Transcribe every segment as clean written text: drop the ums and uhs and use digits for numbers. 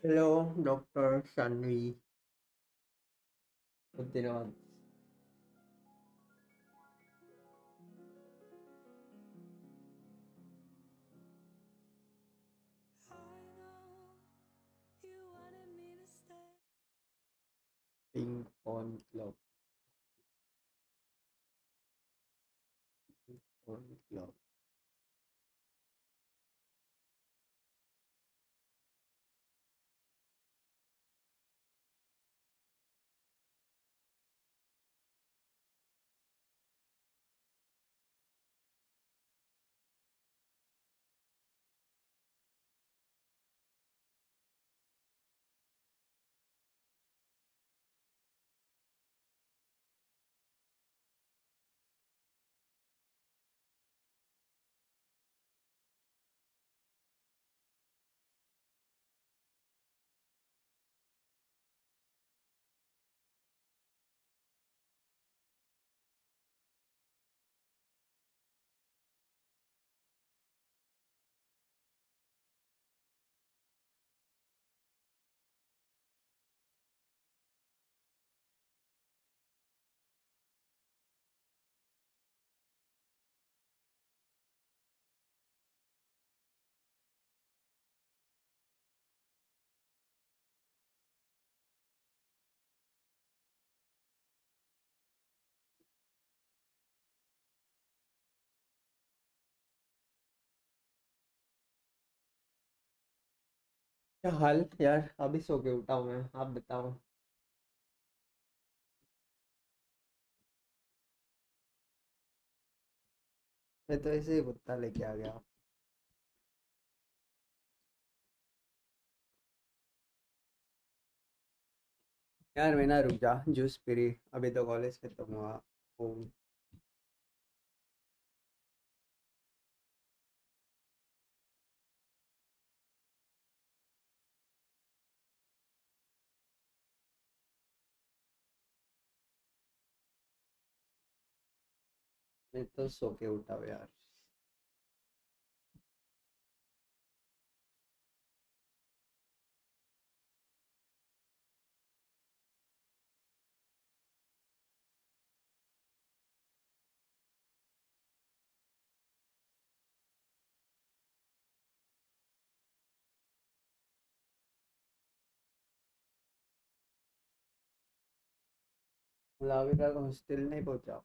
Hello, Dr. Shanvi. Good दिन Ping pong club. Pong club. क्या हाल यार, अभी सो के उठा हूँ मैं। आप बताओ। मैं तो ऐसे ही कुत्ता लेके आ गया। यार मैं ना, रुक जा, जूस पी रही। अभी तो कॉलेज खत्म हुआ। हूँ। मैं तो सो के उठा हूँ यार। मतलब अभी तक हॉस्टल नहीं पहुंचा।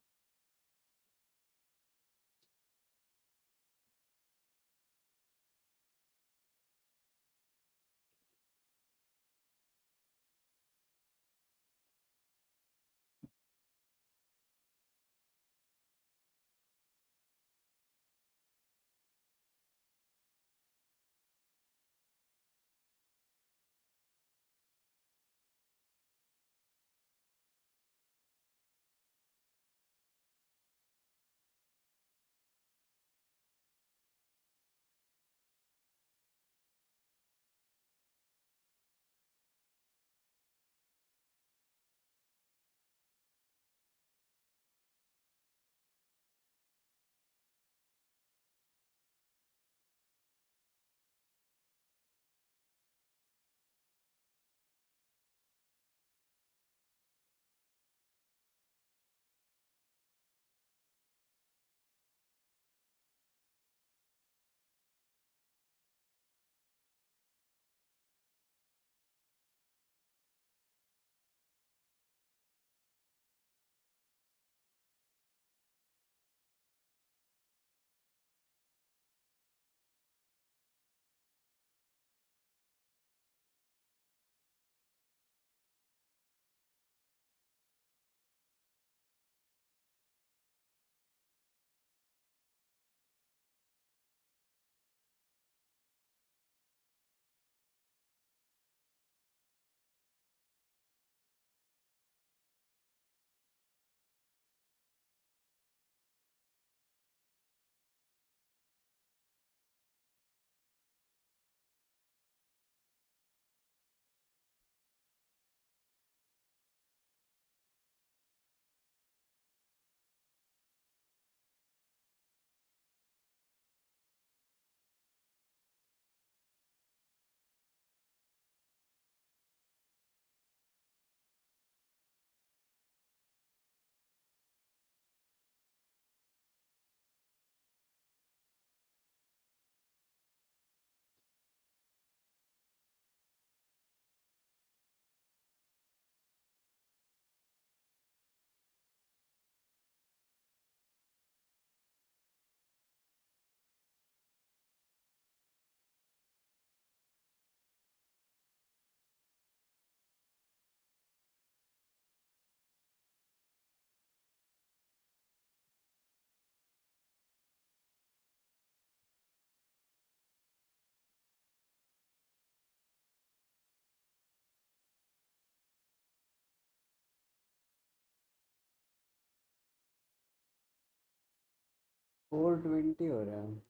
4:20 हो रहा है।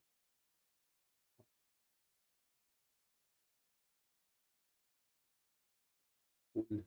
Cool.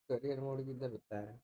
करियर मोड किधर होता है?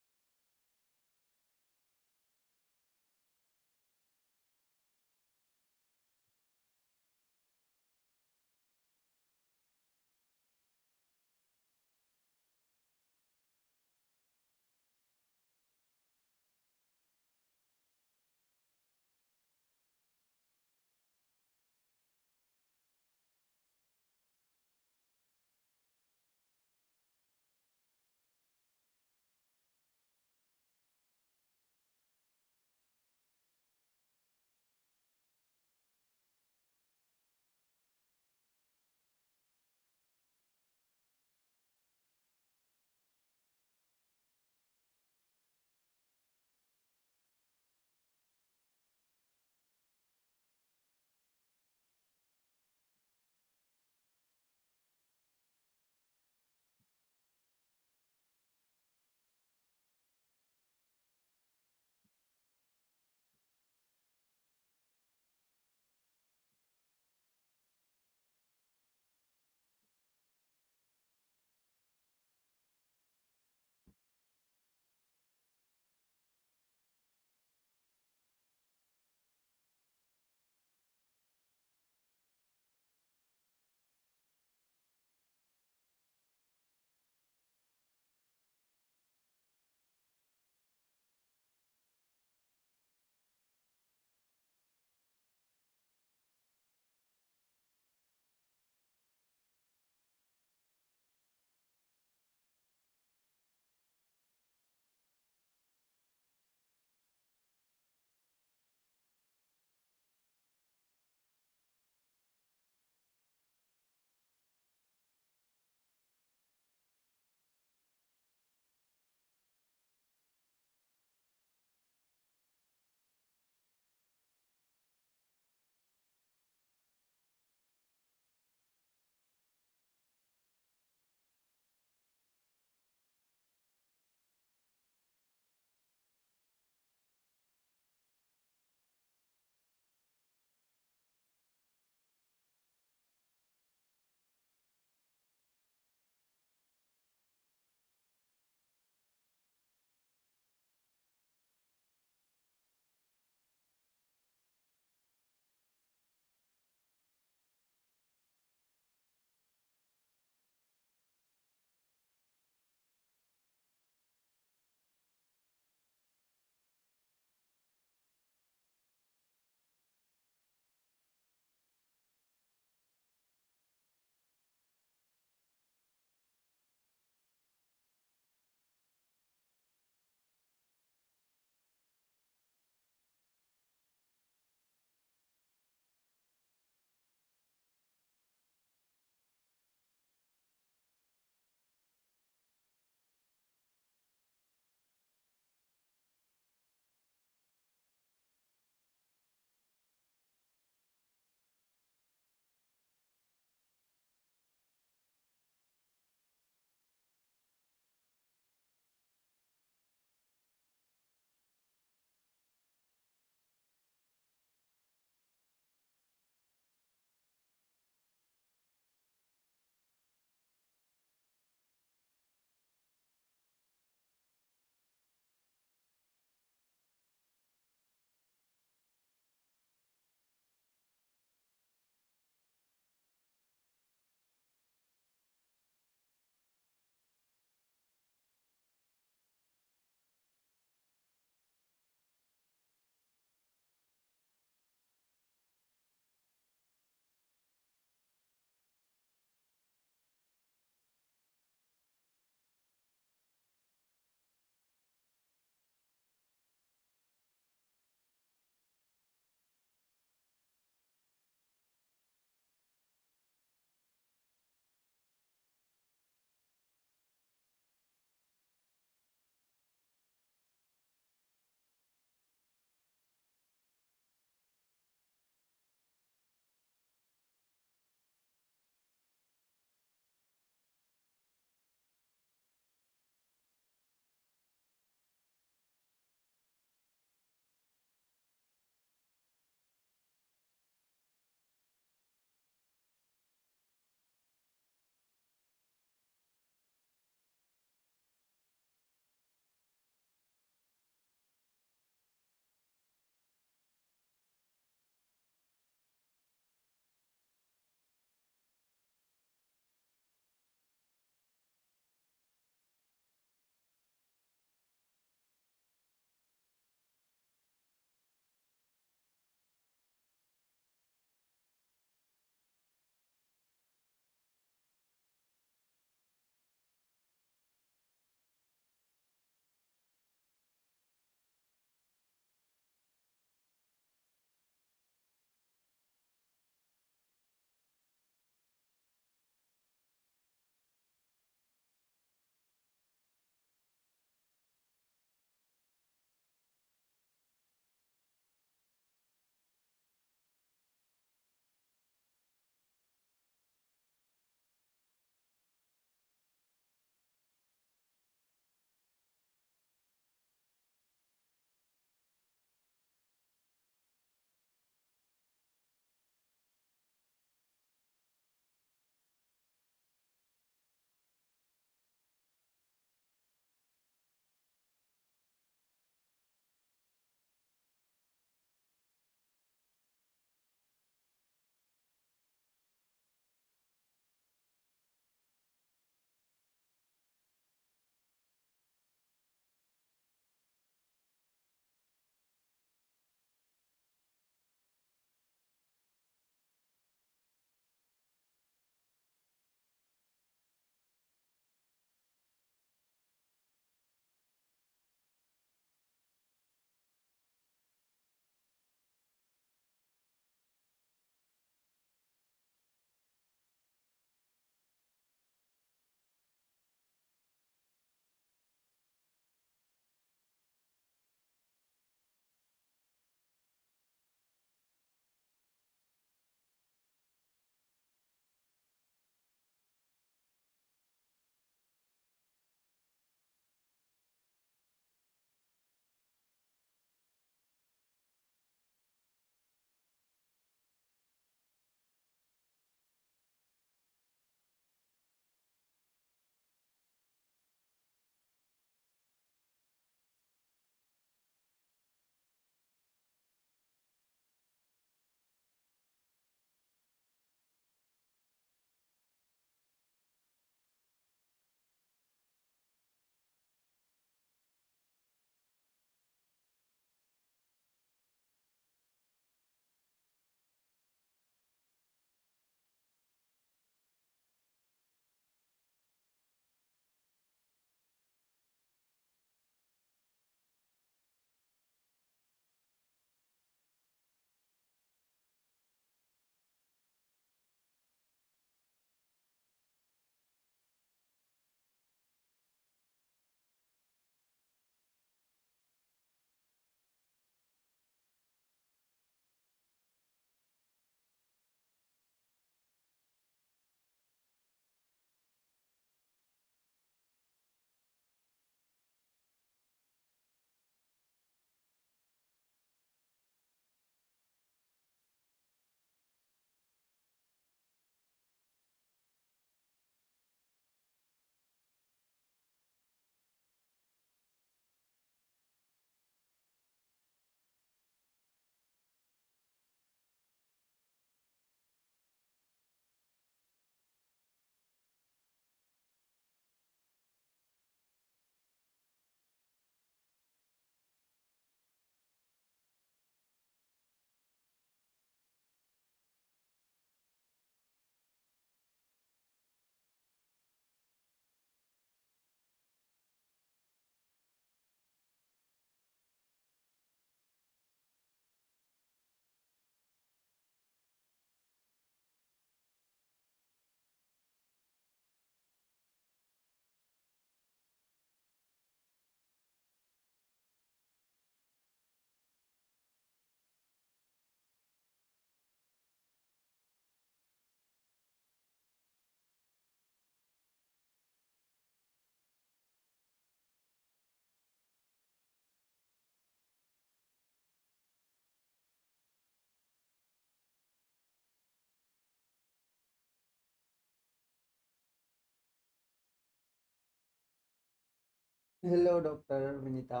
Hello doctor Vinita.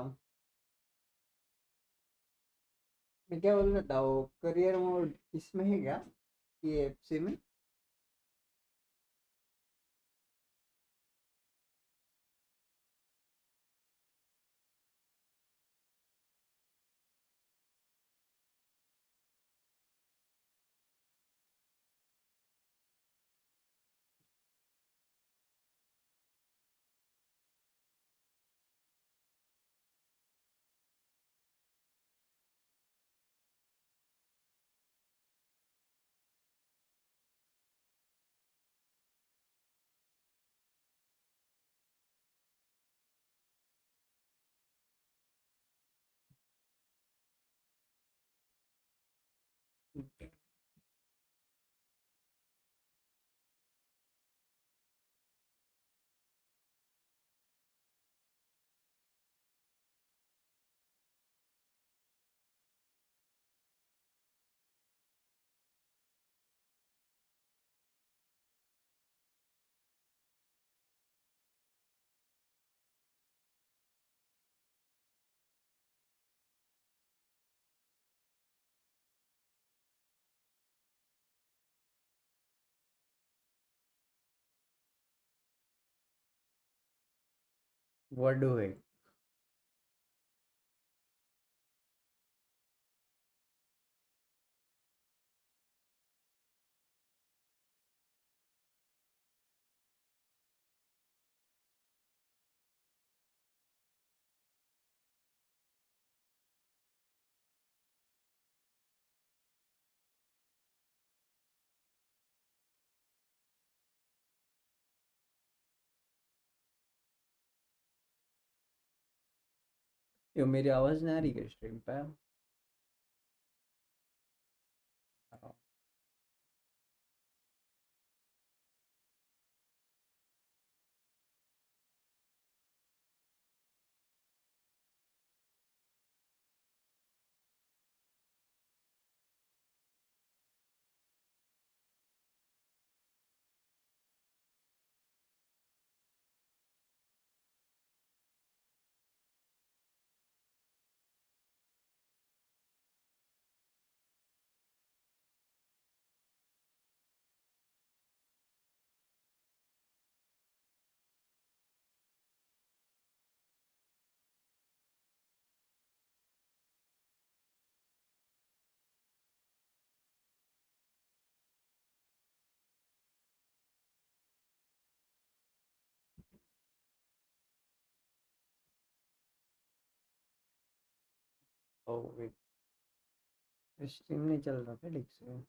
मैं क्या बोल रहा था, वो करियर मोड इसमें है क्या, ये एफसी में? व्हाट डू है? यो, मेरी आवाज नहीं आ रही क्या स्ट्रीम पे? ओ वेट, स्ट्रीम नहीं चल रहा क्या ठीक से?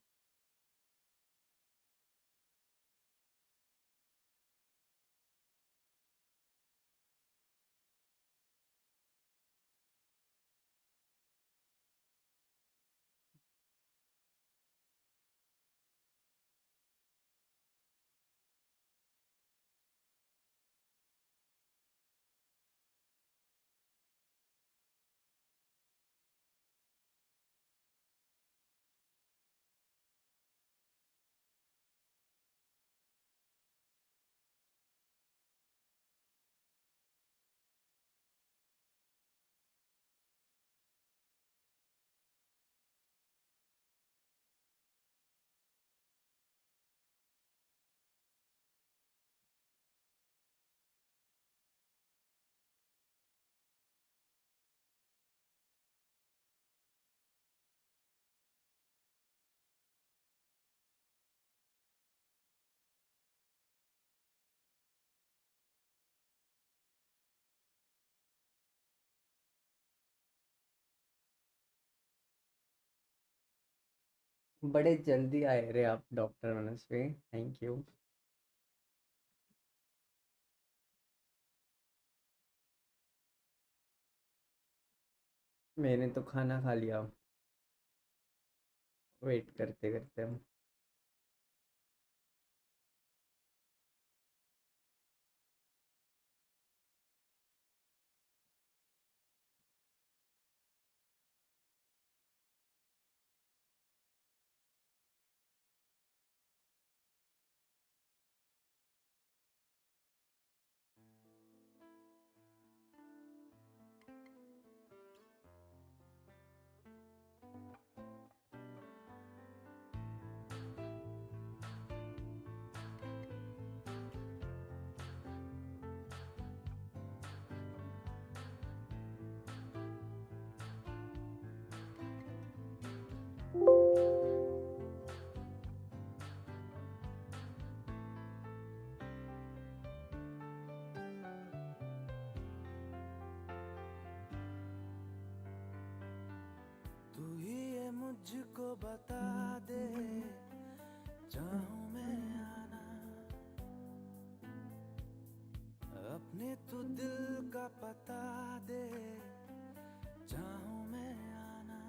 बड़े जल्दी आए रे आप डॉक्टर मनस्वी, थैंक यू। मैंने तो खाना खा लिया, वेट करते करते हम। बता दे, चाहूं मैं आना, अपने तू दिल का पता दे, चाहूं मैं आना।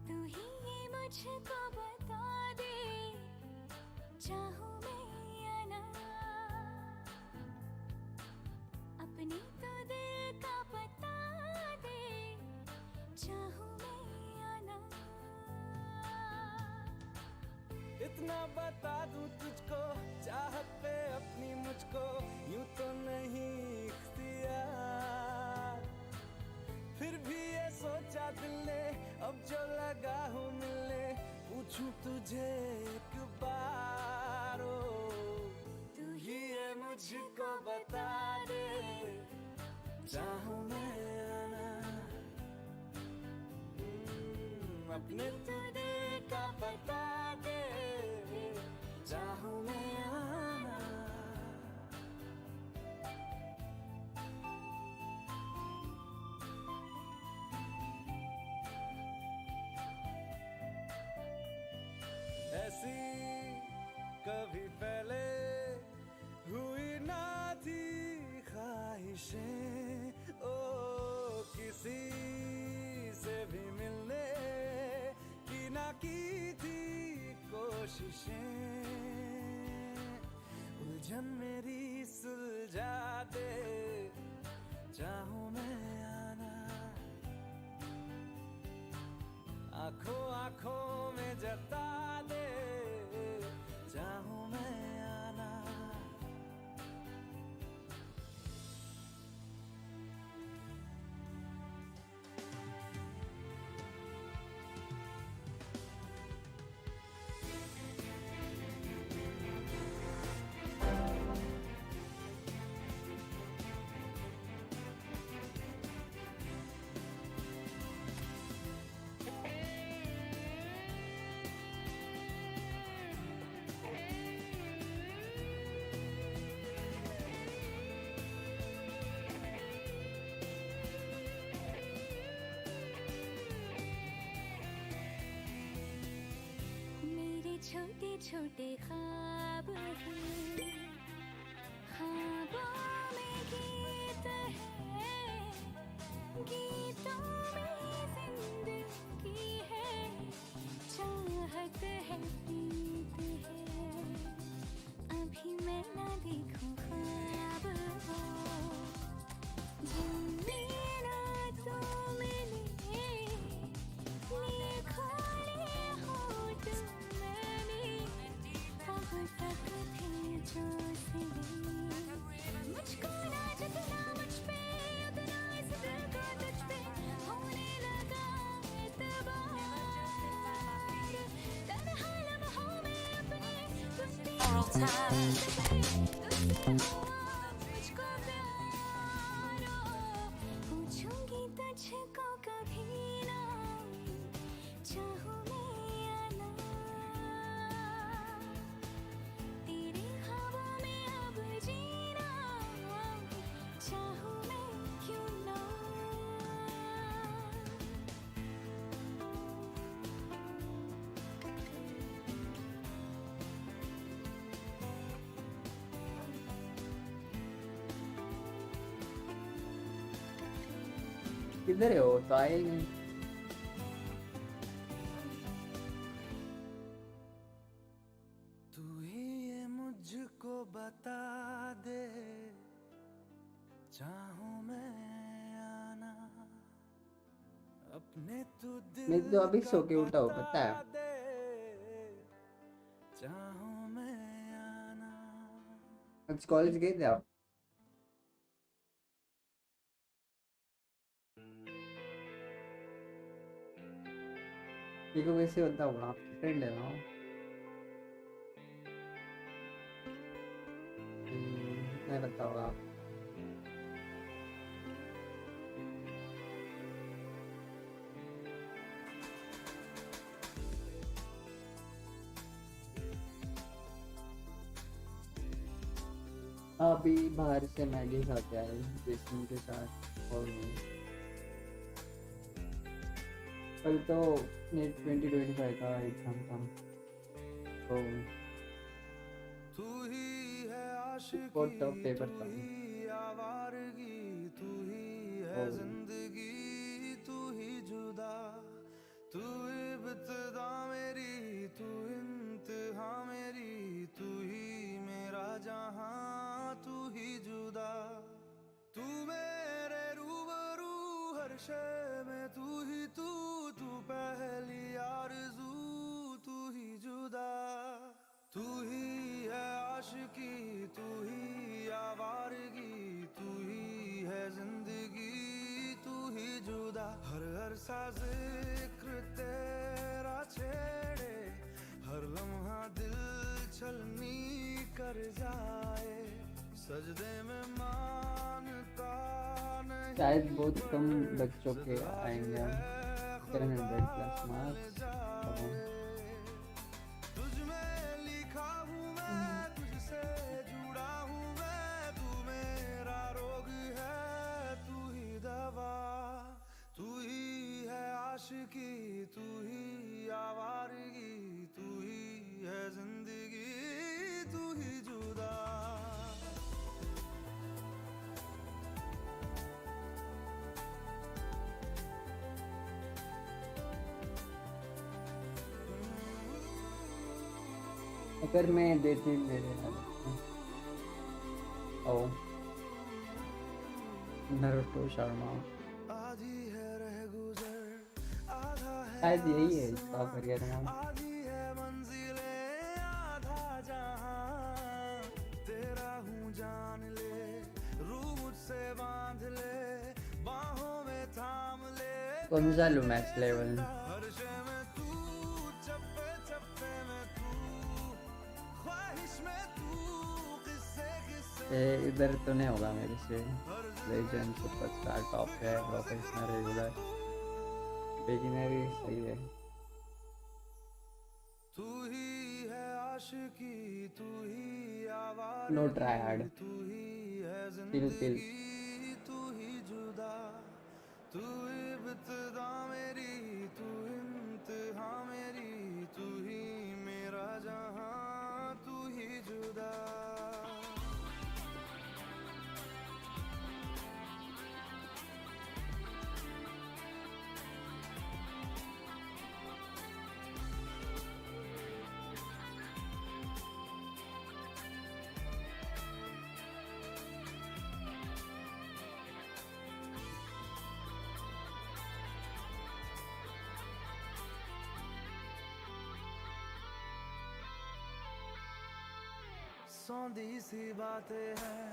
तू ही ये मुझको बता दे, चाहूं मैं आना, अपने तो दिल का पता दे, चाहूं मैं आना। इतना बता दूं तुझको, चाहत पे अपनी मुझको यूं तो नहीं इख्तियार, फिर भी ये सोचा दिल ने अब जो लगा हूँ मिलने, पूछूं तुझे एक बार, ओ तू ही ये मुझको बता दे, चाहूं मैं आना, अपने तू दिल का पता दे, चाहूं मैं आना। ऐसी कभी पहले हुई ना थी ख्वाहिशें, ओ किसी से भी मिलने की ना की थी कोशिशें, उलझन मेरी सुलझा दे, चाहूं मैं आना, आंखों आंखों में जता दे, चाहूं मैं आना। मेरे छोटे छोटे ख्वाब हैं, ख्वाबों में गीत है, गीतों में जिंदगी है, चाहत है, प्रीत है, अभी मैं ना देखूं ख्वाब वो, जिनमें ना तू मिले, ये खोले होठ मैंने अब तक थे जो सिले, मुझको ना जितना मुझ पे उतना इस दिल को तुझ पे होने लगा एतबार, तन्हा लम्हों में अपने तुझसे मुझको प्यार, पूछूंगी तुझको कभी ना, चाहूं मैं आना, तेरे ख्वाबों में अब जीना, चाहूं मैं क्यों ना। किधर है वो? तो आए नहीं। तू ही ये मुझको बता दे, चाहूं मैं आना, अपने तू दिल मैं तो अभी का सो के उठा हूँ, पता है। बता दे, चाहूं मैं आना। आज कॉलेज गए थे आप? ये को कैसे बताऊँ, आपकी फ्रेंड है ना? मैं बताऊँगा आप। अभी बाहर से मैगी खा के आए बेसन के साथ, और कल तो नेट 2025 का एग्जाम था तो तू ही है बहुत आशिकी, टफ पेपर तू था ही आवारगी, तू ही है तो जिंदगी, तू ही जुदा, तू इब्तिदा मेरी, तू इंतहा मेरी, तू ही मेरा जहां, तू ही जुदा, तू मेरे रूबरू हर शय में, तू ही तू, तू पहली आरज़ू, तू ही जुदा, तू ही है आशिकी, तू ही आवारगी, तू ही है जिंदगी, तू ही जुदा, हर हर सा जिक्र तेरा छेड़े, हर लम्हा दिल छलनी कर जाए, सजदे में मानता नहीं, शायद बहुत कम बच्चों के आएंगे 700+ मार्क्स तो तुझ में लिखा हूँ मैं, तुझसे जुड़ा हूँ मैं, तू मेरा रोग है, तू ही दवा, तू ही है आशिकी, तू ही आवारगी, तू ही है जिंदगी, तू ही जुदा। अगर मैं देती मेरे ओ नरुतो शर्मा आधी है रह गुजर, आधा है शायद यही है इसका करियर नाम आधी है मंजिले, आधा जहां तेरा हूँ, जान ले रूह मुझसे बांध ले, बाहों में थाम ले, कौन सा लूँ मैक्स लेवल हर शय में तू, चप्पे चप्पे में तू, ख्वाहिश में तू, किस्से किस्से इधर तो नहीं होगा मेरे से लेजेंड सुपरस्टार टॉप है प्रोफेशनल रेगुलर बिगिनर सही है तू ही है आशिकी, तू ही आवारगी, नो ट्राई हार्ड तू ही है तिल जिंदगी, तू ही जुदा, तू इब्तिदा मेरी, तू इंतहा मेरी, तू ही मेरा जहां, तू ही जुदा। सौंधी सी बातें हैं,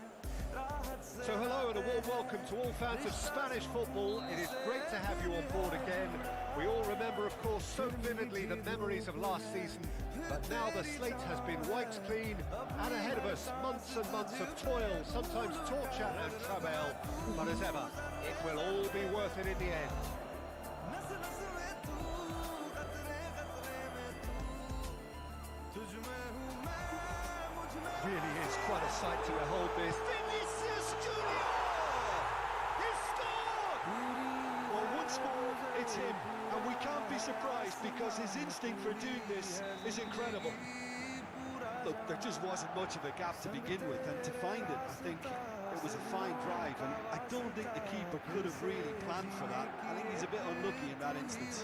राहत से So hello and a warm welcome to all fans of Spanish football. It is great to have you on board again. We all remember, of course, so vividly the memories of last season, but now the slate has been wiped clean, and ahead of us, months and months of toil, sometimes torture and travail, but as ever, it will all be worth it in the end. नस नस में तू, कतरे कतरे में तू, तुझ में हूँ मैं, मुझ में Really is quite a sight to behold this. Vinicius Junior! He scored! Well, once more, it's him, and we can't be surprised because his instinct for doing this is incredible. Look, there just wasn't much of a gap to begin with, and to find it, I think it was a fine drive, and I don't think the keeper could have really planned for that. I think he's a bit unlucky in that instance.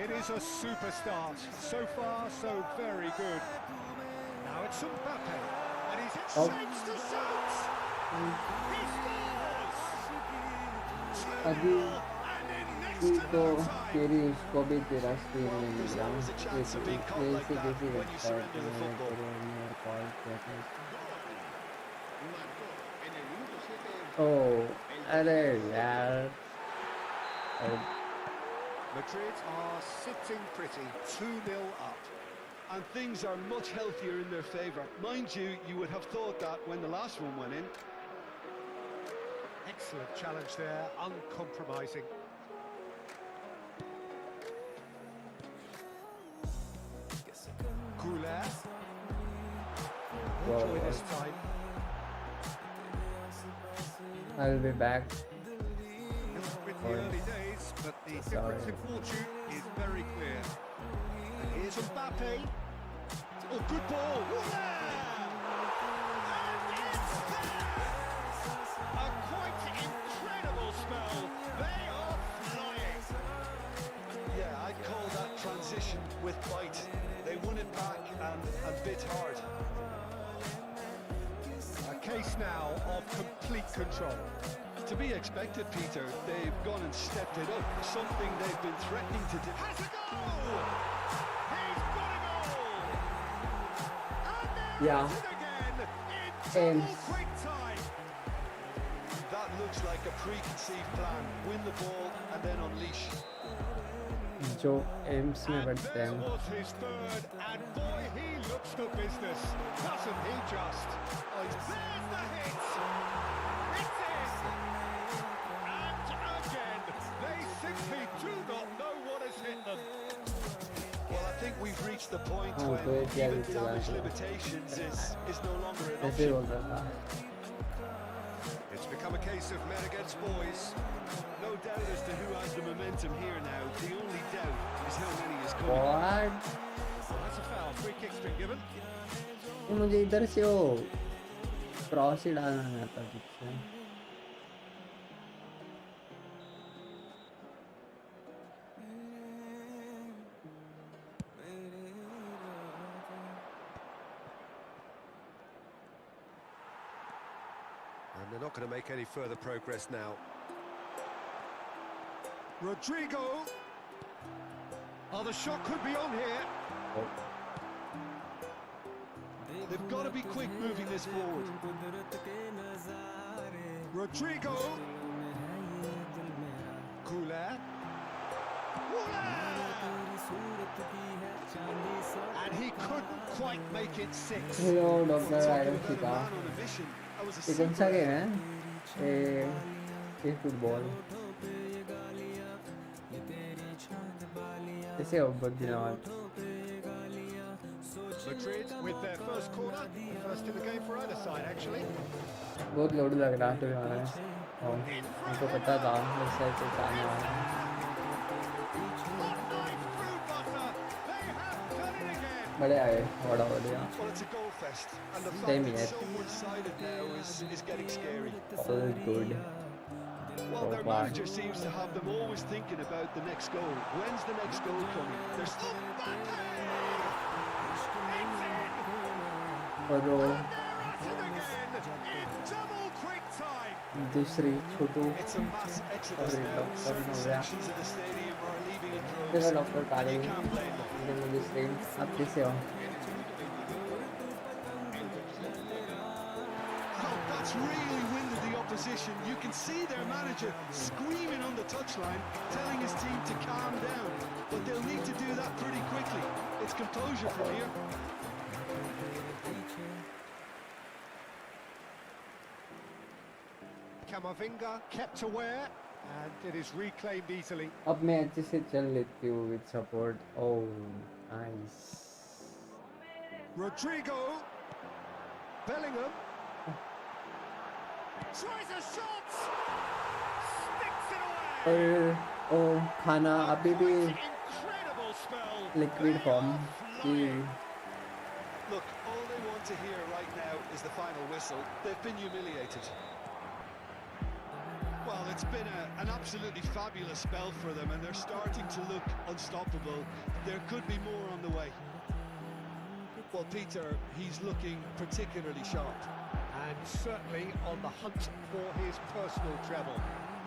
It is a super start. So far, so very good. Now it's Shambhavi, and he's hit Oh. shapes to shots. He scores! अभी 2-0, and in next to तो no time. तेरी उसको भी तेरा screen में मिल There's रहा always a chance of being caught like कैसे that कैसे when you लगता है surrender the तुम्हारे football. करियर में और कॉल किया था ओ अरे यार और Madrid are sitting pretty, 2-0 up. And things are much healthier in their favour. Mind you, you would have thought that when the last one went in. Excellent challenge there, uncompromising. Goulet. Wow. Enjoy this time. I'll be back With the early days, but the difference in fortune is very clear. And here's Mbappe. Oh, good ball. And it's there! A quite incredible spell. They are flying. Yeah, I'd call that transition with bite. They won it back and bit hard. A case now of complete control. To be expected, Peter. They've gone and stepped it up. Something they've been threatening to do. Has a goal! He's got a goal! And there Yeah. it is again in Aims. double quick time. That looks like a preconceived plan. Win the ball and then unleash. जो AIIMS में And बढ़ते there हैं was his third, and boy, he looks the business, doesn't he just? There's the hit! It's in! And again, they simply do not know what has hit them. Well, I think we've reached the point Oh, when good. Yeah, even we do damage that. limitations is no longer an ऐसे option. बोल रहा था It's become a case of men against boys. No doubt as to who has the momentum here now. The only doubt is how many is coming. What? That's a foul, free kick's been given. मुझे इधर से वो cross ही डालना नहीं आता ठीक से And they're not going to make any further progress now. Rodrigo! Oh, the shot could be on here. They've got to be quick moving this forward. Rodrigo! Goulet. And he couldn't quite make it six. Hello doctor iron Talk का about a man on a mission. That was a ये कौन सा super- game है ये football ऐसे हो बहुत दिनों बाद Madrid with their first corner, the first in the game for either side actually. बहुत लोड लग रहा है तो यार और उनको पता था इस साइड से आने वाला है Hot knife through butter. They have done it again. बड़े आए बड़ा बढ़िया Well, it's a goal fest, and the Same fact it's here. so one-sided now is getting scary. all good Well, their So far. manager seems to have them always thinking about the next goal. When's the next goal coming? There's और वो At it again in double quick time. दूसरी छोटू it's a mass exodus Sorry, now. doctor, Certain no, yeah. sections of the stadium are leaving in देखो droves. Doctor काले You can't blame them. दूसरी आप कैसे हो Oh, that's really winded the opposition. You can see their manager screaming on the touchline, telling his team to calm down. But they'll need to do that pretty quickly. It's composure from here. Camavinga kept aware, and it is reclaimed easily. अब मैं अच्छे से चल लेती हूँ with support oh nice Rodrigo, Bellingham, tries a shot, sticks it away. और ओ खाना अभी भी Quite incredible spell. liquid They form are की flying. Look, all they want to hear right now is the final whistle. They've been humiliated. Well, it's been an absolutely fabulous spell for them, and they're starting to look unstoppable. There could be more on the way. Well, Peter, he's looking particularly sharp. And certainly on the hunt for his personal treble.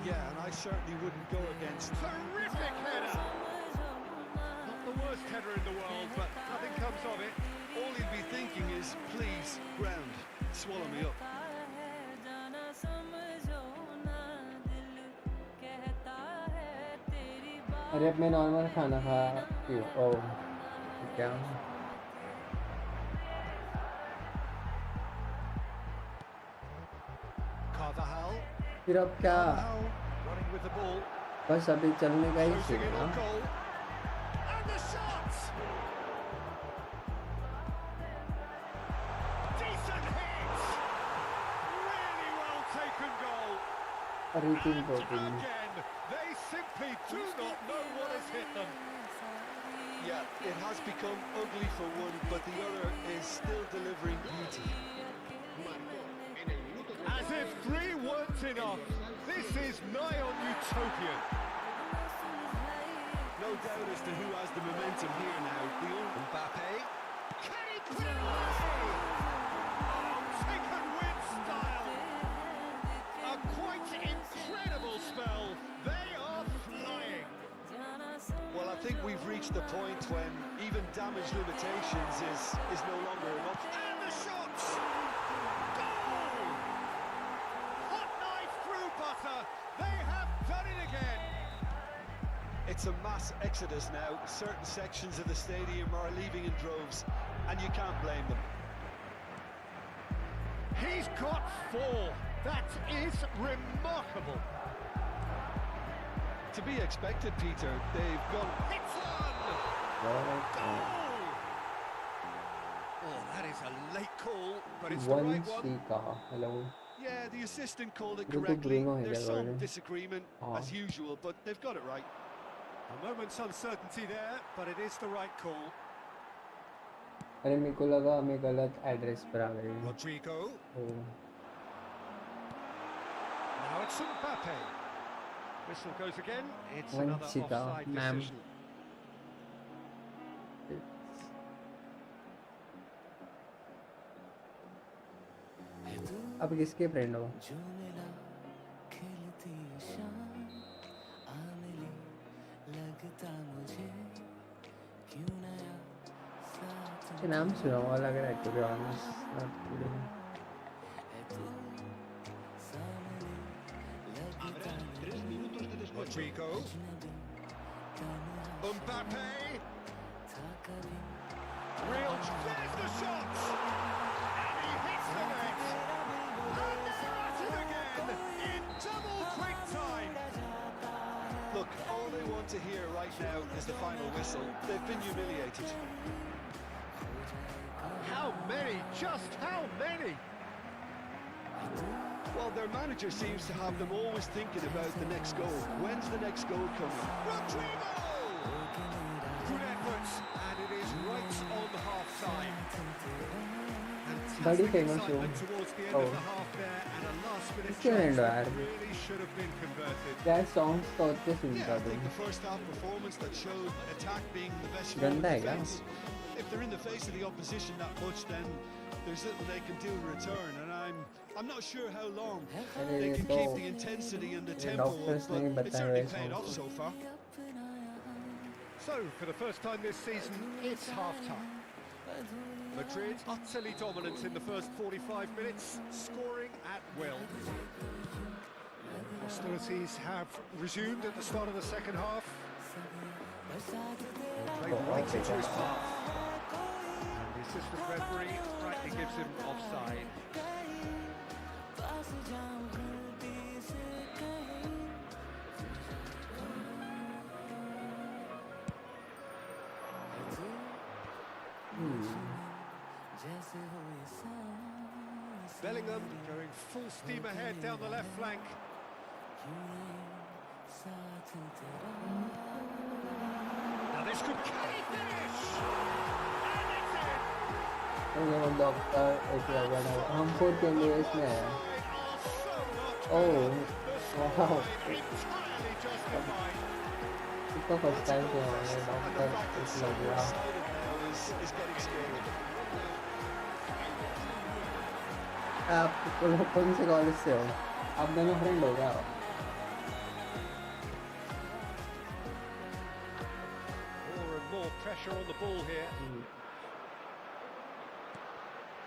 Yeah, and I certainly wouldn't go against. Terrific header! Not the worst header in the world, but nothing comes of it. All he'd be thinking is, please, ground, swallow me up. अरे अब मैं normal खाना खा क्यों ओ क्या Carvajal, फिर अब क्या running with the ball, बस अभी चलने का ही closing in on सीखना goal. And the shot! Decent hit! Really well taken goal. Reading And protein again, they do not know what has hit them. Yeah, it has become ugly for one, but the other is still delivering beauty. As if 3 weren't enough, this is nigh on utopian. No doubt as to who has the momentum here now. The Mbappe. Can he clear away? Oh, taken with style. A quite incredible spell. They are flying. Well, I think we've reached the point when even damage limitations is no longer an option. And the shots! Goal! Hot knife through butter. They have done it again. It's a mass exodus now. Certain sections of the stadium are leaving in droves, and you can't blame them. He's got 4. That is remarkable. To be expected, Peter. They've gone. It's one! Goal! Oh, that is a late call, but it's the One right one. Sika. Hello. Yeah, the assistant called it Bruno correctly. Bruno There's है some क्या disagreement, as usual, but they've got it right. A moment's uncertainty there, but it is the right call. अरे मेरे को लगा हमें गलत address पर आ गए Rodrigo. तो Now it's Mbappe. Whistle goes again. It's One another Sika, offside ma'am. decision. अब किसके फ्रेंड हो जो मिला खिलती शाम आ मिली लगता मुझे क्यों नया साथ इसके नाम सुना हुआ लग रहा है to be honest not kidding है तू सामने लगता Rodrigo. Mbappe. था कभी Real. There's the shot! And he hits the net! And they're at it again! In double quick time! Look, all they want to hear right now is the final whistle. They've been humiliated. How many? Just how many? Well, their manager seems to have them always thinking about the next goal. When's the next goal coming? Rodrigo! Good effort, and it is right on the half-side. बड़ी Fantastic famous हो excitement towards the end of the half there, and a last-minute इसके chance friend हो that यार really should have been converted. क्या songs तो अच्छे Yeah, सुनता I think तुम the first half performance that showed attack being the best form गंदा of है क्या defence. If they're in the face of the opposition that much, then there's little they can do in return, and I'm not sure how long अरे they ये can तो keep the intensity and the ये tempo up, doctors ने but it's बताया certainly है paid off song so far. So, for the first time this season, it's half-time. Madrid utterly dominant in the first 45 minutes, scoring at will. Hostilities have resumed at the start of the second half. Played right into his path. And the assistant referee rightly gives him offside. पास जाऊं गलती से कहीं जैसे हो ये सांस Bellingham going full steam ahead down the left flank. क्यों नहीं साथ तेरा Now this could can he finish? And it's in! तो ये वो डॉक्टर एक लगा था हम फोर के लिए इसमें है ओह वाह Entirely justified. इसका फर्स्ट टाइम किया है डॉक्टर इस लग गया Is getting scary. आप कौन से कॉलेज से हो आप दोनों फ्रेंड हो क्या More and more pressure on the ball here.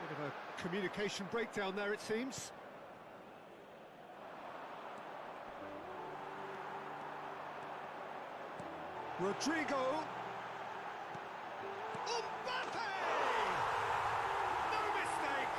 Bit of a communication breakdown there, it seems. Rodrigo. Mbappe! No mistake!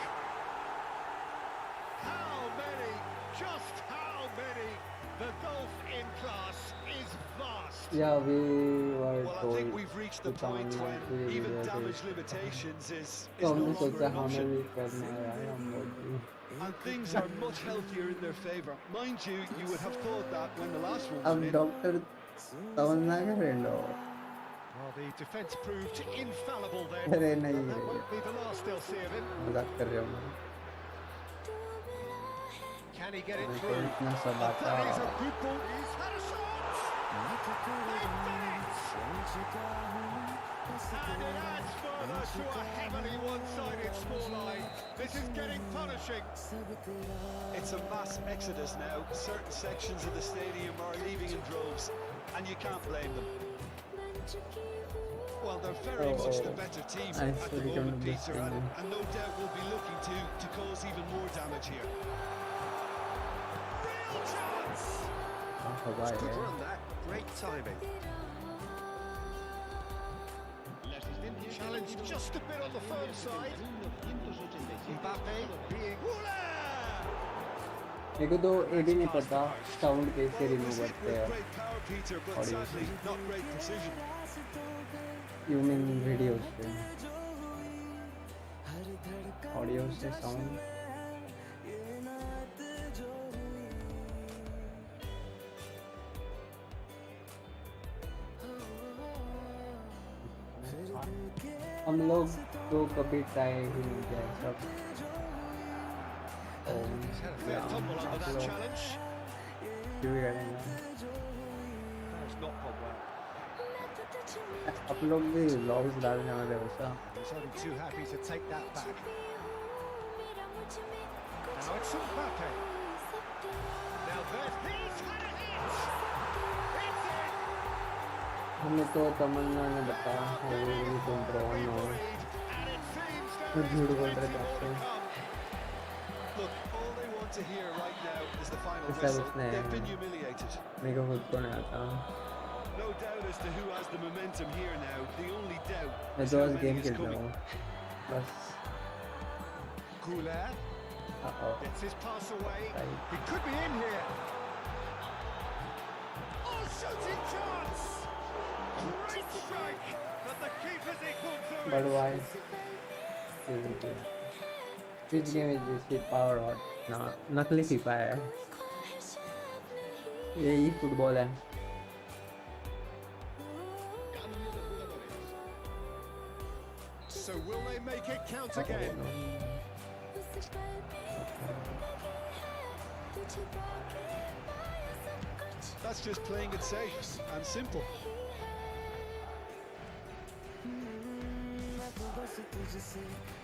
How many? Just how many? The gulf in class is vast. Yeah, we were Well, I told think we've reached the to point come when and even we damage were limitations is तो no हमने longer सोचा an हमें option. भी करना है यार हम लोग भी And things are much healthier in their favour. Mind you, you would have thought that when the last one अब was in. डॉक्टर समझना क्या friendo Well, the defence proved infallible then. अरे नहीं And that रे won't be the last they'll see of him. मजाक कर रहे हो मैं Can he get it मेरे को through? इतना सब And आता that is a good ball. He's had a shot. They've done it. And it adds further to a heavily one-sided scoreline. This is getting punishing. It's a mass exodus now. Certain sections of the stadium are leaving in droves, and you can't blame them. Well, they're very much the better team I at the still don't moment, Peter, understand. and no doubt will be looking to cause even more damage here. Real chance. हवा Good है run there. Great timing. Challenge just a bit on the firm side. Mbappe being... मेरे को तो ये भी नहीं पता sound कैसे रिमूव With करते हैं great power, Peter, but Audio. sadly not great precision. You mean video से ऑडियो से साउंड हम लोग तो कभी ट्राई ही नहीं किया है सब He's had a fair tumble under that challenge. क्यों करेंगे It's not gone well. आप लोग भी व्लॉग्स डालने वाले हो क्या He's only too happy to take that back. Now it's Mbappe. Now there's... He's had a hit! It's in! हमें तो तमन्ना ने बताया वो भी तुम ड्रोन हो And it seems तो there झूठ is बोल रहे plenty थे more to आपसे come. Look, all they want to hear right now is the final It's whistle. everything. They've been humiliated. मेरे को खुद को नहीं आता No doubt as to who has the momentum here now. The only doubt मैं is तो how आज many game is खेल रहा coming. हूँ बस Goulet gets his pass away. Right. He could be in here. Oh, shooting chance! Great strike, but the keeper's equal to But it. why? Which game is this? With power or ना नकली FIFA है यही football है So will they make it count again? That's just playing it safe and simple.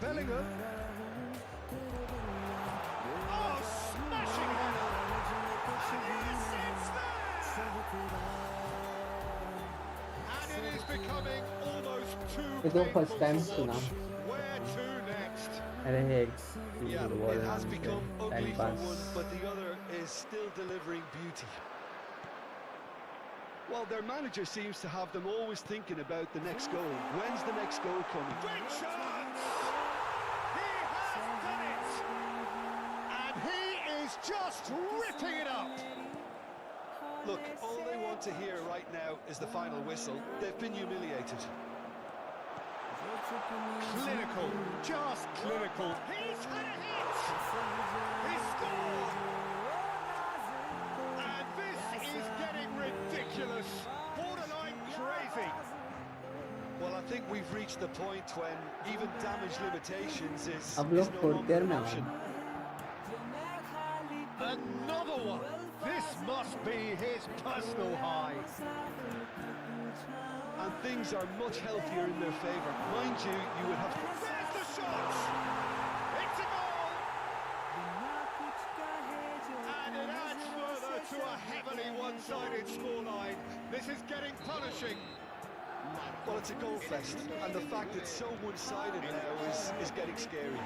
Bellingham. Oh, smashing header! And the assist there! And it is becoming almost too ये तो painful first time to सुना watch. Where to next? अरे है Yeah, football it has become ugly time for pass one, but the other is still delivering beauty. Well, their manager seems to have them always thinking about the next goal. When's the next goal coming? Great chance! He has done it! And he is just ripping it up! Look, all they want to hear right now is the final whistle. They've been humiliated. Clinical, just clinical. He's had a hit! He scored! And this is getting ridiculous, borderline crazy. Well, I think we've reached the point when even damage limitations is अब no लोग fourth longer year an में option. Another one! This must be his personal high. And things are much healthier in their favour. Mind you, you would have... There's the shot! It's a goal! And it adds further to a heavily one-sided scoreline. This is getting punishing. Well, it's a goal fest, and the fact it's so one-sided now is getting scary.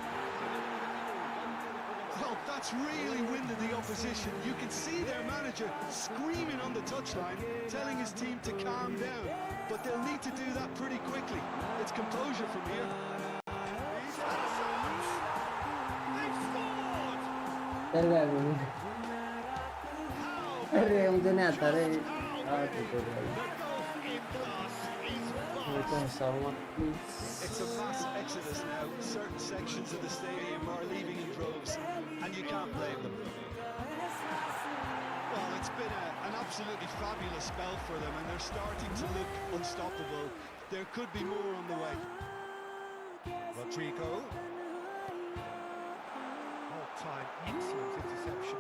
Well, that's really winded the opposition. You can see their manager screaming on the touchline, telling his team to calm down. But they'll need to do that pretty quickly. It's composure from here. He's had a shot! They've scored! चल रहा है अभी How अरे मुझे नहीं आता रे how तो the golf in class is मेरे को vast. हंसाओ मत please It's a mass exodus now. Certain sections of the stadium are leaving in droves, and you can't blame them. Well, It's been an absolutely fabulous spell for them, and they're starting to look unstoppable. There could be more on the way. Rodrigo. All-time excellent interception.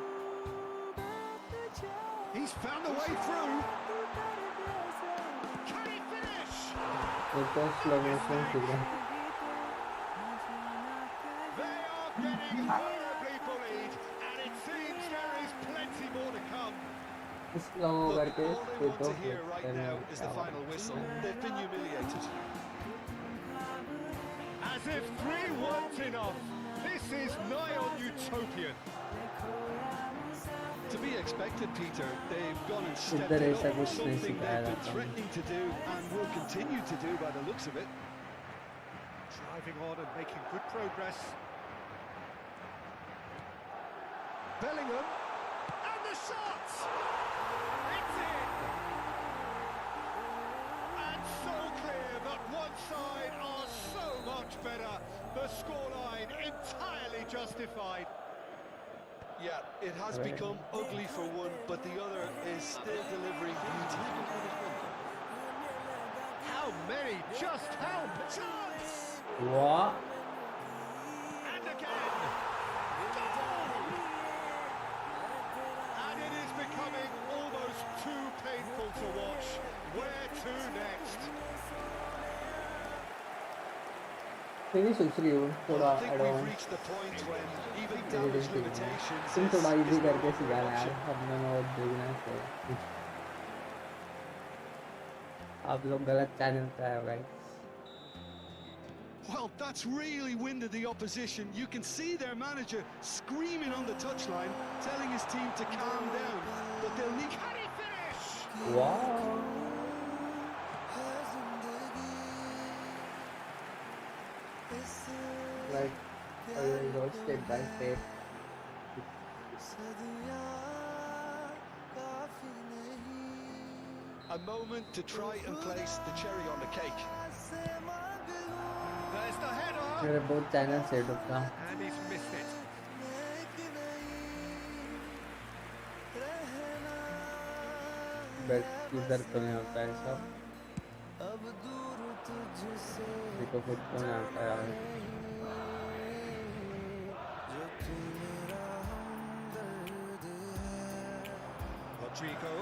He's found a way through. Can he finish? एक तो slow motion किया They are getting horribly bullied, and it seems there is plenty more to come. Slow Look, करके all they फिर want तो to hear right now is the final whistle. They've been humiliated. As if 3 weren't enough. This is nigh on utopian. To be expected, Peter. They've gone and stepped इधर it ऐसा up, कुछ नहीं something सिखाया they've been जाता है। threatening to do and will continue to do by the looks of it. Driving on and making good progress. Bellingham. And the shot! It's in! And so clear that one side are so much better. The scoreline entirely justified. Yeah, it has become ugly for one, but the other is still delivering beauty. How many? Just how many? Chance! वाह And again! Goal! And it is becoming almost too painful to watch. Where to next? Finish सोच रही हूँ Well, थोड़ा I think we've advance reached the point when even damage limitations तुम is थोड़ा easy no करके longer सिखा an रहे यार option. अब मैंने और देखना है आप लोग गलत चैनल पे आए हो guys Well, that's really winded the opposition. You can see their manager screaming on the touchline, telling his team to calm down, but they'll need... Can he finish? वाह like go step by step A moment to try and place the cherry on the cake. There's the header! मेरे बहुत channel set होता And he's missed it. But इधर तो नहीं होता है सब देखो खुद को नहीं आता यार Rodrigo.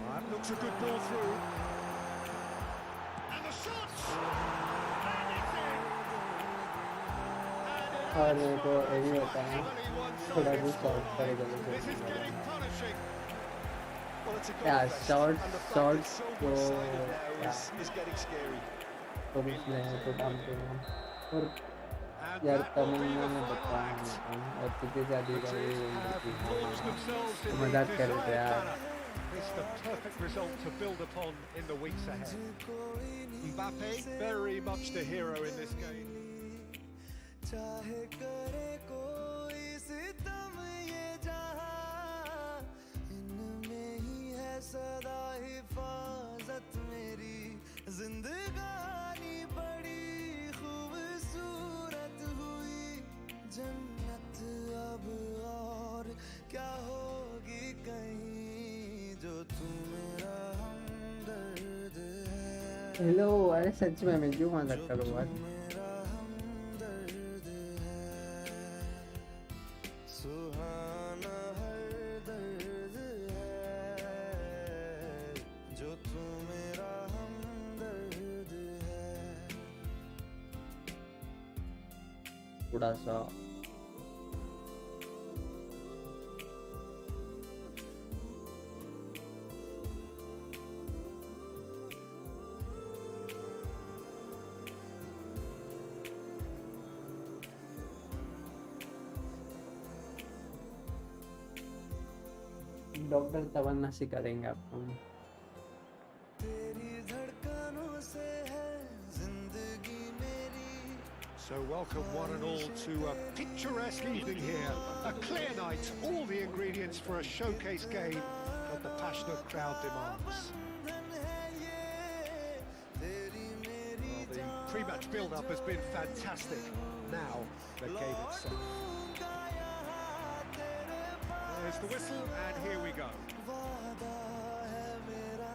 That looks a good ball through. And the shot! And it's in! और मेरे को यही होता है थोड़ा भी शॉर्ट करे This is getting punishing. Well, it's a good Yeah, fest, short- and the fact short it's so go- one-sided now yeah. is getting scary. तो इसलिए तो काम करूँगा और And यार that will be Tamannaah the ने final बताया act. और तुझे शादी The का teams have launched themselves in the मजाक कर रहे थे desired यार manner. It's the perfect result to build upon in the weeks ahead. Mbappe, very much the hero in this game. चाहे करे कोई सितम ये जहां इनमें ही है सदा हिफाजत मेरी जिंदगानी बड़ी खूबसूरत हुई जन्नत अब और क्या होगी कहीं जो तू मेरा हमदर्द है हेलो अरे सच में मैं क्यों मजाक करूँ यार मेरा हमदर्द है सुहाना हर दर्द है जो तू मेरा हमदर्द है थोड़ा सा डॉक्टर तमन्ना से करेंगे आपको तेरी धड़कनों से है जिंदगी मेरी So welcome one and all to a picturesque evening here. A clear night, all the ingredients for a showcase game that the passionate crowd demands. Well, the pre-match build-up has been fantastic. Now, the game itself. There's the whistle, and here we go. वादा है मेरा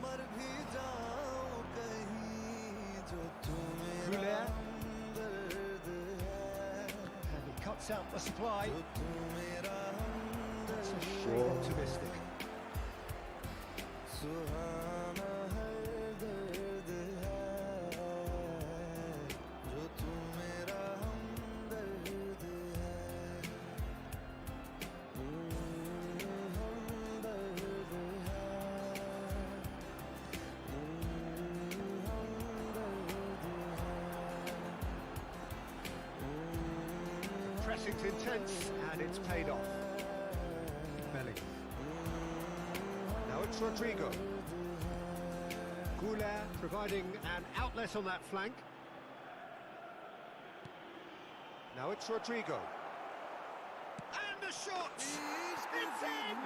मर भी जाऊं कहीं जो तू मेरा हमदर्द है And he cuts out the supply. जो तू मेरा That's a Hamdard shade optimistic. सुहाना हर दर्द है जो तू मेरा हमदर्द है हमदर्द Pressing's intense, and it's paid off. Bellingham. Now it's Rodrigo. Goulet providing an outlet on that flank. Now it's Rodrigo. And the shot! It's in!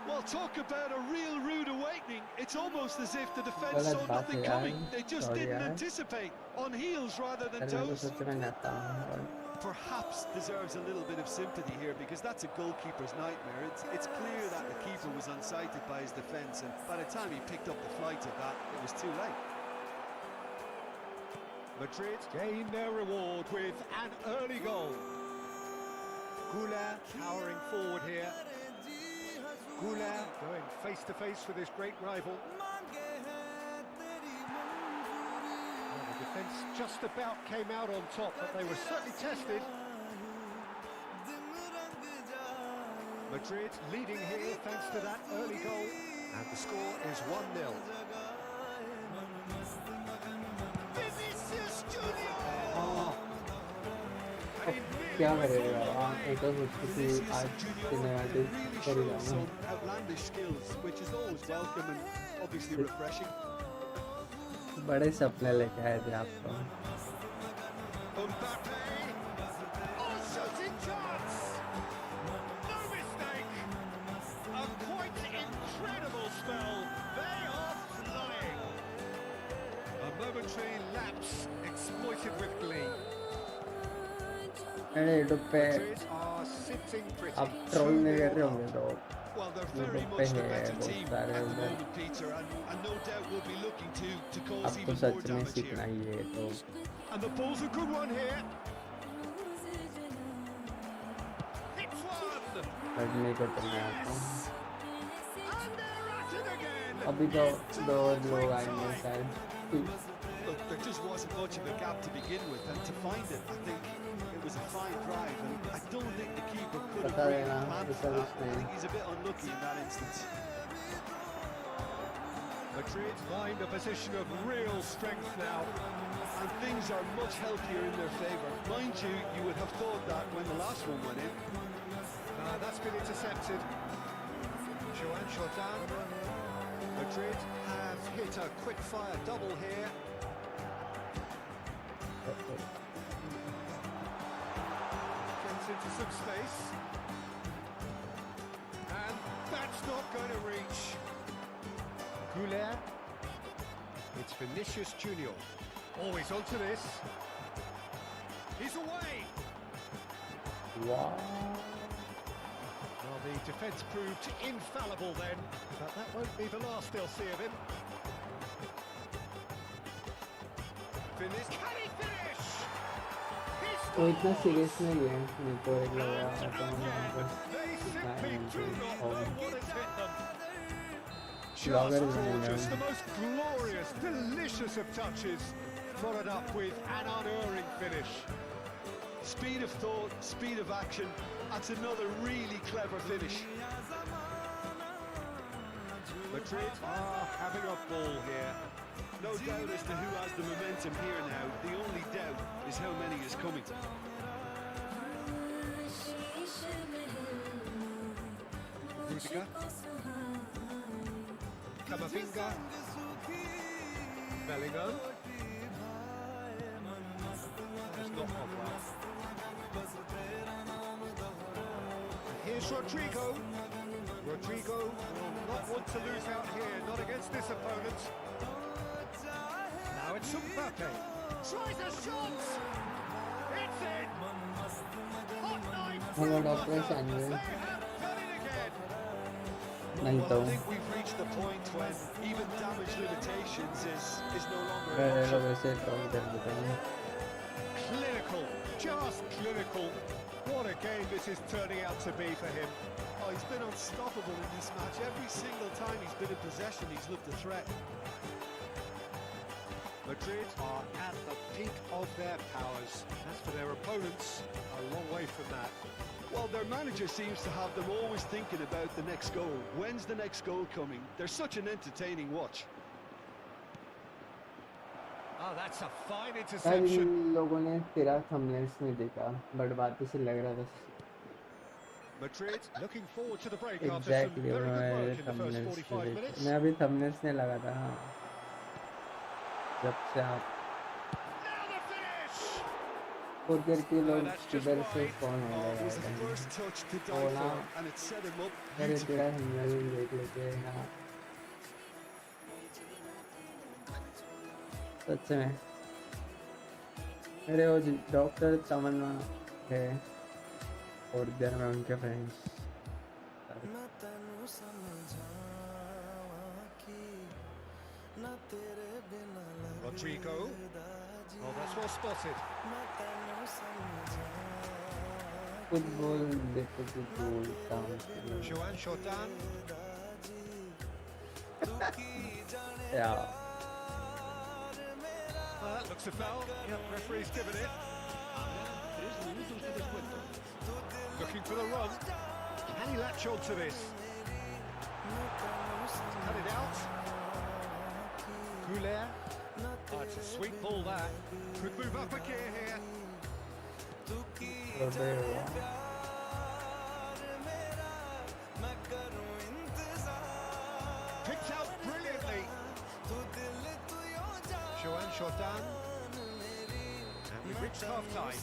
Well, talk about a real rude awakening. It's almost as if the defence गलत saw बात nothing है यार, coming. They just sorry didn't यार। anticipate. On heels rather than यार मैं तो toes. सच में जाता हूँ और Perhaps deserves a little bit of sympathy here, because that's a goalkeeper's nightmare. It's clear that the keeper was unsighted by his defence, and by the time he picked up the flight of that, it was too late. Madrid gain their reward with an early goal. Goulet powering forward here. Goulet going face to face with his great rival. Well, the defence just about came out on top, but they were certainly tested. Madrid leading here thanks to that early goal, and the score is 1-0. Vinicius Junior! क्या करेगा हाँ एक और मुझको कि आज cinematic Really कर showed जाऊँ some outlandish skills, which is always welcome and obviously refreshing. बड़े सपने लेके आए थे आपको Mbappe! Oh, shooting chance! No mistake! A quite incredible spell. They are flying. A momentary lapse exploited with glee. मैंने YouTube पे Madrid are sitting pretty. आप troll नहीं कर रहे होंगे तो Well, they're very यूट्यूब पे much the है better बहुत team at सारे the उधर moment, Peter, and no doubt will be looking to cause आपको even more सच में damage सीखना here. ही है तो And the ball's a good one here. It's one! पढ़ने को तो मैं आता हूँ And they're at it again! अभी तो दो लोग आएंगे शायद Look, there just wasn't much of a gap to begin with, and to find it, I think it was a fine drive, and I don't think the keeper could have पता है really ना planned ऐसा for that. कुछ I नहीं think he's a bit unlucky in that instance. Madrid find a position of real strength now. And things are much healthier in their favour. Mind you, you would have thought that when the last one went in. That's been intercepted. Chauhan. Madrid have hit a quick-fire double here. Gets into some space. And that's not going to reach. Goulet. It's Vinicius Junior. Always onto this. He's away. वाह Well, the defence proved infallible then, but that won't be the last they'll see of him. Finish. Can he finish? He's तो इतना serious नहीं है मेरे को एक लग रहा है तो They simply do not know what has hit them. Blogger Just is gorgeous, amazing. the most glorious, delicious of touches, followed up with an unerring finish. Speed of thought, speed of action. That's another really clever finish. Madrid are having a ball here. No doubt as to who has the momentum here now. The only doubt is how many is coming. Rudiger. Camavinga. Bellingham. Has not gone well. Here's Rodrigo. Rodrigo will not want to lose out here, not against this opponent. Now it's Shambhavi. Tries a shot! It's in! Hot knife Hello, through Dr. butter. Sonali. They have नहीं Well, तो I think we've reached the point when even damage limitations is no longer an अगर ये लोग option. ऐसे troll कर देते हैं Clinical, just clinical. What a game this is turning out to be for him. Oh, he's been unstoppable in this match. Every single time he's been in possession, he's looked a threat. Madrid are at the peak of their powers. As for their opponents, a long way from that. Well, their manager seems to have them always thinking about the next goal. When's the next goal coming? They're such an entertaining watch. Oh, that's a fine शायद interception. इन लोगों ने तेरा thumbnails नहीं देखा but बातों से लग रहा था Madrid looking forward to the break after some exactly very good उन्होंने work in the first thumbnails 45 नहीं minutes. देखे मैं अभी थंबनेल्स नहीं लगा था हाँ जब से आप Now the finish! और करके लोग that's just किधर से wide. कौन हो Oh, it was गया the first touch to die Oh, now- for, and it set him up अरे beautifully. तेरा थंबनेल देख लेते हैं हाँ सच में अरे वो डॉक्टर तमन्ना है और देर में उनके फ्रेंड्स मैं तेनू समझावा कि ना तेरे बिना Rodrigo. लगदा जी Oh, that's well spotted. मैं तेनू समझावा फुटबॉल देखो कि टूल काम Joan Jordan. या That looks a foul. Yep, referee's given it. Looking for the run. Can he latch on to this? Cut it out. Goulet. Oh, it's a sweet ball that. Could move up a gear here. Picked out brilliantly. Joan Jordan. And we've reached half-time.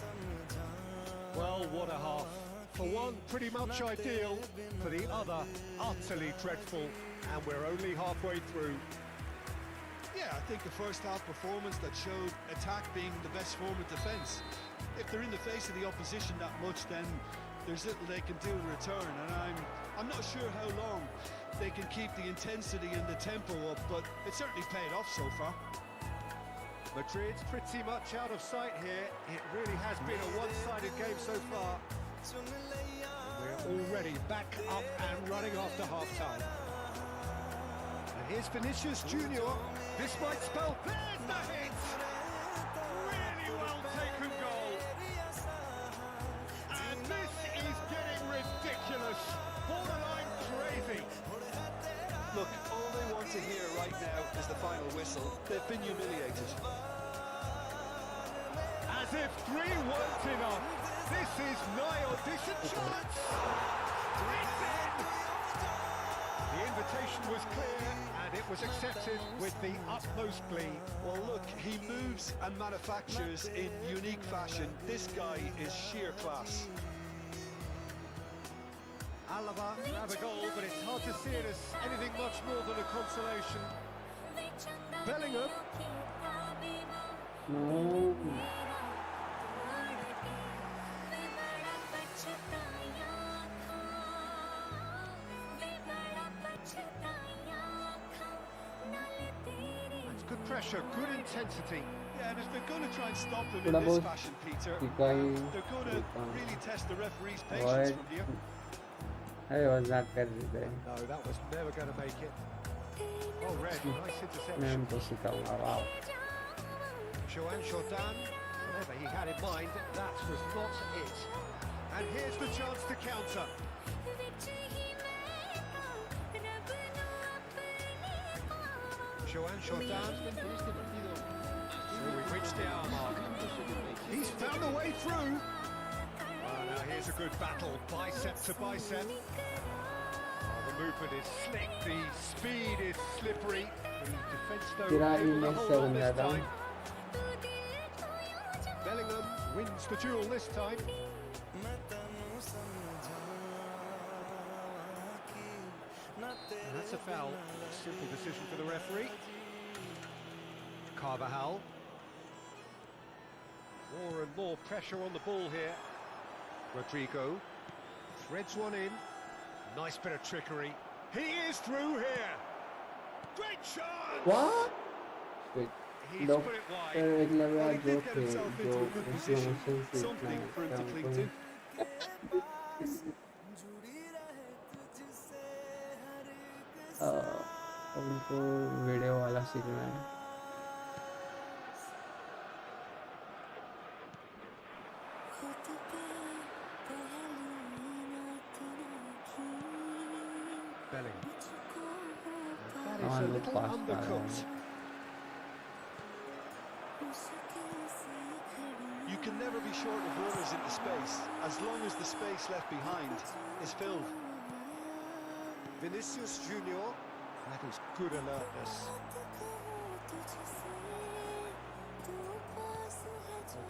Well, what a half. For one, pretty much ideal. For the other, utterly dreadful. And we're only halfway through. Yeah, I think the first half performance that showed attack being the best form of defence. If they're in the face of the opposition that much, then there's little they can do in return. And I'm not sure how long they can keep the intensity and the tempo up, but it certainly paid off so far. Madrid pretty much out of sight here. It really has been a one-sided game so far. We're already back up and running after half-time. And here's Vinicius Junior. This might spell... There's the hit! Really well taken goal. And this is getting ridiculous. Borderline crazy. Look, all they want to hear right now is the final whistle. They've been humiliated. As if 3 weren't enough. This is Niall. This a chance. It's in. The invitation was clear and it was accepted with the utmost glee. Well, look, he moves and manufactures in unique fashion. This guy is sheer class. Alaba have a goal, but it's hard to see it as anything much more than a consolation. Bellingham. No. That's good pressure, good intensity. Yeah, and if they're going to try and stop him थोड़ा in this बहुत fashion, Peter, टिका ही they're going to really test the referee's और patience from here. अरे मजाक कर देते हैं No, that was never going to make it. Oh, red, nice मैं interception. उनको सिखाऊंगा वाह Joan Jordan, whatever he had in mind, that was not it. And here's the chance to counter. Joan Jordan. So we've reached the hour mark. He's found a way through. Now here's a good battle, bicep to bicep. The movement is slick, the speed is slippery. The defence though तेरा able to image hold से on बन this जाता हूँ time. Bellingham wins the duel this time. And that's a foul. Simple decision for the referee. Carvajal. More and more pressure on the ball here. Rodrigo threads one in. Nice bit of trickery. He is through here. Great chance. What? Wait, He's Dr. put it wide. Eklavya Well, he जो did get थे himself जो into a good position. information सीखना Something है for him क्या to cling उनको to. उनको video वाला सीखना है खुद पे पहली रात राखी Bellingham. मुझको That हाँ, is a लोग little fast आ रहे undercooked. हैं मुश्किल से खड़ी You can never be short of runners into space, as long as the space left behind is filled. Vinicius Junior. That is good alertness.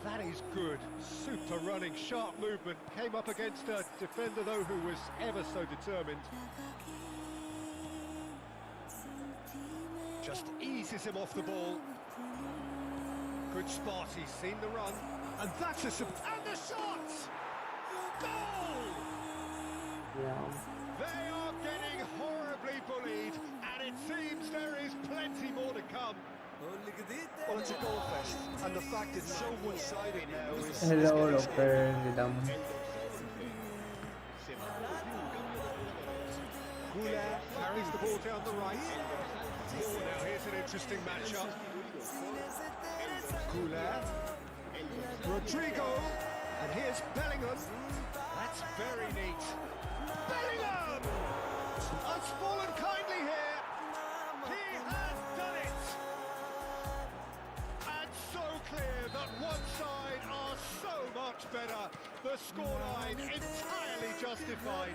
That is good. Super running, sharp movement. Came up against a defender, though, who was ever so determined. Just eases him off the ball. Good spot. He's seen the run. And that's a... And the shot! Goal! Yeah. They are getting horribly bullied, and it seems there is plenty more to come. Well, it's a goal fest, and the fact it's so one-sided now is Hello, getting Dr. scary. Ridham. Goulet carries the ball down the right. Oh, now here's an interesting matchup. Goulet. Rodrigo. And here's Bellingham. That's very neat. Bellingham! Has fallen kindly here. He has done it. And so clear that one side are so much better. The scoreline entirely justified.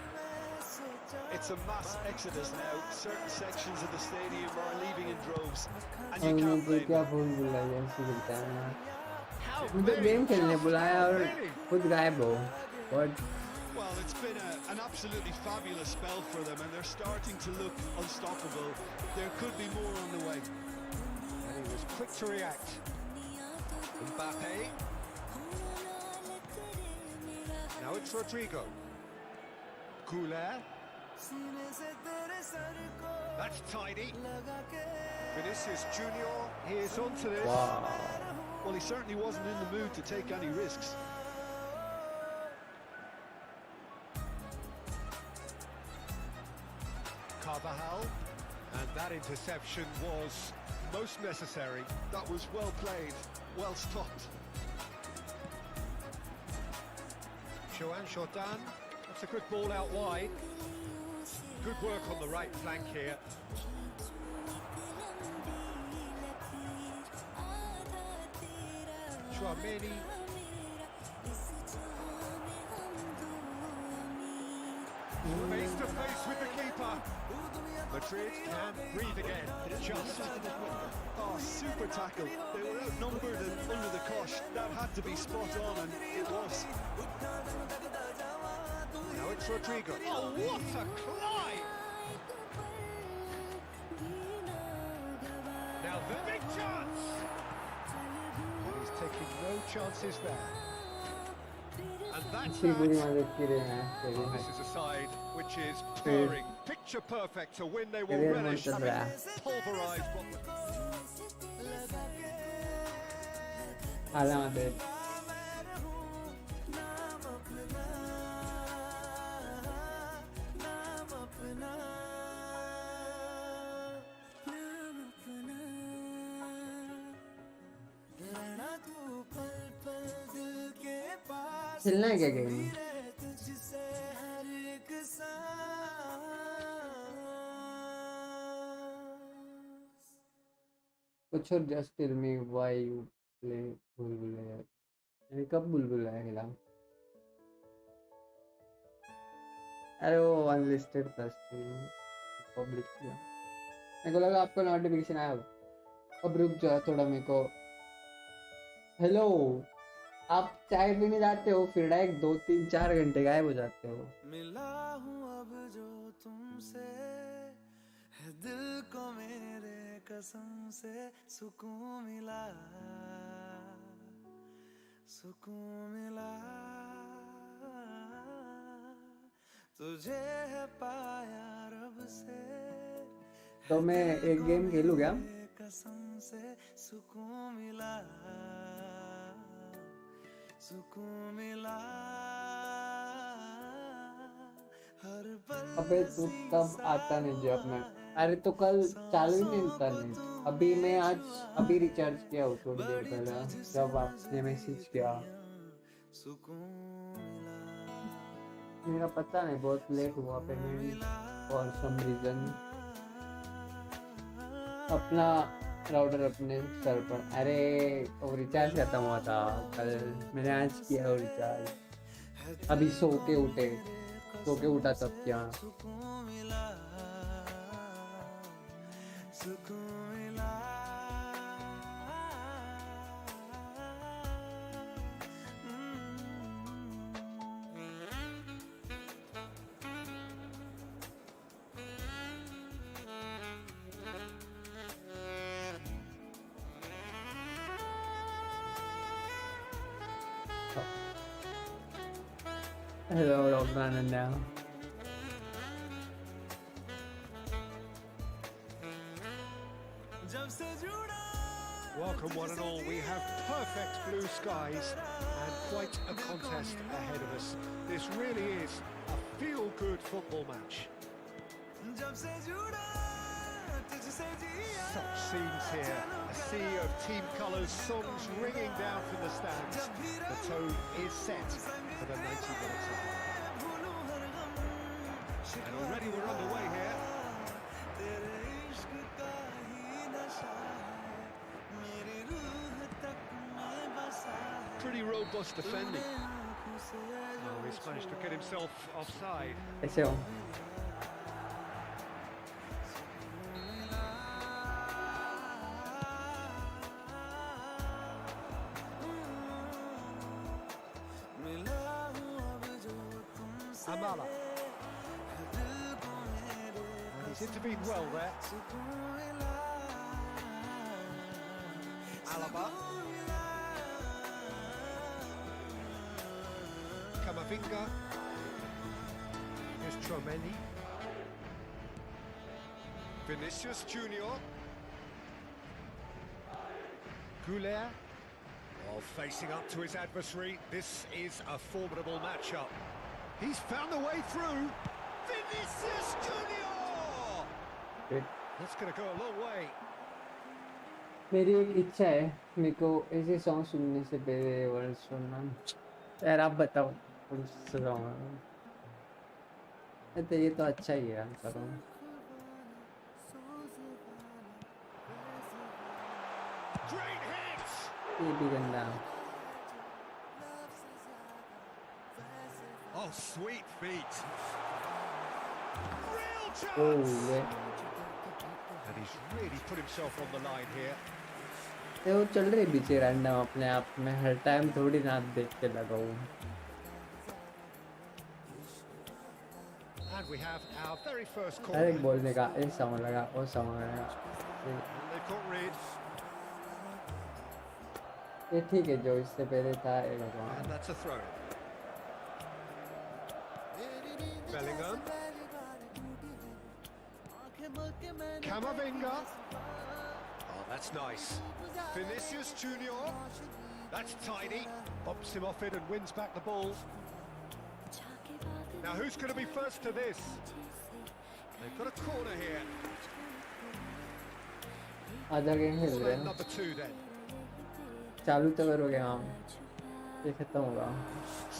It's a mass exodus now. Certain sections of the stadium are leaving in droves, and you और can't मुझे blame क्या them. Phone बुलाया ऐसे करता है ना How मुझे many game खेलने chances बुलाया और really? खुद गायब हो What? Well, it's been an absolutely fabulous spell for them, and they're starting to look unstoppable. There could be more on the way. And he was quick to react. Mbappe. Now it's Rodrigo. Goulet. That's tidy. Vinicius Junior. He is onto this. Wow. Well, he certainly wasn't in the mood to take any risks. Carvajal. And that interception was most necessary. That was well played, well stopped. Chauhan Jordan. That's a good ball out wide. Good work on the right flank here. Chouameni. Face to face with the keeper. Madrid can breathe again. Just. Oh, super tackle. They were outnumbered and under the cosh. That had to be spot on, and it was. Now it's Rodrigo. Oh, what a climb! Now the big chance! And he's taking no chances there. And that's इतनी बुरी that. मदद की रहे हैं Well, this is a side which is purring, picture perfect to win. They will Career relish mode चल रहा है pulverised. हालांकि खेलना है क्या गेम कुछ और just tell me why you play बुलबुल यार कब बुलबुल आएगा अरे वो अनलिस्टेड था स्ट्रीम पब्लिक किया मेरे को लगा आपको नोटिफिकेशन आया होगा अब रुक जाओ थोड़ा मेरे को हेलो आप चाय पीने जाते हो फिर डायरेक्ट 2-3-4 घंटे गायब हो जाते हो मिला हूँ अब जो तुमसे है दिल को मेरे कसम से सुकून मिला तुझे है पाया रब तो मैं एक गेम खेलूँ क्या? कसम से सुकून मिला, सुकून मिला हर पल अबे तू तब आता नहीं जब मैं, अरे तो कल चालू ही नहीं होता नेट। अभी मैं आज अभी रिचार्ज किया हूँ थोड़ी देर पहले जब आपने मैसेज किया। मेरा पता नहीं बहुत लेट हुआ पेमेंट और सम रीजन। अपना राउटर अपने सर पर, अरे वो रिचार्ज खत्म हुआ था कल, मैंने आज किया वो रिचार्ज। अभी सो के उठा तब क्या। Hello, Dr. Ananda. Welcome one and all. We have perfect blue skies and quite a contest ahead of us. This really is a feel-good football match. Such scenes here, a sea of team colours, songs ringing down from the stands. The tone is set for the 90 minutes. And already we're underway here. Pretty robust defending. Oh, he's managed to get himself offside. ऐसे हो Amala. And he's intervened well there. Alaba. Camavinga. Here's Sonali. Vinicius Junior. Goulet. Oh, facing up to his adversary. This is a formidable matchup. He's found the way through. Vinicius Junior. That's going to go a long way. मेरी एक इच्छा है, मेरे को ऐसे song सुनने से पहले वर्ड सुनना। यार आप बताओ कौन सा सॉन्ग है? तो ये तो अच्छा ही है यार, करो। Great hits. ये भी गंदा। Oh, sweet feet. Real ओ chance. ये And he's really put himself on the line here. ये वो चल रही पीछे रैंडम अपने आप में, हर टाइम थोड़ी ना देख के लगाऊं। And we have our very first her corner. एक बोलने का ये सॉन्ग लगा, वो सॉन्ग लगा। And they've got rid. ये ठीक है, जो इससे पहले था ये लगा। And that's a throw. Bellingham. Camavinga. Oh, that's nice. Vinicius Junior. That's tidy. Pops him off it and wins back the ball. Now who's going to be first to this? They've got a corner here. आधा game खेल रहे Slate हैं। number 2 then. चालू तो करोगे हम, ये खत्म होगा।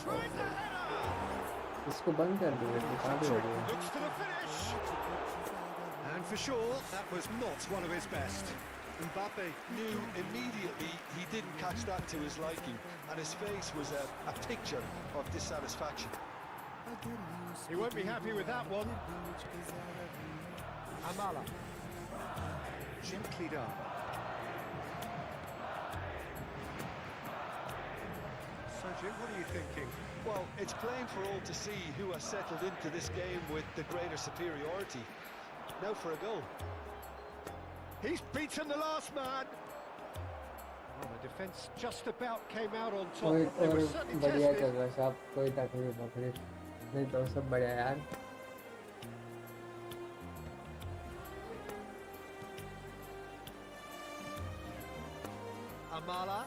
Tries the header. इसको बंद कर दो, ये चालू हो गया। Looks for the finish. And for sure, that was not one of his best. Mbappe knew immediately he didn't catch that to his liking, and his face was a picture of dissatisfaction. He won't be happy with that one. Amala. Gently done. So Jim, what are you thinking? Well, it's plain for all to see who has settled into this game with the greater superiority. Now for a goal. He's beaten the last man. Well, the defence just about came out on top. कोई They और were certainly बढ़िया tested. चल रहा है सब, कोई तकलीफ नहीं तो सब बढ़िया यार। Amala,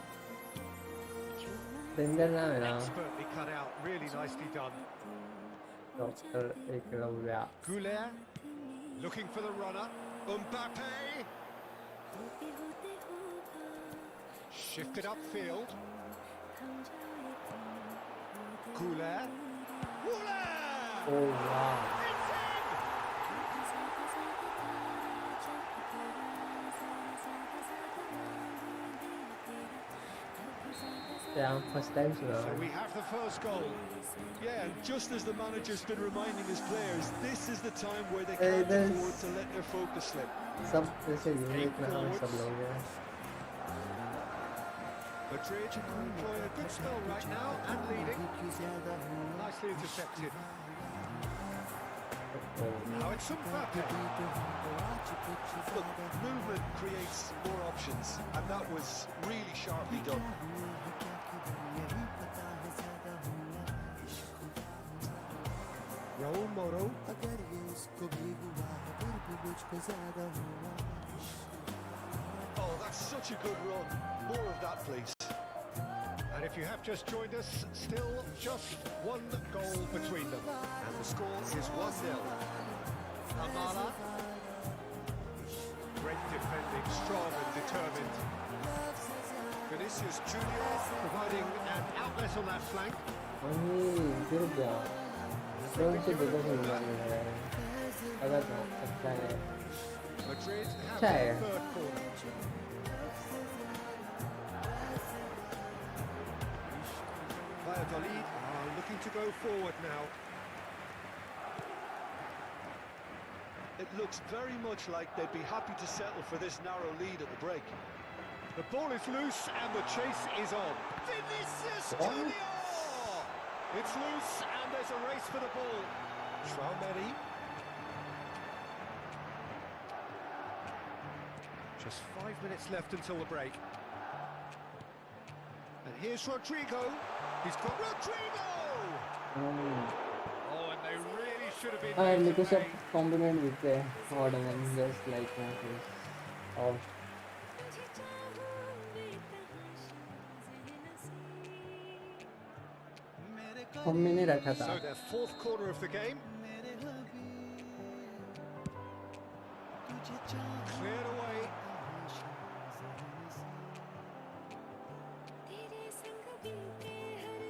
सिंगर नाम है ना expertly cut out, really nicely done. Doctor Eklavya Goulet, looking for the runner. Mbappe, shifted upfield. Goulet, Goulet! ओह वाह It's in! क्या फर्स्ट टाइम सुना So we have the first goal. Yeah, and just as the manager's been reminding his players, this is the time where they Hey, can't there's- afford to let their focus slip. सब जैसे unique नाम है सब लोग हैं Madrid enjoying a good spell right now and leading. Nicely intercepted. Now it's Shambhavi. Look, movement creates more options, and that was really sharply done. Raul Moro. Oh, that's such a good run. More of that, please. And if you have just joined us, still just one goal between them. And the score is 1-0. Amala. Great defending, strong and determined. Vinicius Junior. Providing an outlet on that flank. वही गिर गया drone से देखो सुन रहा है अगर अच्छा है Madrid have अच्छा है the third corner. Valladolid are looking to go forward now. It looks very much like they'd be happy to settle for this narrow lead at the break. The ball is loose and the chase is on. Vinicius What? Junior! It's loose and there's a race for the ball. Shambhavi. Just 5 minutes left until the break. And here's Rodrigo. He's got Rodrigo! Oh, and they really should have been. हाँ there मेरे को to सब pay. Complement मिलते हैं और just like my face और हमने नहीं रखा था So their fourth corner of the game. Cleared away.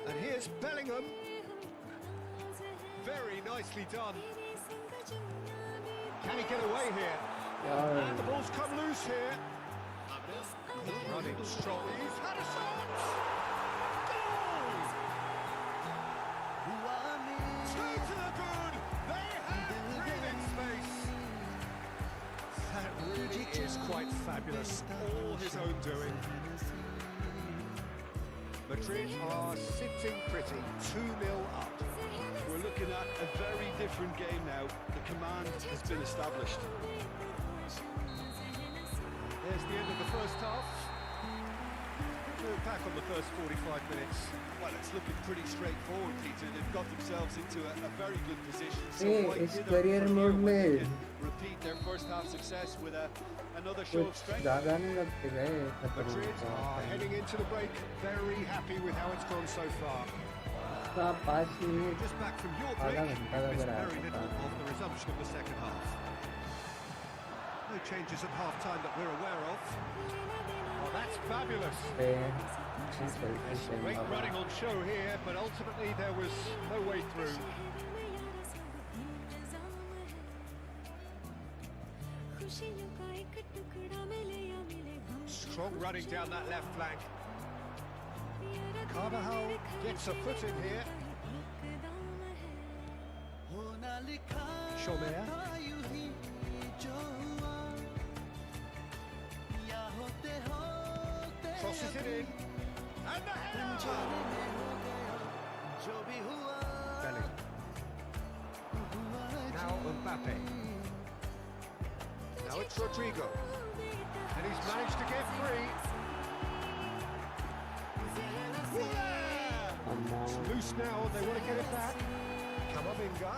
And here's Bellingham. Very nicely done. Can he get away here? यार And the ball's come loose here. Running strongly. He's had a shot. Goal! Two to the good. They have breathing space. That really is quite fabulous. All his own doing. Madrid are sitting pretty. 2-0 up. We're looking at a very different game now. The command has been established. There's the end of the first half. Look back on the first 45 minutes. Well, it's looking pretty straightforward, Peter. They've got themselves into a very good position. So Hey, why it's dither career from here mode when they में can repeat their first half success with another show of कुछ strength? ज़्यादा नहीं लगते गए Madrid are heading into the break very happy with how it's gone so far. उसका 5 minute Just back from your break, आधा घंटा you लग missed रहा very है little पता of the resumption of the second half. No changes at half-time that we're aware of. Oh, that's fabulous. पे Great running on show here, but ultimately there was no way through. Strong running down that left flank. Carvajal gets a foot in here. Chomer. Crosses it in. And the header! Bellingham. Now Mbappe. Now it's Rodrigo. And he's managed to get free. It's loose now, they want to get it back. Camavinga.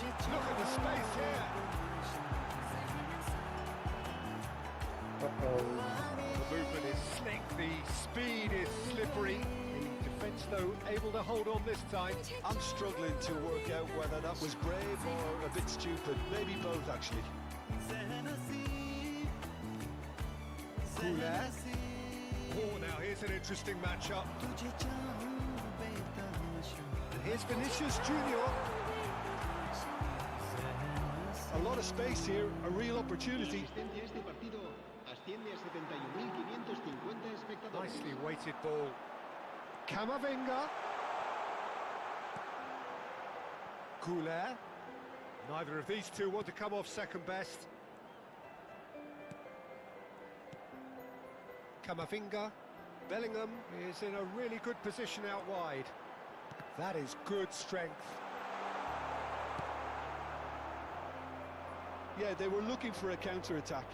Look at the space here. Uh-oh. The movement is slick, the speed is slippery. The defence, though, able to hold on this time. I'm struggling to work out whether that was brave or a bit stupid. Maybe both, actually. Coulet. Oh, now here's an interesting matchup. And here's Vinicius Junior. A lot of space here, a real opportunity. Nicely weighted ball. Camavinga. Coulet. Neither of these two want to come off second best. Camavinga. Bellingham is in a really good position out wide. That is good strength. Yeah, they were looking for a counter-attack.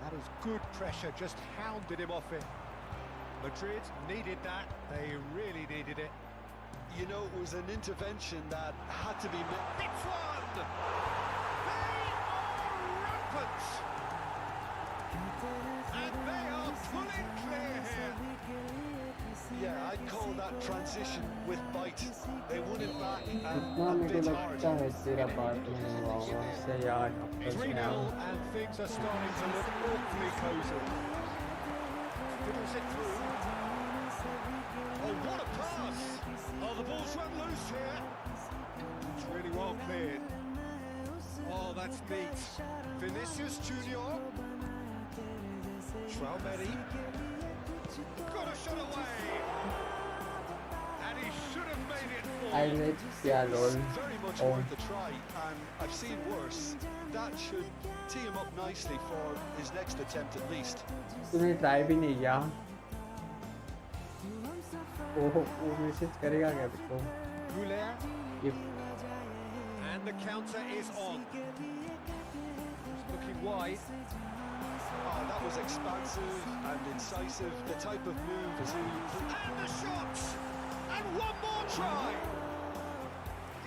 That is good pressure, just hounded him off it. Madrid needed that, they really needed it. You know, it was an intervention that had to be made. It's one! They are rampant! And they are pulling clear here. Yeah, I'd call that transition with bite. They won it back and इतना a मेरे bit को hard. लगता है तेरा बात नहीं हुआ होगा उससे यार It's 3-0 and things are starting to look awfully cosy. Fiddles it through. Oh, what a pass! Oh, the ball's run loose here. It's really well cleared. Oh, that's neat. Vinicius Junior. Shambhavi. Got a shot away. And he should have made it for. I let yeah lol Very much oh worth a try, and I've seen worse. That should tee him up nicely for his next attempt at least. तूने try भी नहीं किया वो message करेगा क्या देखो Coulet. ये And the counter is on. It's looking wide. Oh, that was expansive and incisive, the type of move to... And the shot! And one more try!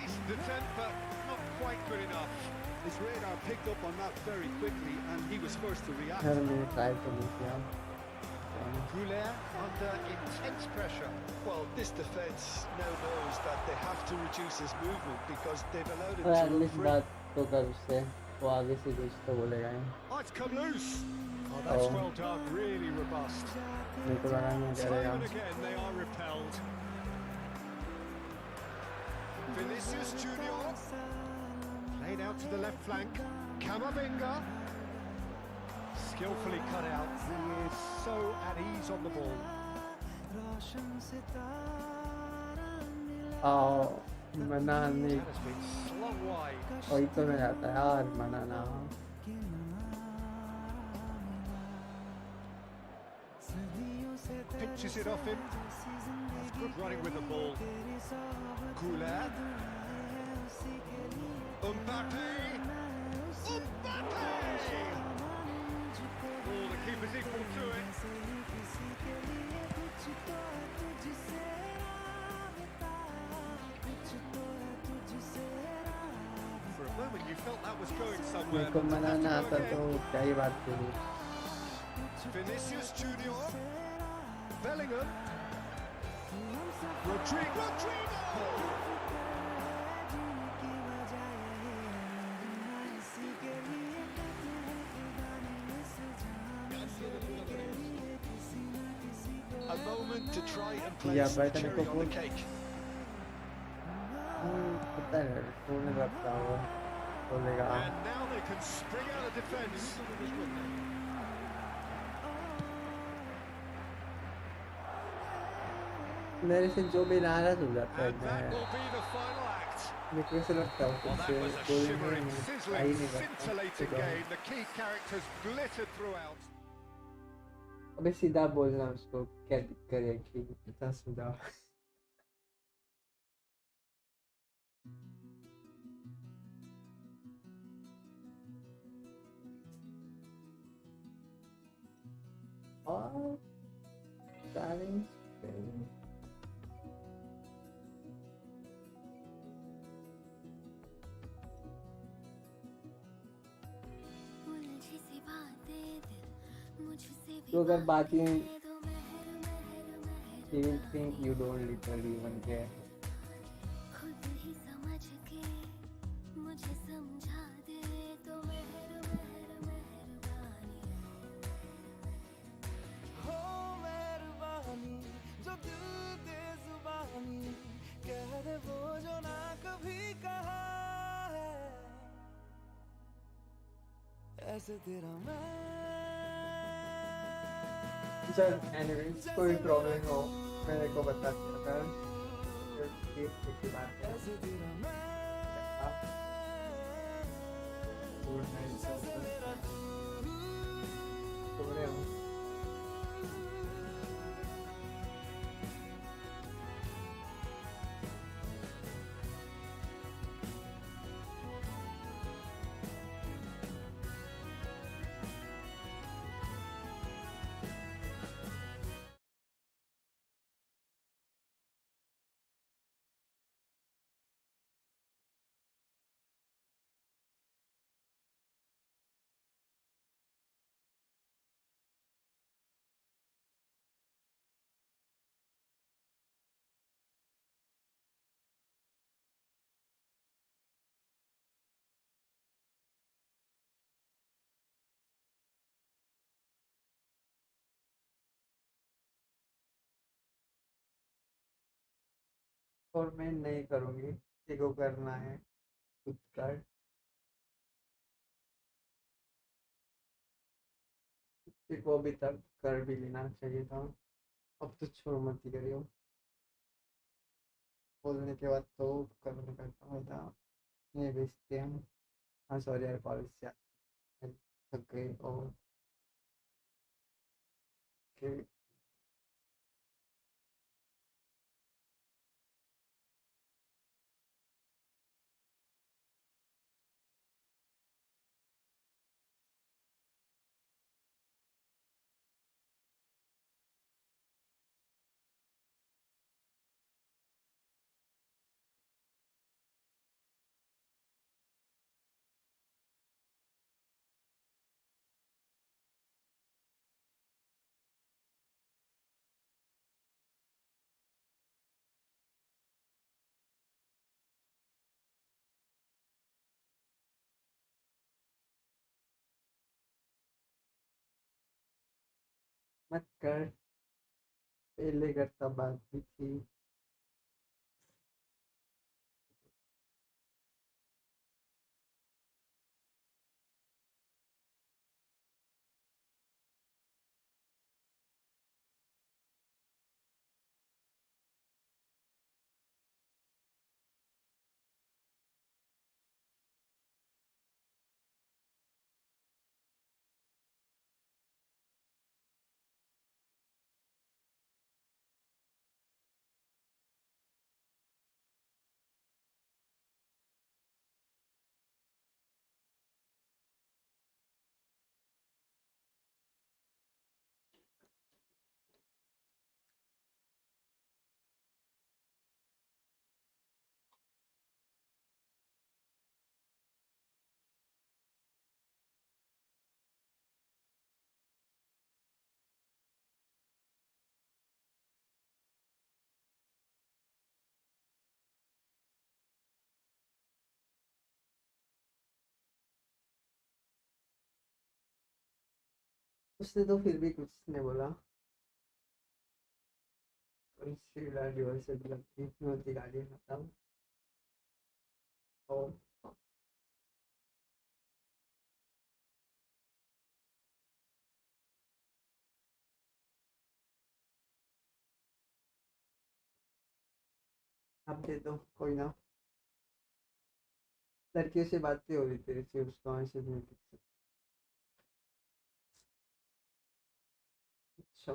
Decent attempt, but not quite good enough. His radar picked up on that very quickly, and he was first to react. यार मैंने try तो नहीं किया Coulet under intense pressure. Well, this defence now knows that they have to reduce his movement because they've allowed him और to run at least free. बात तो कर उससे वो आगे से कुछ तो बोलेगा ही Oh, it's come loose. Oh, that's well done, really robust. मेरे को लगा नहीं Time करेगा and again, they are repelled. Vinicius Junior. Played out to the left flank. Camavinga. Skillfully cut out. He is so at ease on the ball. मना नहीं That has been slung wide. वही तो मैं जाता है यार मना ना Pinches it off him. That's good running with the ball. Coulet. Mbappe. Mbappe! Oh, the keeper's equal to it. For a moment you felt that was going somewhere. मेरे को but मना didn't ना have to आता go तो again. क्या ही बात करूँ Vinicius Junior. Bellingham. Rodrigo. A moment to try and Yeah, place the but then cherry it on the goes- cake. पता है तूने लगता हो बोलेगा And now they can spring out of defence. मेरे से जो भी नाराज हो जाता है And that will be the final act. मेरे को ऐसा लगता है Well, खुद that से was a बोलने shimmering, में sizzling, आई नहीं scintillating करता game. The key characters glittered throughout. अबे सीधा बोलना उसको क्या दिक्कत है कि इतना सीधा और challenge failed. तो अगर बात ही he will think you don't literally even care. खुद ही समझ के मुझे समझा दे तो मेहरबानी हो मेहरबानी जो दिल दे जुबानी कह दे वो जो ना कभी कहा है ऐसे तेरा मैं चल एनीवेज कोई प्रॉब्लम हो मेरे को बता दिया कर की बात है ऐसे तेरा मैं गुड नाइट सो रहे हो और मैं नहीं करूँगी देखो करना है खुद कर देखो अभी तक कर भी लेना चाहिए था अब तो छोड़ मत ही करियो बोलने के बाद तो करने का काम था ये बेचते हम हाँ सॉरी यार कॉलेज से थक गई और के मत कर पहले करता बात भी थी उसने तो फिर भी कुछ नहीं बोला कंसीडर डिवोर्स लगती होती गाड़ी खत्म और अब दे दो कोई ना लड़कियों से बातें हो रही तेरे से उसका मैसेज नहीं दिख सकता अच्छा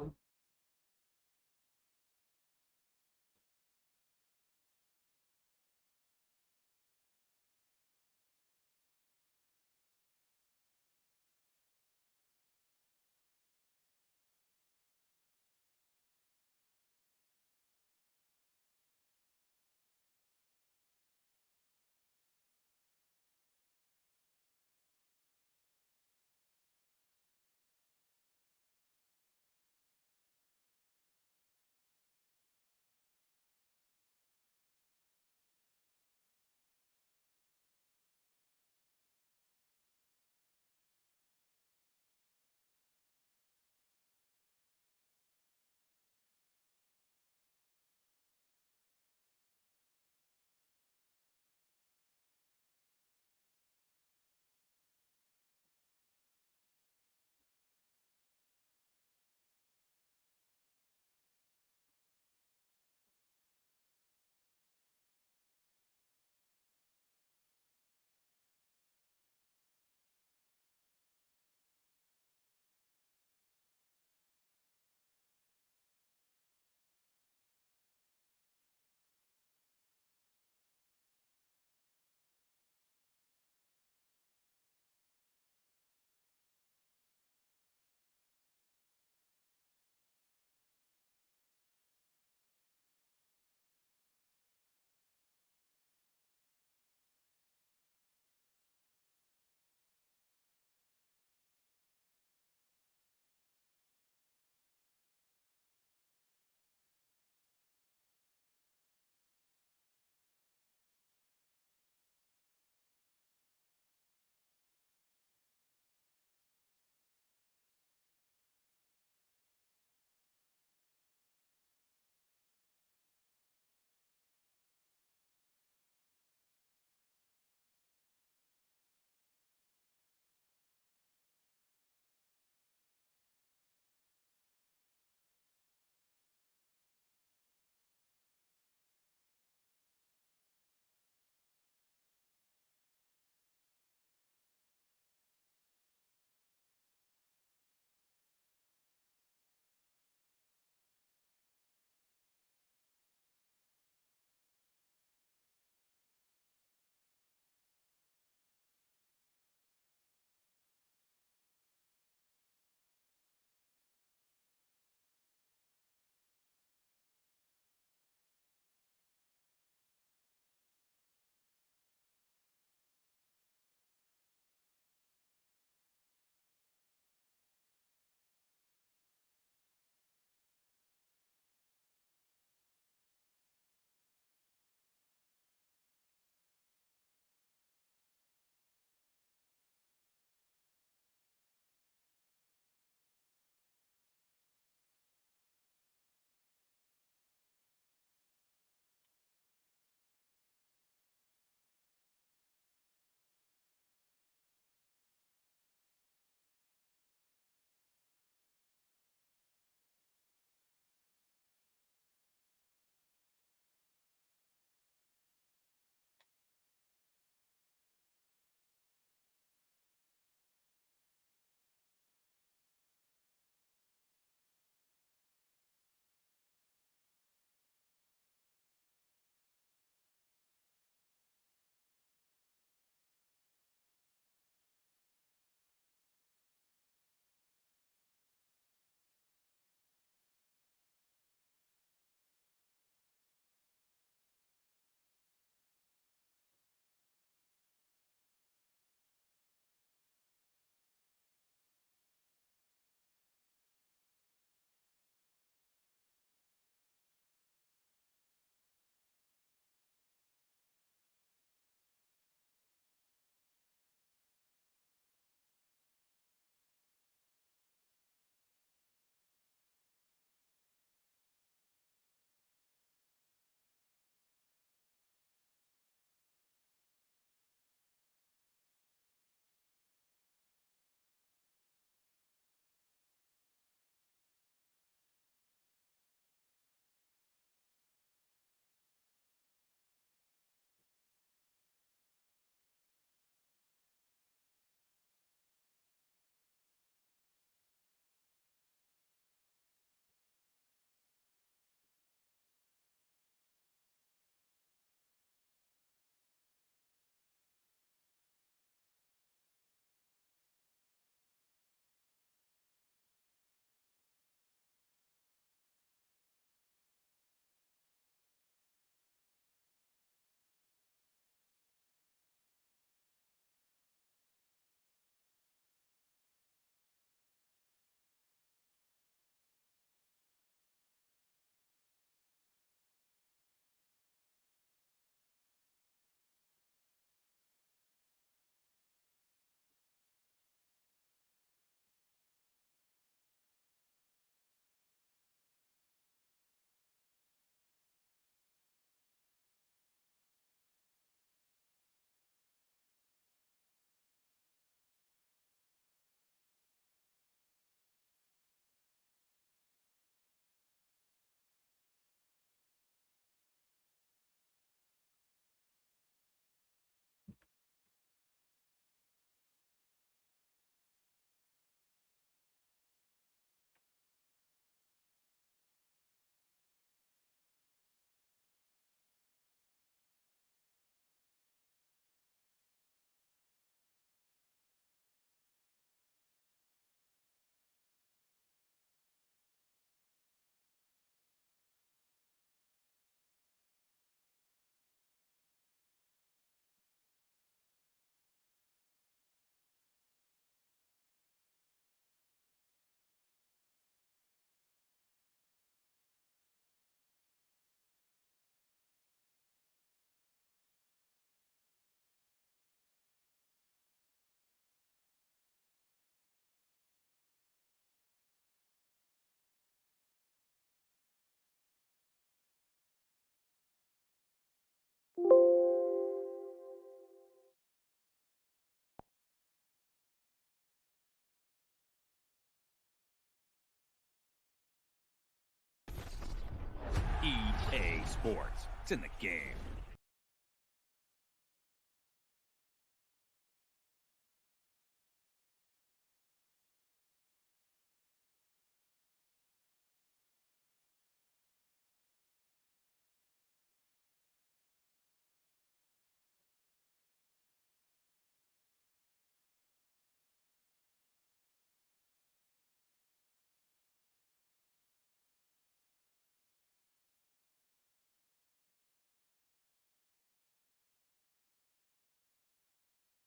EA Sports. It's in the game.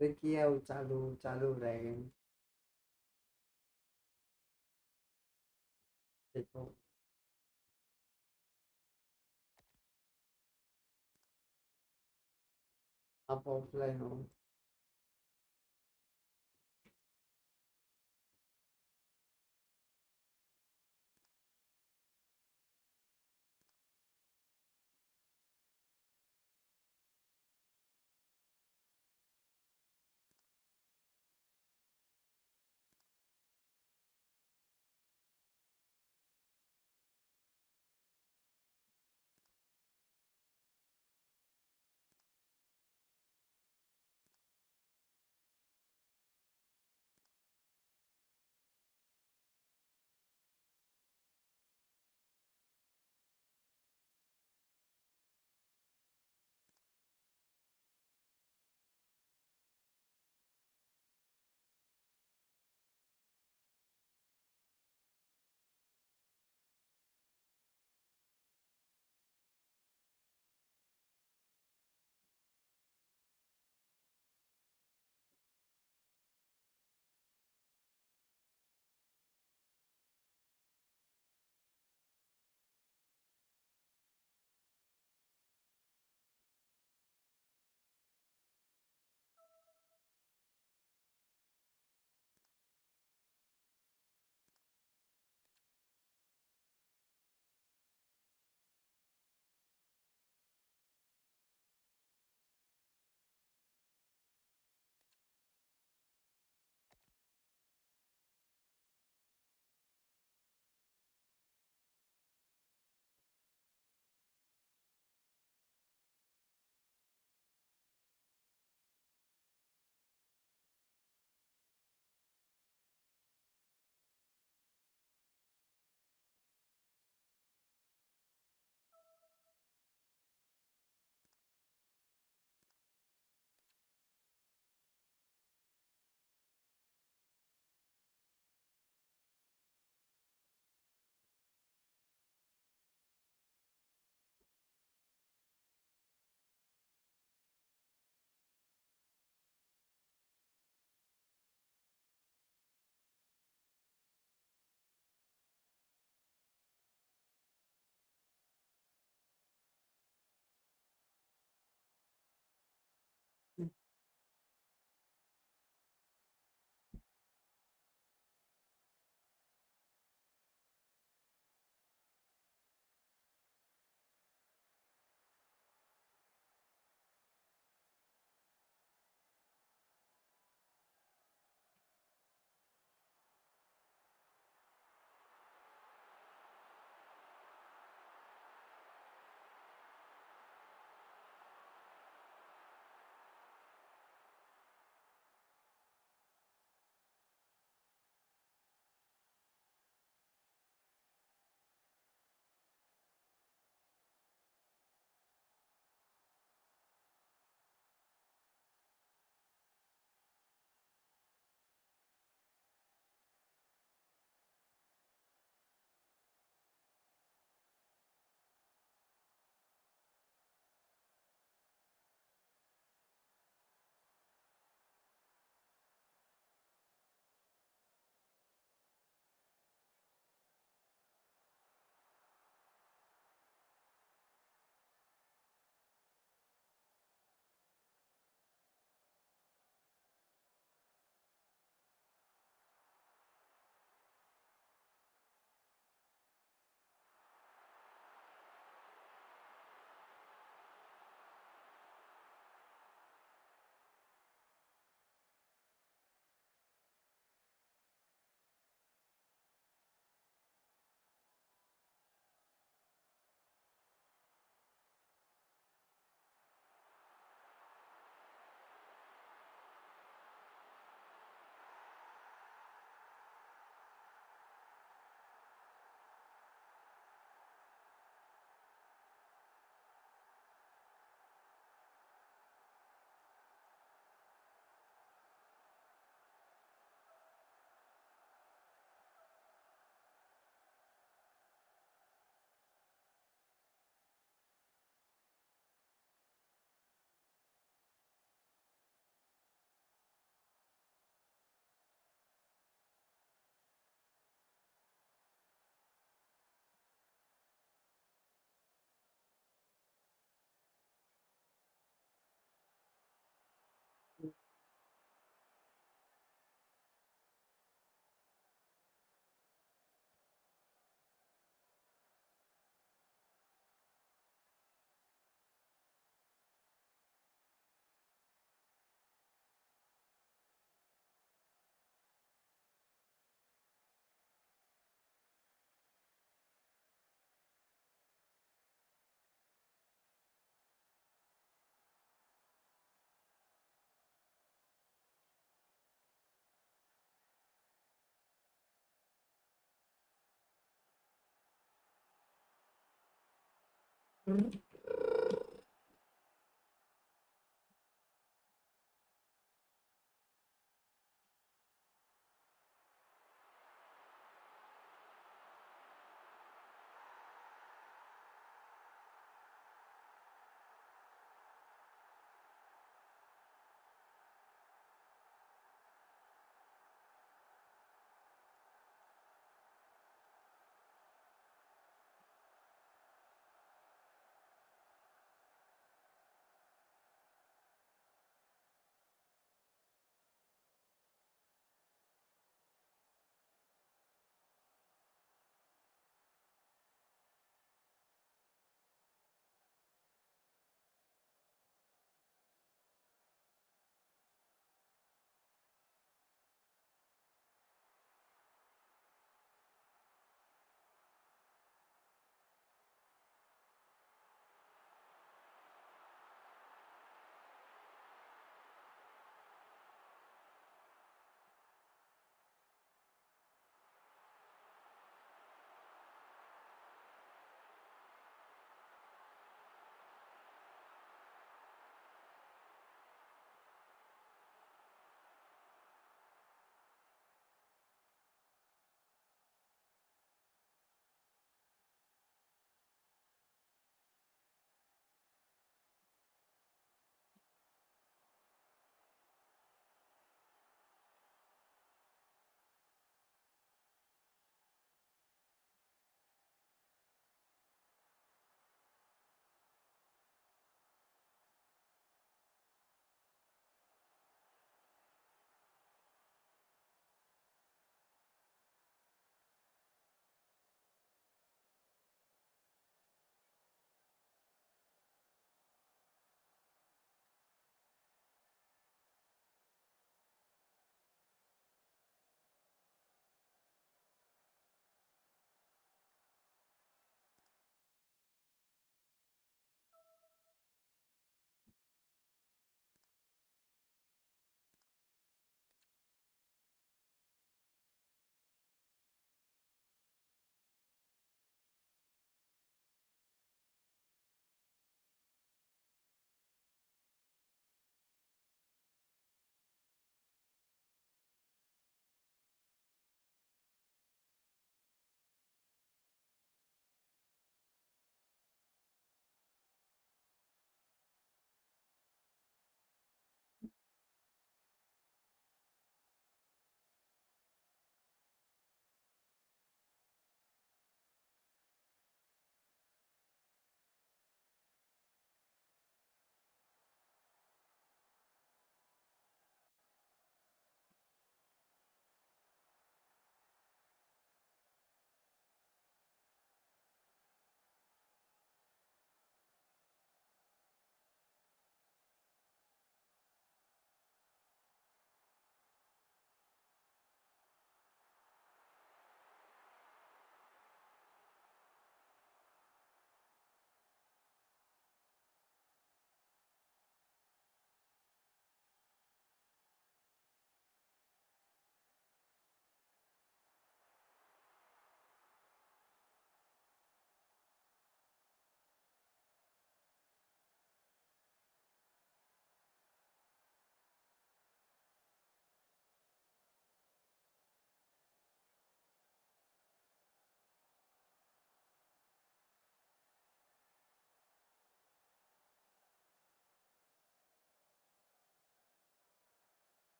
देखिए वो चालू चालू रहेगा। देखो आप ऑफलाइन हो।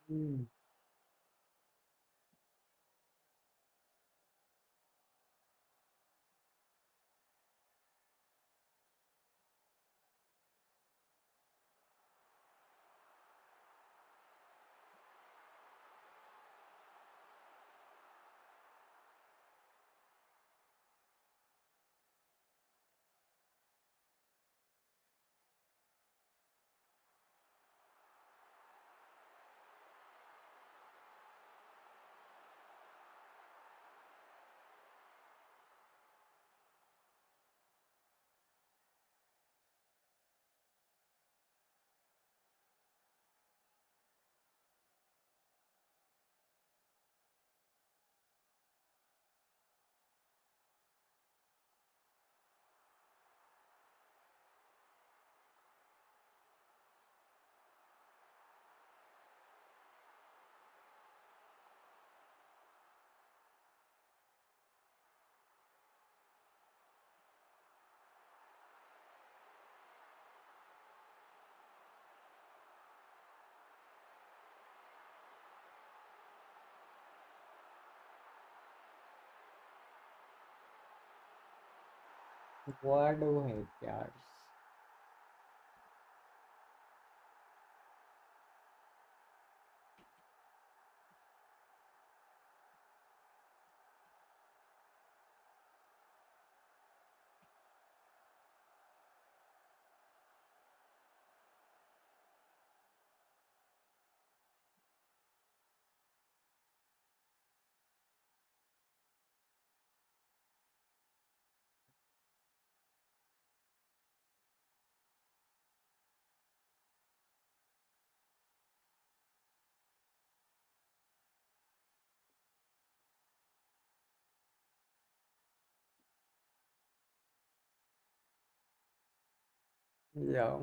Hmm. What do I care? Yeah.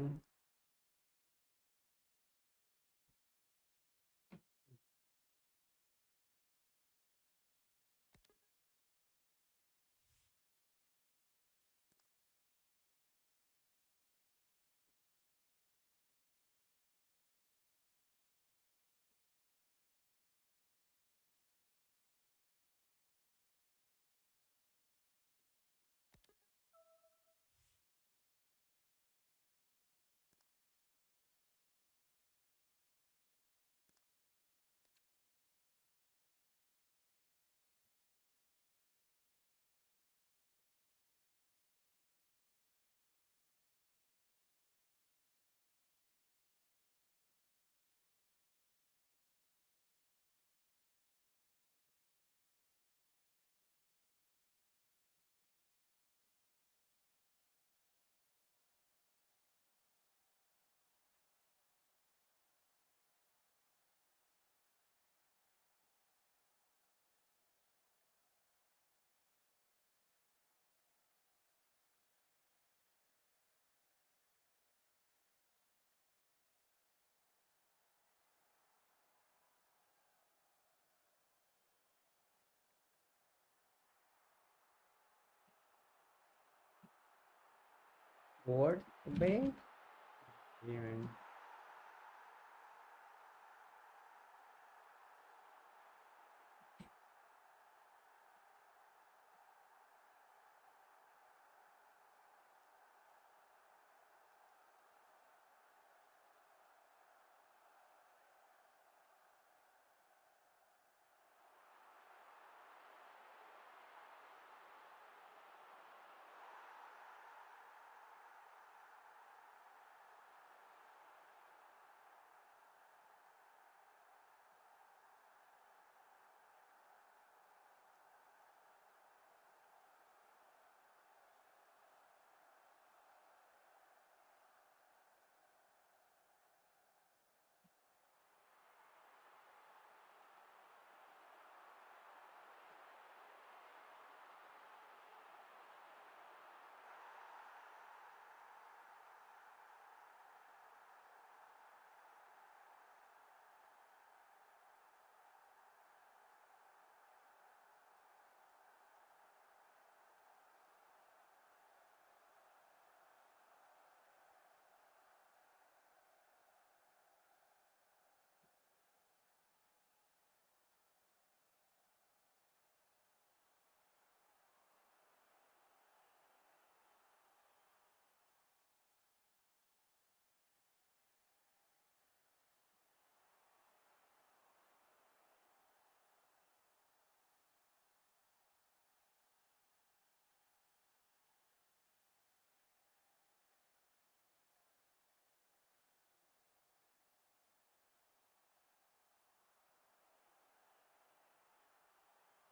What? Babe? Even.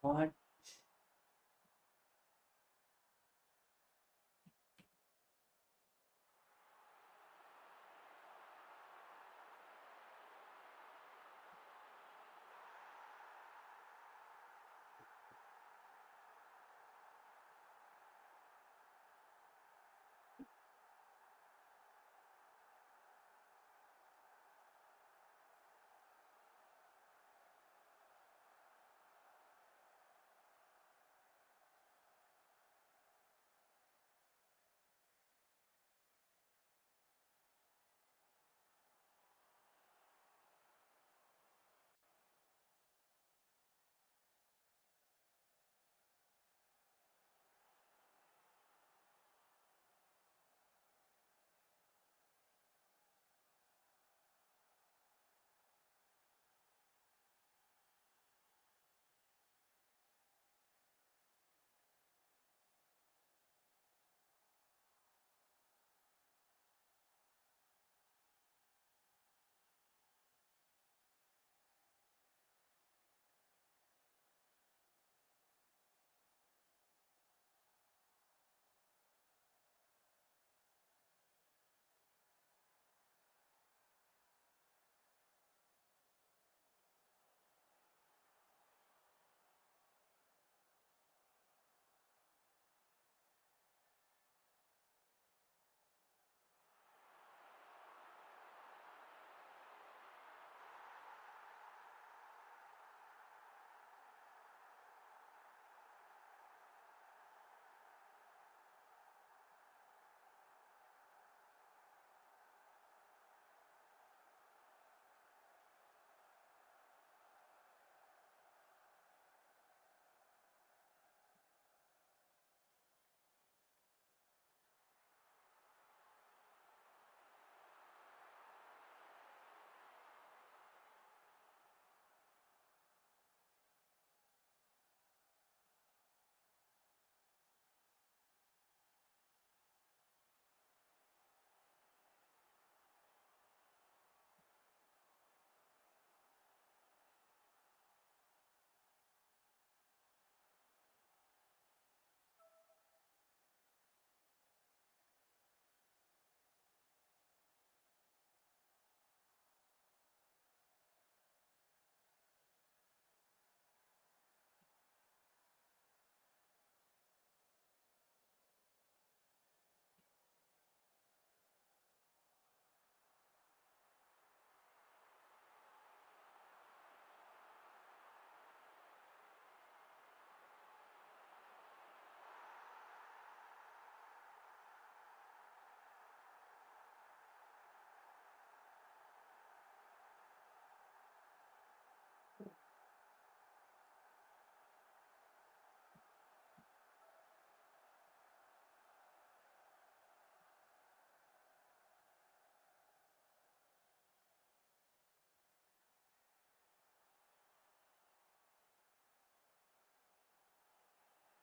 What?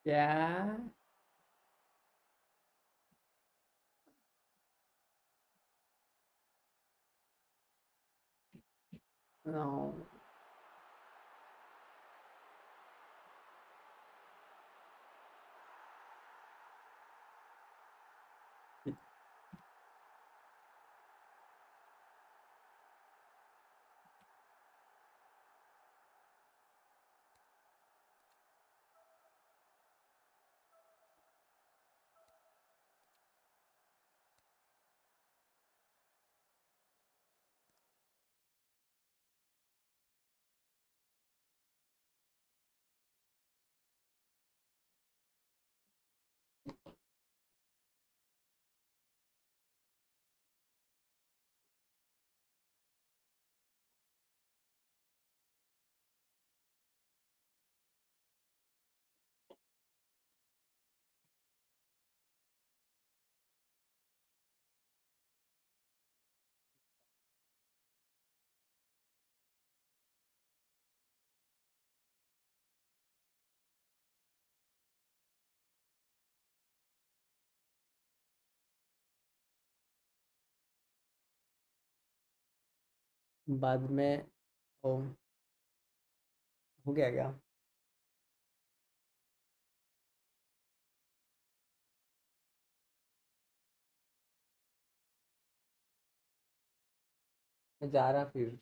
Yeah. No. बाद में ओ हो गया क्या? मैं जा रहा फिर।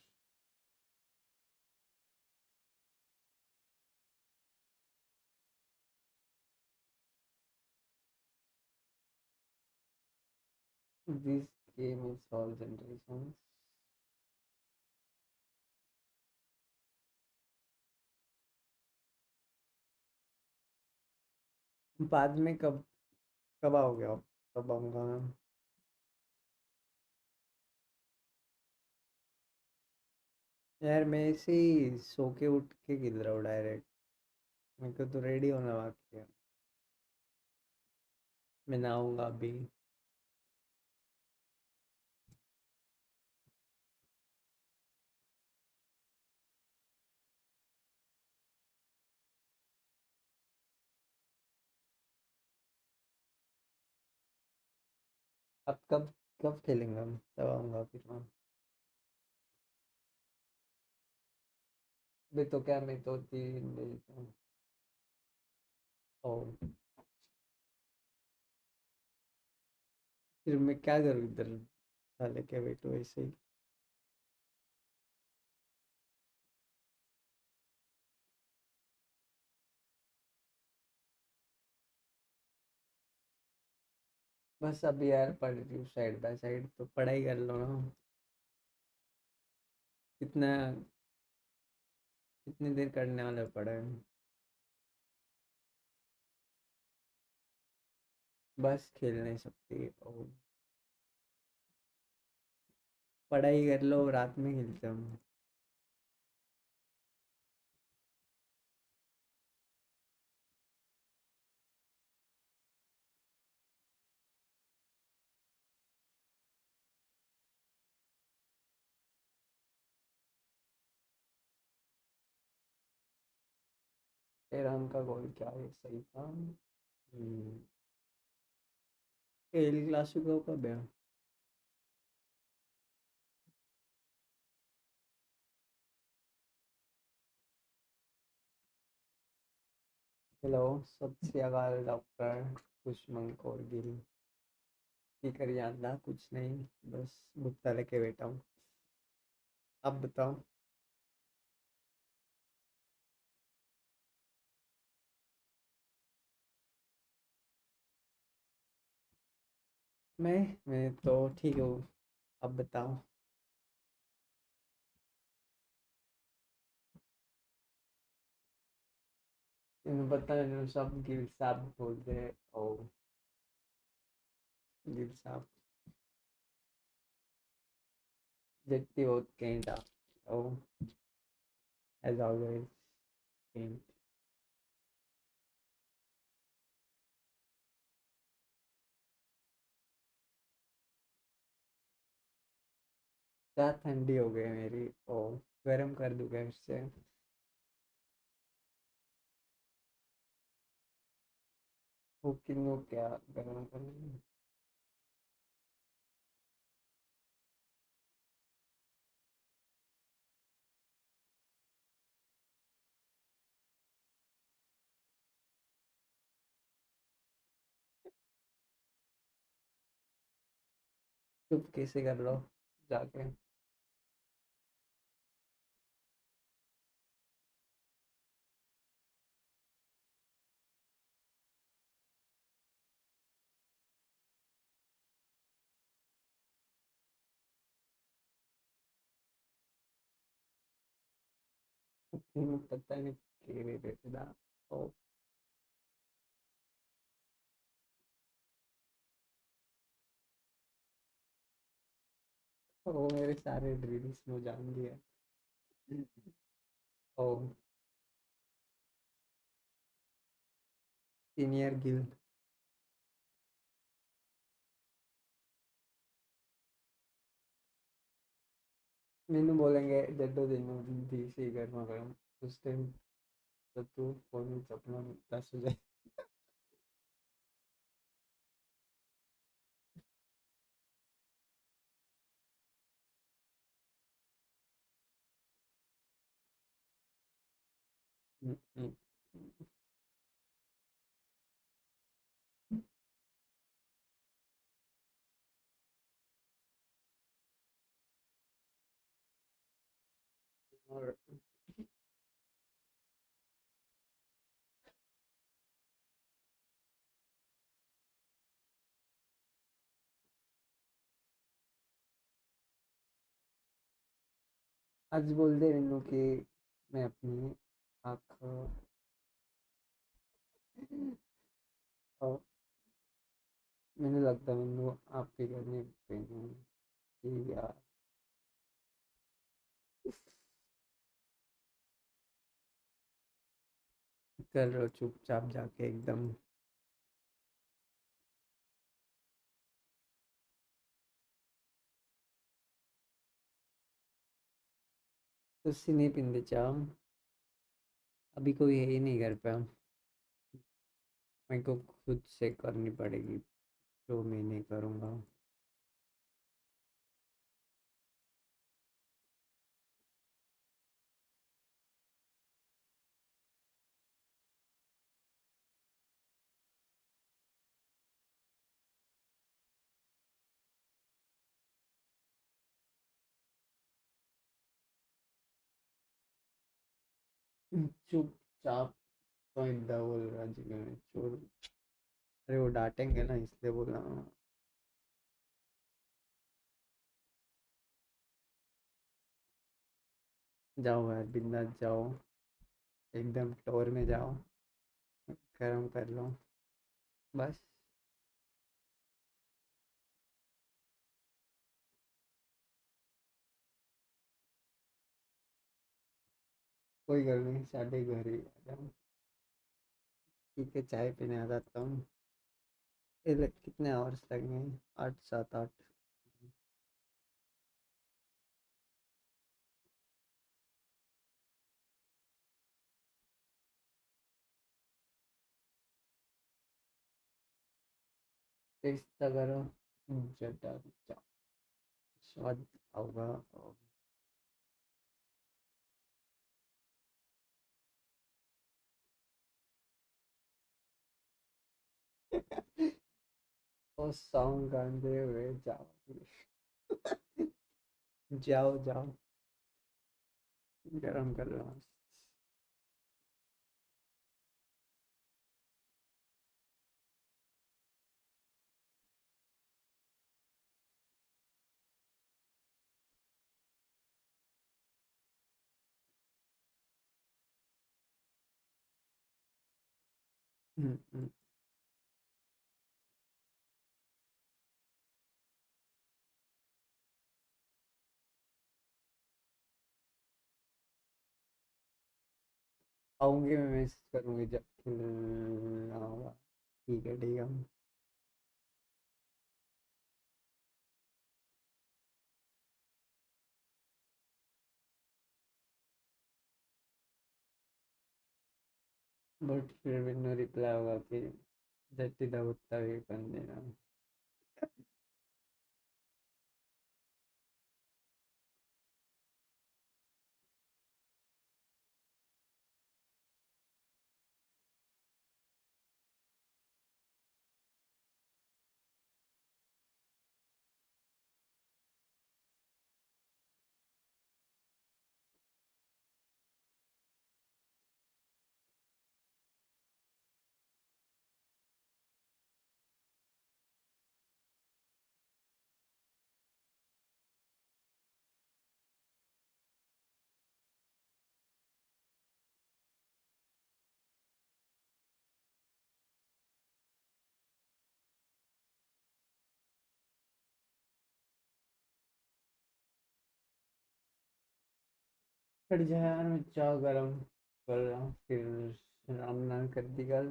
This game is all generations. बाद में कब कब आओगे आप? कब आऊँगा मैं? यार मैं ऐसे ही सो के उठ के गिर रहा हूँ डायरेक्ट। मेरे को तो रेडी होना बाकी है। मैं नहाऊंगा अभी। अब कब कब खेलेंगे हम? तब आऊँगा फिर मैं। अभी तो क्या, मैं तो 3 बजे ओ, फिर मैं क्या करूँ इधर? साले के बैठो ऐसे ही। बस अभी यार पढ़ रही हूँ साइड बाय साइड, तो पढ़ाई कर लो ना। कितना कितनी देर करने वाले पढ़ाई? बस खेल नहीं सकती और पढ़ाई कर लो, रात में खेलते हम। ईरान का गोल क्या है? सही था। एल क्लासिको कब है? हेलो, सत श्री अकाल डॉक्टर कुशमंकोर गिल। की कर जानना कुछ नहीं, बस गुप्ता लेके बैठा हूँ। अब बताओ। मैं तो ठीक हूँ। अब बताओ। इन बता, इन सब गिल साहब बोलते हैं। ओ, गिल साहब देखती हो कैंडा। ओ, एज ऑलवेज कैंट। क्या ठंडी हो गई मेरी। ओ, गर्म कर दूँ क्या इससे? कुकिंग को क्या गर्म कर? चुप कैसे कर लो जाके? पता नहीं के रहते था। ओ, ओ मेरे सारे ड्रीम्स में जान दिया। ओ, सीनियर गिल। मैंने बोलेंगे जड्डो दिन थी सी गर्मा गर्म। उस टाइम तो तू फोन में अपना दस हो जाए। हम्म, हम्म, और आज बोल दे रेनू कि मैं अपनी आँख मैंने लगता है मैंने आपके करने पे ठीक यार। कर लो चुपचाप जाके एकदम। तुसी नहीं पींदे चाह? अभी कोई है ही नहीं घर पे। मेरे को खुद से करनी पड़ेगी जो मैं नहीं करूँगा। चुपचाप तो इतना बोल रहा जी मैं छोड़। अरे वो डांटेंगे ना इसलिए बोला। जाओ यार बिंदास जाओ, एकदम टोर में जाओ, गरम कर लो बस। कोई गल नहीं, साढ़े घर ही आ जाओ। ठीक है चाय पीने आ जाता हूँ। कितने आवर्स लगेंगे? 8 7 8। टेस्ट करो, जटा स्वाद होगा। और सॉन्ग गाते हुए जाओ। जाओ जाओ, गरम कर लो। हम्म, हम्म। आऊंगी, मैं मैसेज करूंगी जब खिलना होगा। ठीक है ठीक है। बट फिर मैंने रिप्लाई होगा कि जट्टी दा उत्ता भी कर देना। खड़ जा यार, मैं चाय गरम कर रहा हूँ फिर राम नाम कर देगा।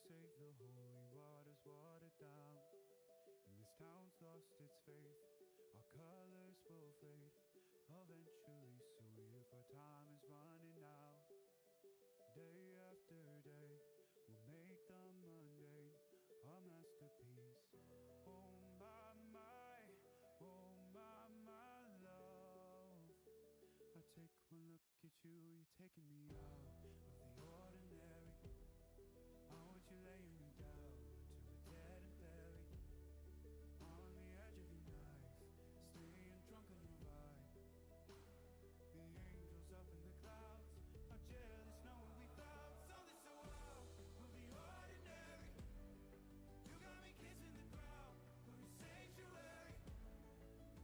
say the holy water's watered down, and this town's lost its faith. Our colors will fade eventually, so if our time is running out, day after day, we'll make the mundane our masterpiece. Oh my love, I take one look at you, you're taking me out of the ordinary. I want you laying me down till we're dead and buried, on the edge of your knife, staying drunk on your vibe. The angels up in the clouds are jealous knowing we found something so out of the ordinary. You got me kissing the ground of your sanctuary.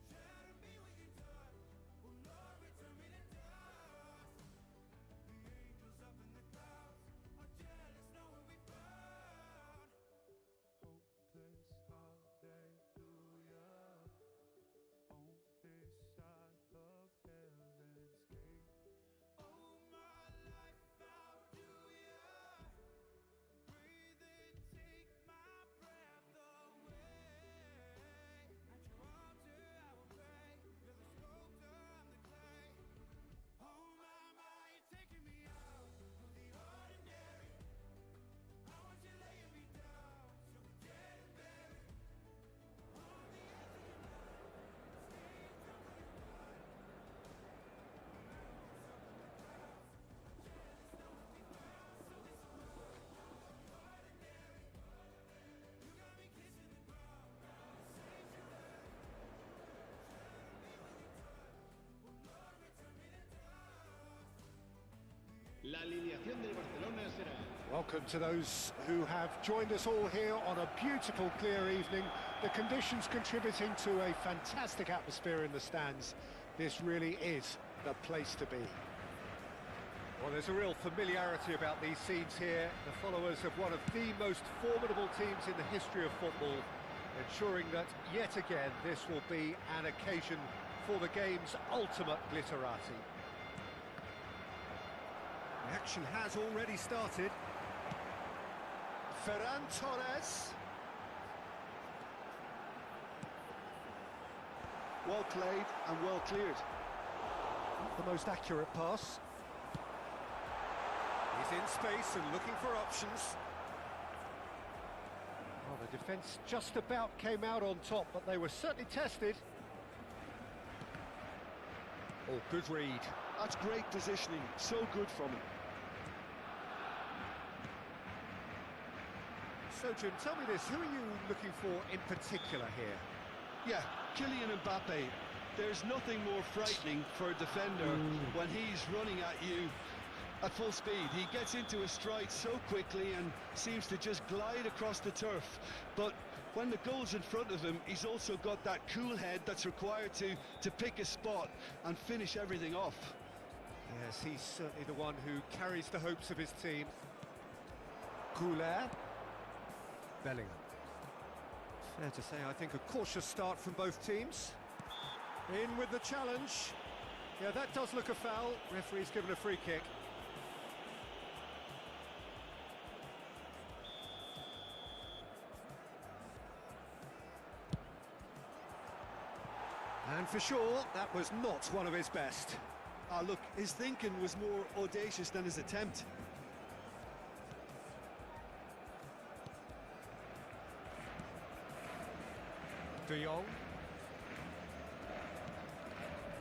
Shatter me with your touch, oh Lord, return me to dust. The angels up in the clouds are jealous knowing we found hopeless hallelujah on this side of heaven's gate. Oh, my life found you, yeah. Breathe in, take my breath away. At your altar I will pray. You're the sculptor, I'm the clay. Oh my, you're taking me out of the ordinary. I want you laying me down, so we're dead and buried, on the edge of your mind, staying drunk on your vibe. Mountains up in the clouds, jealous knowing we found something so out of the ordinary. You got me kissing the ground, sanctuary. Shatter me with your touch, oh Lord, return me to dust. La alineación del Barcelona será: Welcome to those who have joined us all here on a beautiful, clear evening. The conditions contributing to a fantastic atmosphere in the stands. This really is the place to be. Well, there's a real familiarity about these scenes here. The followers of one of the most formidable teams in the history of football, ensuring that yet again this will be an occasion for the game's ultimate glitterati. The action has already started. Ferran Torres. Well played and well cleared. The most accurate pass. He's in space and looking for options. Well, the defence just about came out on top, but they were certainly tested. Oh, good read. That's great positioning, so good from him. So, Jim, tell me this, who are you looking for in particular here? Yeah, Kylian Mbappe. There's nothing more frightening for a defender when he's running at you at full speed. He gets into his stride so quickly and seems to just glide across the turf. But when the goal's in front of him, he's also got that cool head that's required to pick a spot and finish everything off. Yes, he's certainly the one who carries the hopes of his team. Couler. Bellingham. Fair to say, I think, a cautious start from both teams. In with the challenge. Yeah, that does look a foul. Referee's given a free kick. And for sure, that was not one of his best. Ah, look, his thinking was more audacious than his attempt. De Jong.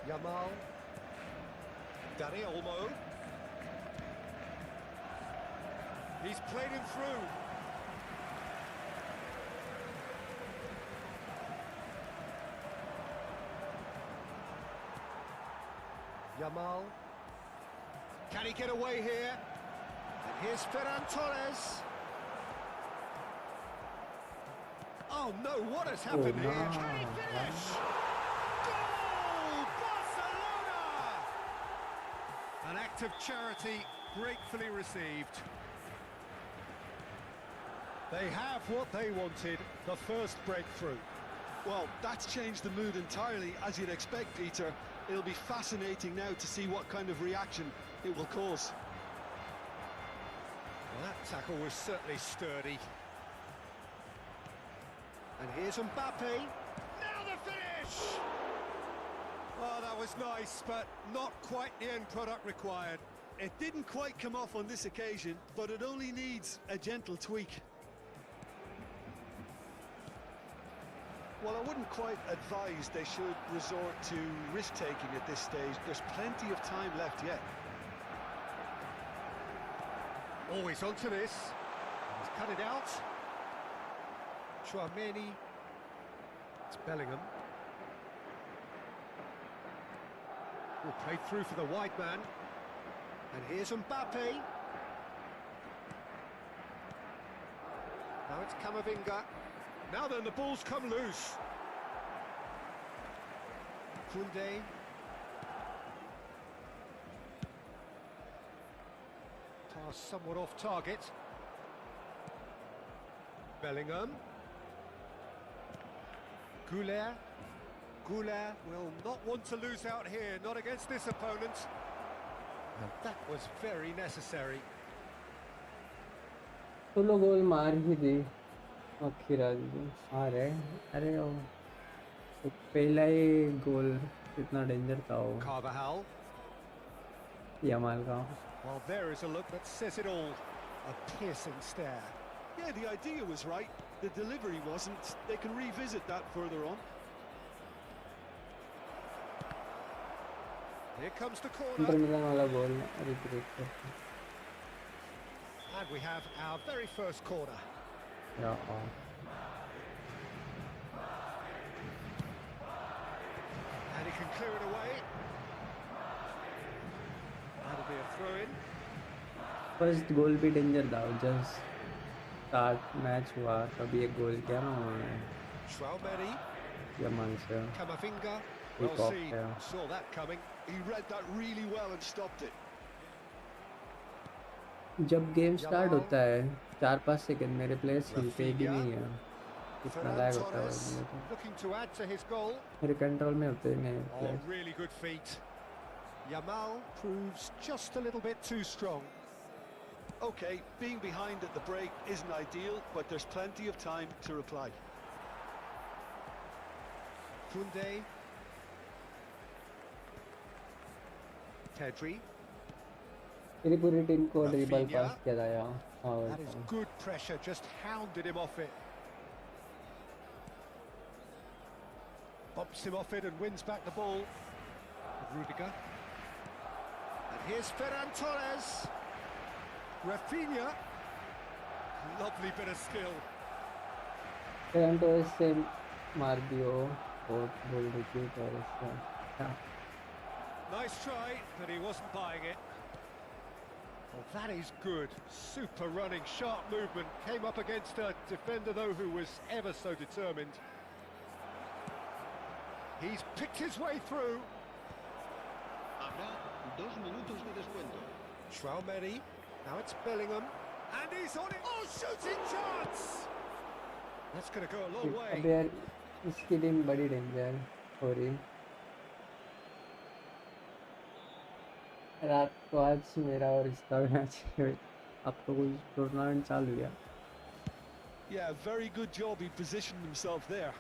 Yamal. Dani Olmo. He's played him through. Yamal. Can he get away here? And here's Ferran Torres. Oh no, what has happened here? Can he finish? Goal! Barcelona! An act of charity gratefully received. They have what they wanted, the first breakthrough. Well, that's changed the mood entirely, as you'd expect, Peter. It'll be fascinating now to see what kind of reaction it will cause. That tackle was certainly sturdy. And here's Mbappe. Now the finish! Oh, that was nice, but not quite the end product required. It didn't quite come off on this occasion, but it only needs a gentle tweak. Well, I wouldn't quite advise they should resort to risk-taking at this stage. There's plenty of time left yet. Always onto this. He's cut it out. Chouameni. It's Bellingham. Will play through for the wide man. And here's Mbappe. Now it's Camavinga. Now then, the ball's come loose. Koundé. Pass somewhat off target. Bellingham. Goulet. Goulet will not want to lose out here, not against this opponent. And that was very necessary. चलो गोल मार ही दी आखिर आ रहे अरे ओ तो पहला ही गोल कितना danger था वो Carvajal. यमाल का Well, there is a look that says it all. A piercing stare. Yeah, the idea was right. The delivery wasn't. They can revisit that further on. Here comes the inter corner. मिलान वाला गोल recreate करते And we have our very first corner. या And he can clear it away. That'll be a throw-in. First goal भी danger था just start match हुआ तभी एक गोल किया ना उन्होंने Chouameni. यमाल से Camavinga. Kick Well off seen. there. Saw that coming. He read that really well and stopped it. जब गेम स्टार्ट होता है 4-5 सेकंड मेरे प्लेयर्स हिलते भी नहीं है इतना Ferran लैग होता है Torres मेरे को। looking to add to his goal. मेरे कंट्रोल में होते ही नहीं Oh, players really good feet. Yamal proves just a little bit too strong. Okay, being behind at the break isn't ideal, but there's plenty of time to reply. Koundé. Pedri. मेरी पूरी team को dribble Rafinha. पास किया था यहाँ That is good pressure, just hounded him off it. Bumps him off it and wins back the ball. Rudiger. And here's Ferran Torres. Rafinha. Lovely bit of skill. Current तो इससे मार दियो और बोल रही थी तो इससे Nice try, but he wasn't buying it. Well, that is good. Super running, sharp movement. Came up against a defender, though, who was ever so determined. He's picked his way through. Habrá 2 minutos de descuento. Chouameni. Now it's Bellingham. And he's on it. Oh, shooting chance! That's going to go a long अब way. यार इसकी team बड़ी danger हो रही रात को आज मेरा और इसका मैच अब तो कुछ टूर्नामेंट चालू हुआ Yeah, very good job. He positioned himself there.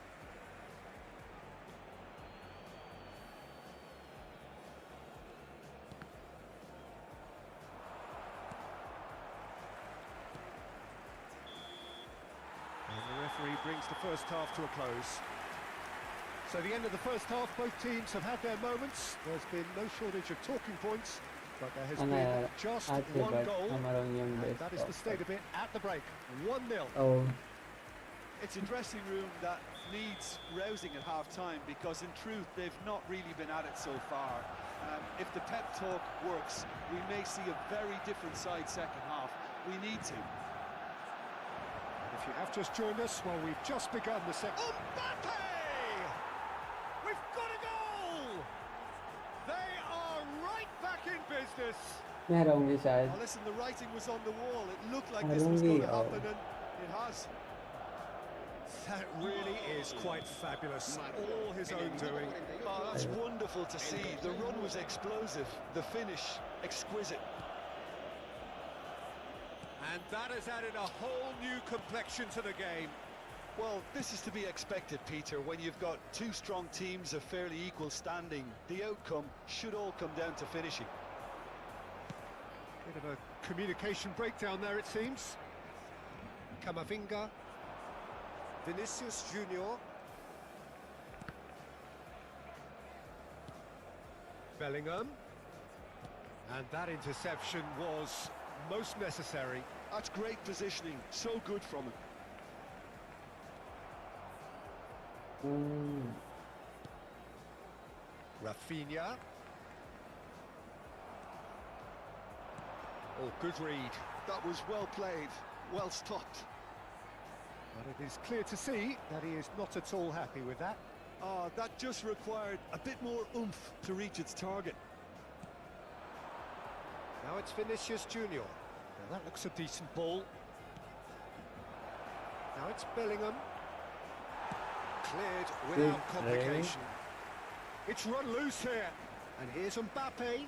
And the referee brings the first half to a close. So the end of the first half, both teams have had their moments. There's been no shortage of talking points, but there has And, been just आज के one बाद goal. हमारा union And best that is the state of it at the break. 1-0. Oh, It's a dressing room that needs rousing at half-time because, in truth, they've not really been at it so far. If the pep talk works, we may see a very different side second half. We need to. If you have just joined us, well, we've just begun the second. Mbappe! We've got a goal! They are right back in business. मैं रहूँगी शायद Now, listen, the writing was on the wall. It looked like this was going to happen, and it has. That really is quite fabulous. All his own doing. Oh, that's wonderful to see. The run was explosive. The finish, exquisite. And that has added a whole new complexion to the game. Well, this is to be expected, Peter. When you've got two strong teams of fairly equal standing, the outcome should all come down to finishing. Bit of a communication breakdown there, it seems. Camavinga. Vinicius Junior. Bellingham. And that interception was most necessary. That's great positioning. So good from him. Rafinha. Oh, good read. That was well played, well stopped. But it is clear to see that he is not at all happy with that. That just required a bit more oomph to reach its target. Now it's Vinicius Junior. Now that looks a decent ball. Now it's Bellingham. Cleared without complication. It's run loose here. And here's Mbappe.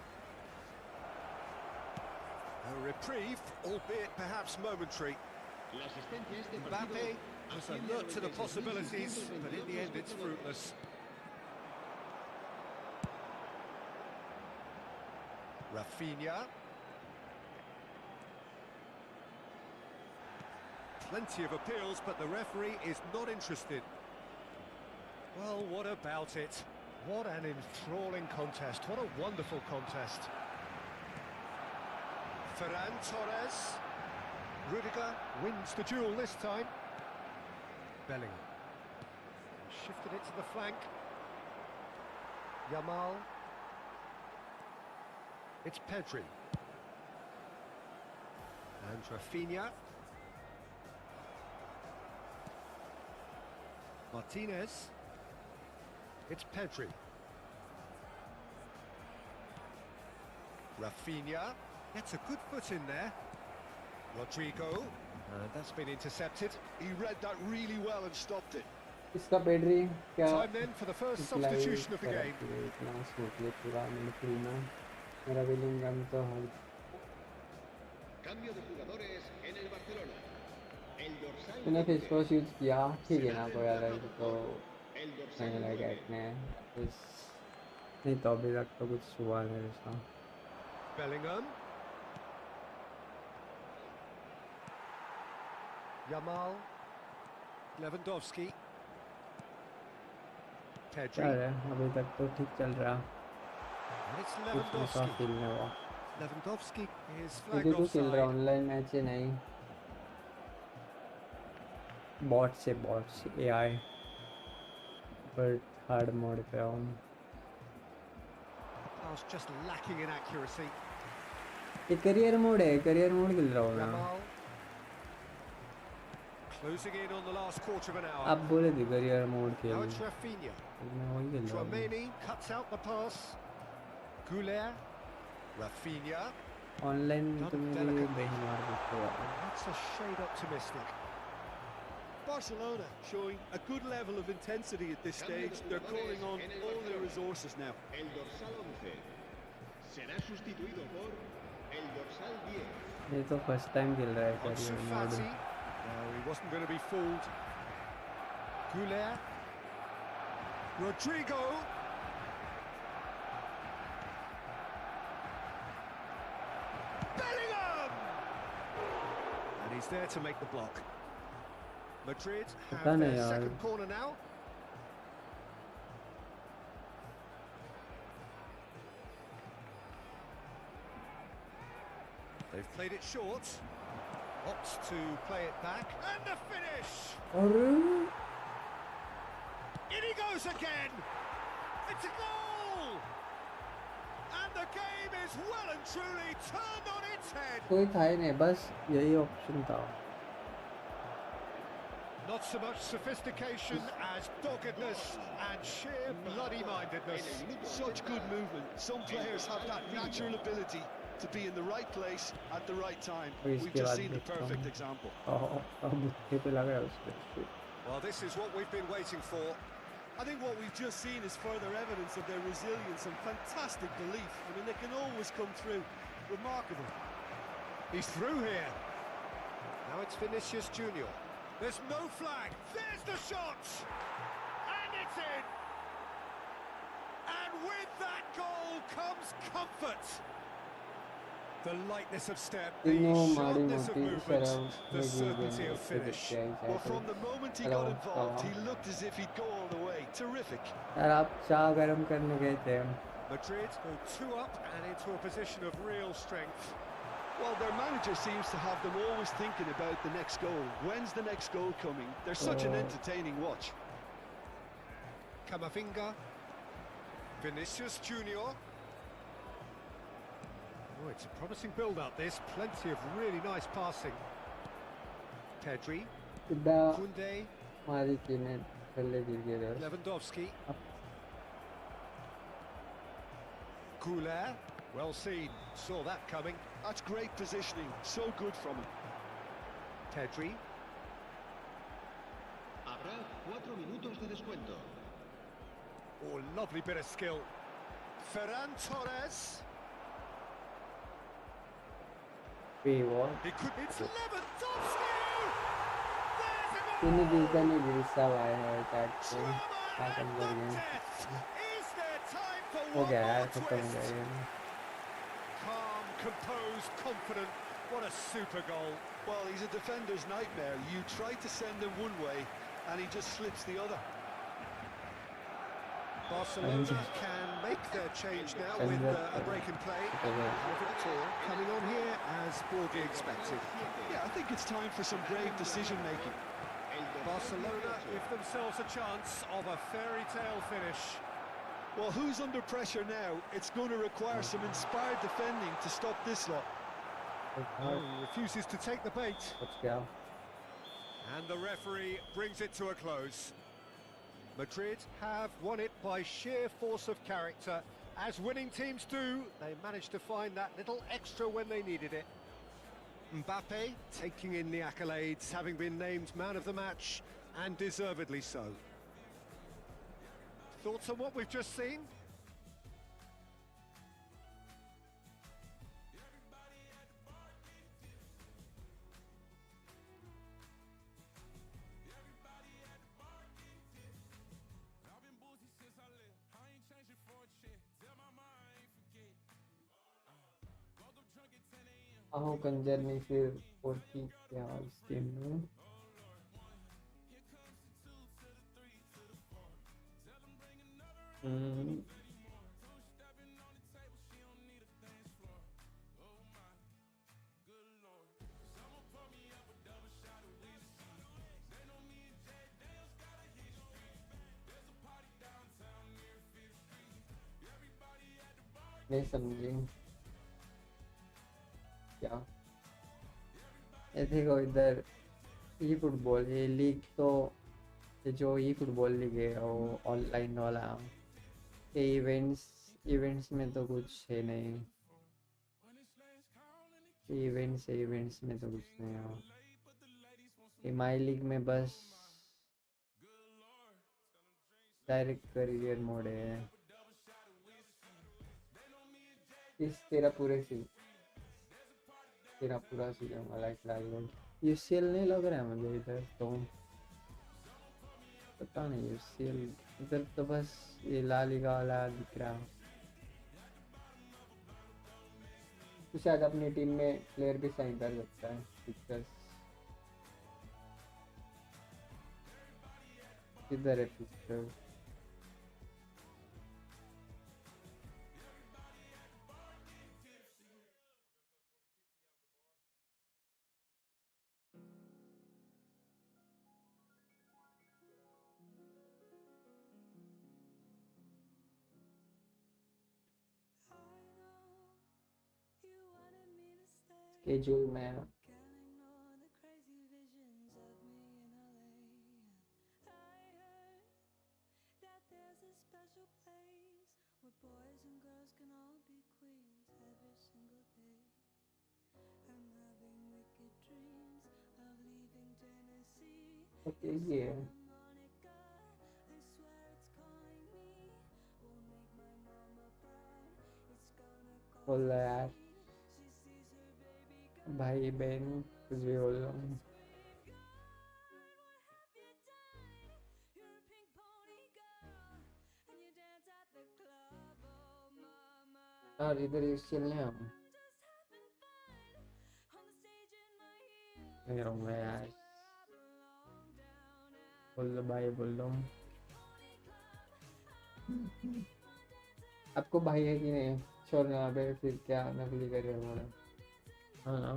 A reprieve, albeit perhaps momentary. Mbappe was alert to the possibilities, but in the end it's fruitless. Rafinha. Plenty of appeals, but the referee is not interested. Well, what about it? What an enthralling contest. What a wonderful contest. Ferran Torres. Rudiger wins the duel this time. Bellingham. Shifted it to the flank. Yamal. It's Pedri. And Rafinha. Martinez. It's Pedri. Rafinha gets a good foot in there. Rodrigo. That's been intercepted. He read that really well and stopped it. इसका Pedri क्या Time then for the first substitution of the game. इतना smoothly पूरा midfield में मेरा विलिंगम तो हर Cambio de jugadores en el Barcelona. El dorsal तूने फिर first use किया ठीक है ना कोई अलग तो el dorsal नहीं लगा इतने इस नहीं तो अभी तक तो कुछ हुआ नहीं इसका Bellingham. Yamal. Lewandowski. Pedri. चल रहा है अभी तक तो ठीक चल रहा And it's कुछ ऐसा Lewandowski. फील नहीं हुआ Lewandowski is क्योंकि flagged तू खेल रहा offside. ऑनलाइन मैच है नहीं बॉट से एआई पर हार्ड मोड पे हूँ Pass just lacking in accuracy. ये करियर मोड है करियर मोड खेल रहा हूँ मैं Yamal. Closing in on the last quarter of an hour. आप बोले थे करियर मोड Now खेल it's Rafinha. मैं वही खेल रहा हूँ Tchouaméni cuts out the pass. Goulet. Rafinha. Online Done तो मेरी delicately. बहन मार देती है That's a shade optimistic. Barcelona showing a good level of intensity at this stage. They're calling on all their resources now. El dorsal 11 será sustituido por el dorsal 10. ये तो first time खेल रहा है Ansu career mode Fati. No, he wasn't going to be fooled. Goulet. Rodrigo. Bellingham! And he's there to make the block. Madrid have पता नहीं their यार second corner now. They've played it short. Opts to play it back. And the finish! और In he goes again! It's a goal! And the game is well and truly turned on its head. कोई था ही नहीं बस यही option था Not so much sophistication as doggedness and sheer bloody-mindedness. Such good movement. Some players have that natural ability to be in the right place at the right time. और We've इसके just बाद seen the देखता perfect हूँ example. अब बुत्ते पे लग रहा है उसके Well, this is what we've been waiting for. I think what we've just seen is further evidence of their resilience and fantastic belief. I mean, they can always come through. Remarkable. He's through here. Now it's Vinicius Junior. There's no flag. There's the shot! And it's in! And with that goal comes comfort. The lightness of step, the तीनों माड़ी sharpness of मोटी movement, शराब the लगी certainty गई of finish. Well, from the moment he got involved, he looked as if he'd go all the way. Terrific. यार आप चाय गरम करने गए थे Madrid go 2 up and into a position of real strength. Well, their manager seems to have them always thinking about the next goal. When's the next goal coming? They're such an entertaining watch. Camavinga, Vinicius Junior. Oh, it's a promising build-up, this. Plenty of really nice passing. Pedri, इधर Koundé, हमारी टीमें पहले गिर गए Lewandowski. Goulet, well seen, saw that coming. That's great positioning. So good from him. Pedri, Habrá 4 minutos de descuento. oh, lovely bit of skill. Ferran Torres. वो He could. It's Lewandowski. तीन गिरता नहीं गिरता हुआ है अटैक से Drama खत्म and कर not गए death. Is there time for हो one गया यार more खत्म हो twist? गया Calm, composed, confident. What a super goal. Well, he's a defender's nightmare. You try to send him one way, and he just slips the other. Barcelona can make their change now with a break in play. Victor coming on here as broadly expected. Yeah, I think it's time for some brave decision-making. Barcelona give themselves a chance of a fairy tale finish. Well, who's under pressure now? It's going to require some inspired defending to stop this lot. Oh, he refuses to take the bait. कुछ क्या And the referee brings it to a close. Madrid have won it by sheer force of character. As winning teams do, they managed to find that little extra when they needed it. Mbappe taking in the accolades, having been named man of the match, and deservedly so. Thoughts on what we've just seen? आहो कंजर ने फिर और की क्या इस team में नहीं समझी क्या ये देखो इधर ई फुटबॉल ये लीग तो ये जो ई फुटबॉल लीग है वो ऑनलाइन वाला ये इवेंट्स में तो कुछ है नहीं इवेंट्स में तो कुछ नहीं है ये माई लीग में बस डायरेक्ट करियर मोड है इस तेरा पूरा सीजन वाला खिलाड़ी यूसीएल नहीं लग रहा है मुझे इधर तो पता नहीं यूसीएल इधर तो बस ये ला लीगा वाला दिख रहा तो शायद अपनी टीम में प्लेयर भी साइन कर सकता है पिक्चर्स किधर है पिक्चर स्केड्यूल में ओके ये बोल यार भाई बहन कुछ भी बोल रहा हूँ। और इधर इस चलने हम नहीं रहूँगा यार। बोल लो भाई, बोल लो। आपको भाई है कि नहीं? छोड़ना पे फिर क्या नकली कर रहे हो मैडम? हाँ ना।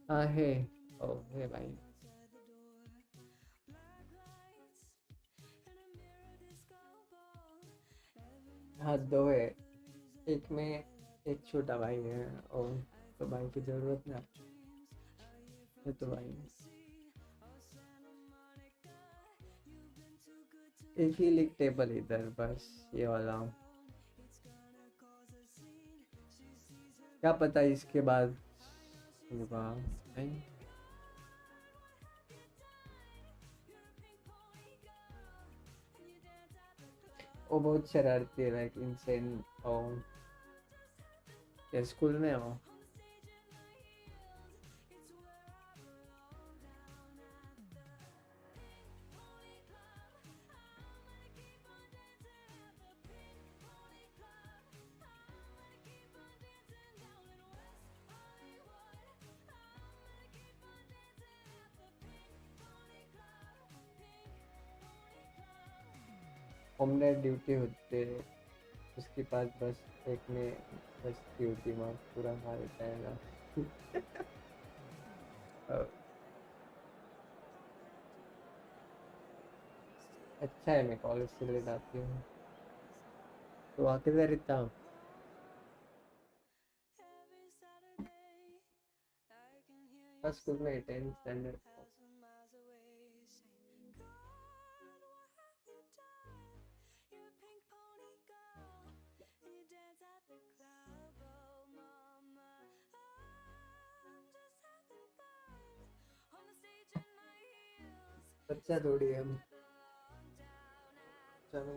हाँ है। ओ है भाई। हाँ दो है, एक में एक छोटा भाई है और तो भाई की जरूरत ना है तो भाई एक ही लीग टेबल इधर बस ये वाला। क्या पता इसके बाद होगा नहीं। वो बहुत शरारती है, लाइक इंसेन। और ये स्कूल में हो? हमने ड्यूटी होते उसके पास बस एक में बस ड्यूटी में पूरा मार जाएगा। अच्छा है, मैं कॉलेज से लेट आती हूँ तो आके इधर इतना बस स्कूल में 10th स्टैंडर्ड। बच्चा थोड़ी है हम। चलो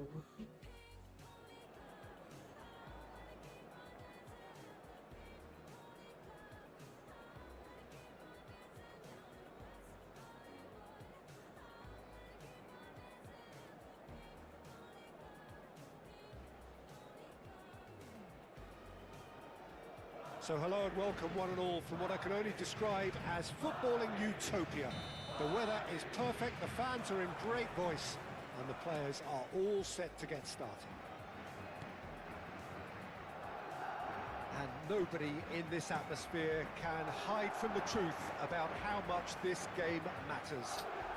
So hello and welcome one and all from what I can only describe as footballing utopia. The weather is perfect, the fans are in great voice, and the players are all set to get started. And nobody in this atmosphere can hide from the truth about how much this game matters.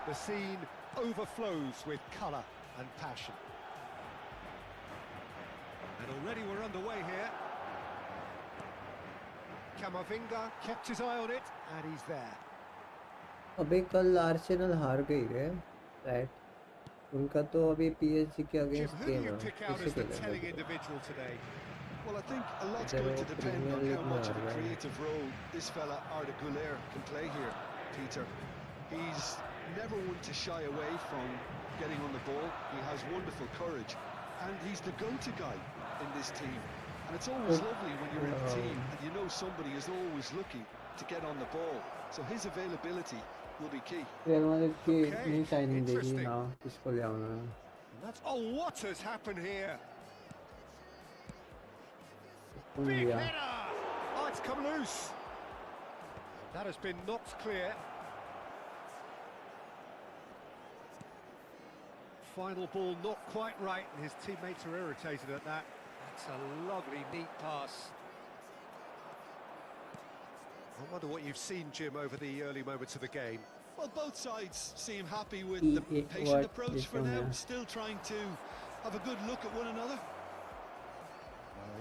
The scene overflows with colour and passion. And already we're underway here. Camavinga kept his eye on it, and he's there. अभी कल Arsenal हार गई है right? उनका तो अभी PSG के Jim, against who do game you है, pick out किससे as the खेलेंगे telling अभी? individual today? Well, I think a lot's इधर going वो to depend premier on league how में much हार of a रहा है। creative role this fella Arda Güler can play here, Peter. He's never one to shy away from getting on the ball. He has wonderful courage, and he's the go-to guy in this team. And it's always lovely when you're in a team and you know somebody is always looking to get on the ball. So his availability will be key. Real Madrid की Okay, नई signing देखी interesting. ना, किसको ले आना है? Oh, what has happened here? कौन Big लिया? header! Oh, it's come loose. That has been knocked clear. Final ball not quite right, and his teammates are irritated at that. That's a lovely, neat pass. I wonder what you've seen, Jim, over the early moments of the game. Well, both sides seem happy with the What patient approach is for on now, there? still trying to have a good look at one another.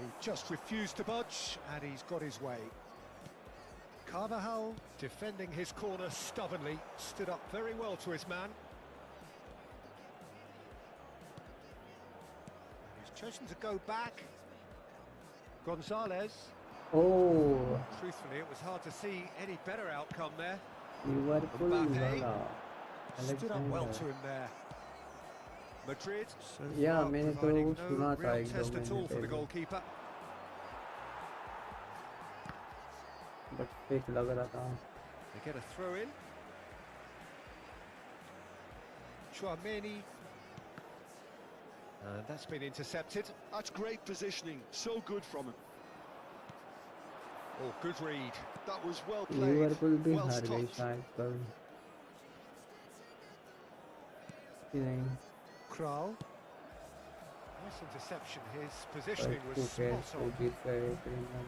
He just refused to budge, and he's got his way. Carvajal, defending his corner stubbornly, stood up very well to his man. He's chosen to go back. Gonzalez. Oh, Truthfully, it was hard to see any better outcome there. Liverpool Mbappe वाला stood up well to Alexander him there. Madrid so या far मैंने तो providing सुना no था real 1-2 test at महीने all for the पहले goalkeeper. But fake लग रहा था They get a throw in. Chouameni. And that's been intercepted. That's great positioning, so good from him. Oh, good read. That was well played, Liverpool भी well हार गई stopped. शायद कल कि नहीं Kral. Nice interception. His पर positioning was Tukey spot वो on. जीत गए premiere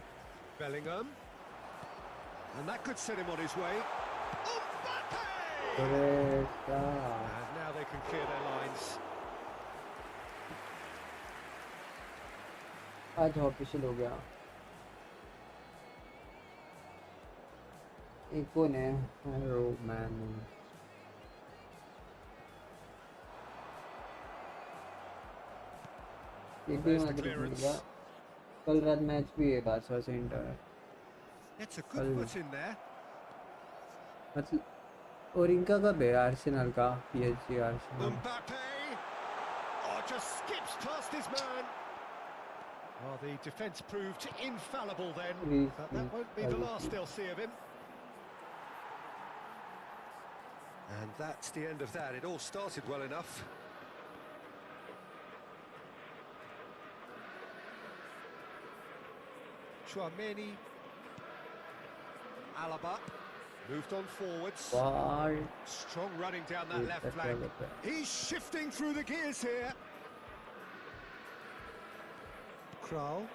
Bellingham. And that could set him on his way. Mbappe! अरे क्या And now they can clear their lines. आज ऑफिशियल हो गया एक कौन है हेलो मैन एक भी There's the match mill clearance. गया कल रात मैच भी है Barça centre It's a good foot in there. मतलब और इनका कब है आर्सेनल का PSG Arsenal Mbappe! Oh, just skips past his man. Well, the defence proved infallible then, but that won't be the last they'll see of him. And that's the end of that. It all started well enough. Chouameni. Alaba. Moved on forwards. वाह Strong running down that left ये flank. तक He's shifting through the gears here. Kral.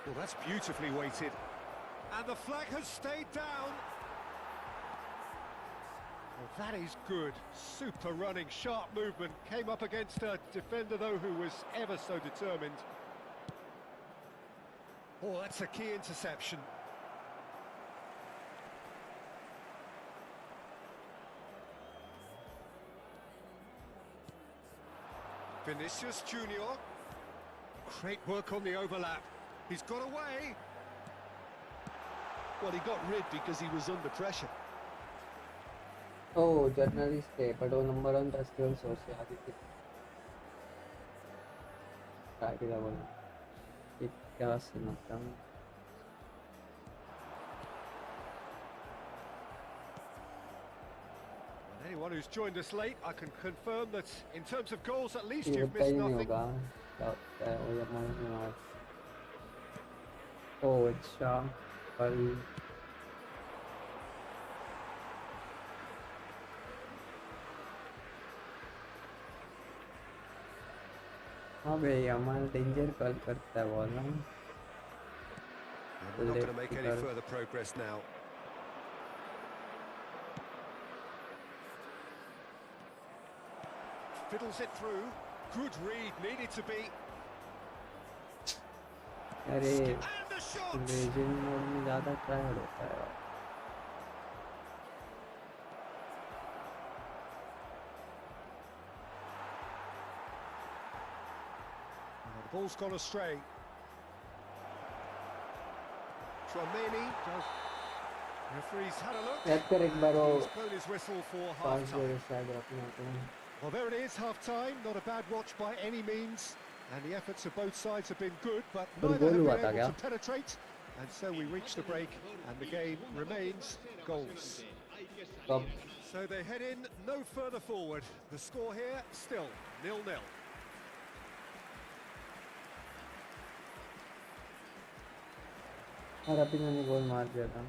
Well, that's beautifully weighted. And the flag has stayed down. Well, that is good. Super running, sharp movement. Came up against a defender, though, who was ever so determined. Oh, that's a key interception. Vinicius Junior. Great work on the overlap. He's got away. Well, he got rid because he was under pressure. Oh, journalist थे but वो number one था skill source से आगे की क्या किया बोला ये क्या सुनाता हूँ Anyone who's joined us late, I can confirm that in terms of goals, at least ये you've पता ही missed नहीं nothing. होगा क्या होता है वो जब मैं मार ओह अच्छा कल हाँ भाई हमारा डेंजर कॉल करता है बोल रहा हूँ And we're not going to make any Left further progress now. Fiddles it through. Good read, needed to be. अरे And the shot! Legend mode में ज़्यादा ट्रायड होता है The ball's gone astray. Chouameni does. Referee's had a look. याद कर एक बार वो He's blown his whistle for पांच half-time. गोल शायद रखना था Well, there it is, half-time. Not a bad watch by any means. And the efforts of both sides have been good, but और neither goal have हुआ been था able क्या to penetrate. And so we reach the break, and the game remains goals. कब So they head in no further forward. The score here, still 0-0. और अभी मैंने गोल मार दिया था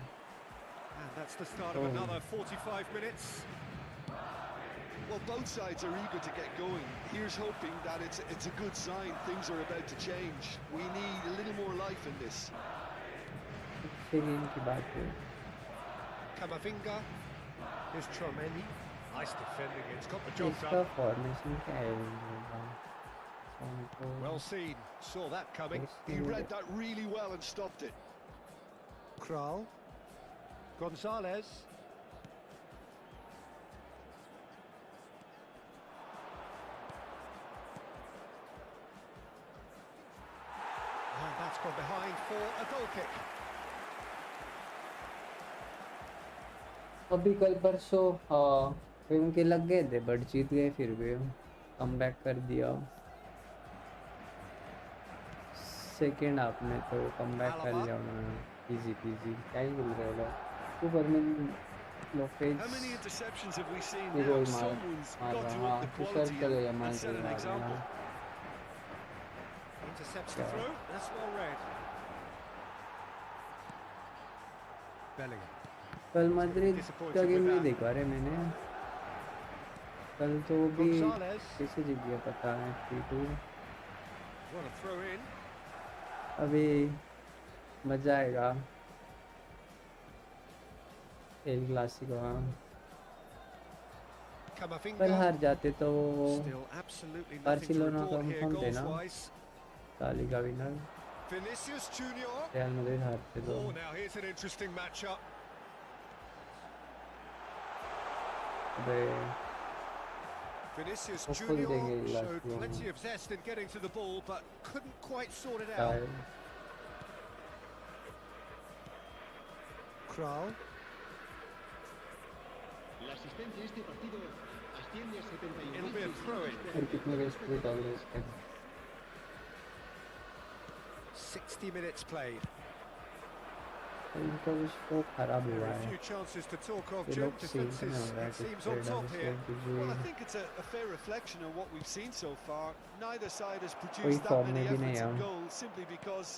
And that's the start of another 45 minutes. Well, both sides are eager to get going. Here's hoping that it's a good sign. Things are about to change. We need a little more life in this. अच्छे game की बात है Camavinga. Here's Chouameni. Nice defending. It's got the job इसका done. Formation क्या है Well seen. Saw that coming. He read that really well and stopped it. Kral. Gonzalez. And that's gone behind for a goal kick. अभी कल परसों फिर उनके लग गए थे बट जीत गए फिर भी कम बैक कर दिया सेकेंड हाफ में तो कम बैक कर Alaba. लिया उन्होंने इजी पीजी क्या ही मिल रहा है लोग ऊपर में लोफेज How many interceptions have we seen ये now? गोल Someone's मार got रहा to up हाँ the तो सर quality चले गया and मान set an मार रहा example. Intercepts the क्या throw. That's well read. Bellingham. कल He's going to be Madrid का disappointed with गेम नहीं that. देखा रे मैंने कल तो भी Gonzalez. कैसे जीत गया पता है 3-2 What a throw in. अभी मजा आएगा एल क्लासिको हाँ कल Camavinga. हार जाते तो Still absolutely nothing to Barcelona report here confirm थे ना goals-wise. La Liga winner Vinicius Junior. Real Madrid हारते तो Oh, now here's an interesting matchup. अबे Vinicius वो खुद Junior देंगे showed Clasico plenty of zest in getting to the ball, but couldn't quite sort it क्या out. है Kral. La asistencia a este partido asciende a 71. It'll be a throw-in. और कितने का split हो गया इसका 60 minutes played. इनका stroke खराब There हुआ are a है few chances to talk of. ये Jim, लोग सीन defences, में हो रहा है it कुछ seems on trader top here. Well, I की think it's a fair reflection of what we've seen so far. Neither side has कोई produced that फॉर्म many में भी नहीं efforts है and goals simply because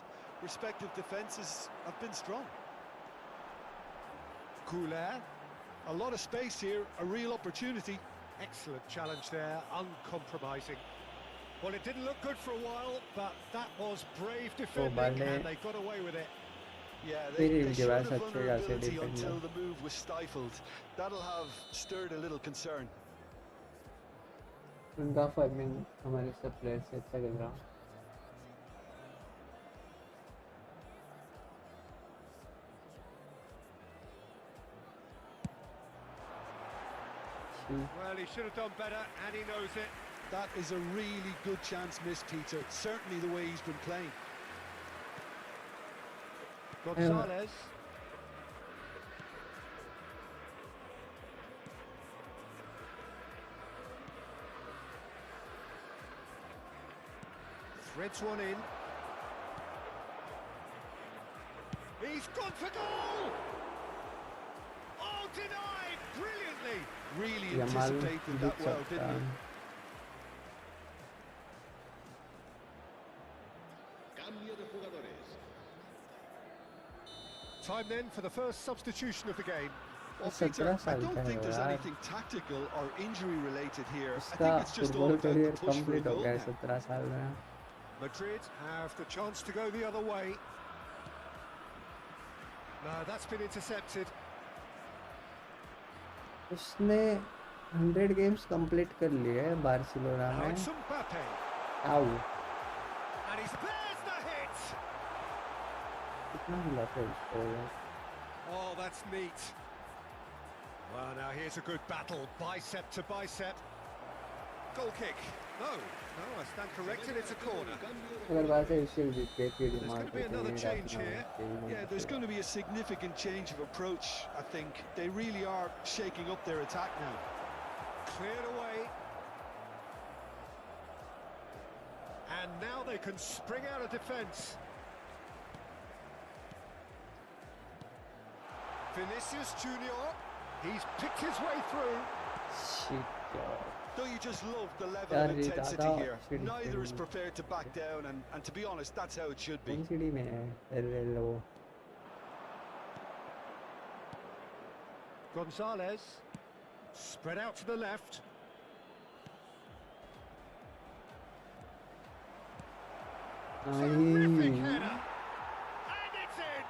respective defences have been strong. Goulet. A lot of space here, a real opportunity. Excellent challenge there, uncompromising. Well, it didn't look good for a while, but that was brave defending, Bale. and they got away with it. Yeah, फिर they इनके showed pass a अच्छे खासे vulnerability defender until the move was stifled. That'll have stirred a little concern. उनका forming हमारे सब player से अच्छा खेल रहा Well, he should have done better, and he knows it. That is a really good chance missed, Peter. Certainly the way he's been playing. Gonzalez. Threads one in. He's gone for goal! Oh, denied! Brilliantly! Really Yamal anticipated Jeet that well, सकता didn't है he? Cambio de jugadores. Time then for the first substitution of the game. Well, 17 Peter, I साल don't का है think वो there's यार anything tactical or injury related here. I उसका think it's just all football about the career push for a complete हो goal गया है now. 17 साल में Madrid have the chance to go the other way. No, that's been intercepted. उसने 100 games complete कर लिए हैं बार्सिलोना Now में it's Mbappe. आओ And there's the hit! कितना मिला था उसको Oh, that's neat. Well, now here's a good battle, bicep to bicep. Goal kick. No, I stand corrected, it's a corner. अगर बात है इससे जीत के फिर There's going to be another change here. Yeah, there's going to be a significant change of approach, I think. They really are shaking up their attack now. Cleared away. And now they can spring out of defence. Vinicius Junior, he's picked his way through. Shit यार Don't you just love the level यार of ये intensity दादा here? सीढ़ी Neither is prepared to back down, and to be honest, that's how it should be. कौन सीढ़ी में है L Gonzalez, spread out to the left. Terrific header. And it's in.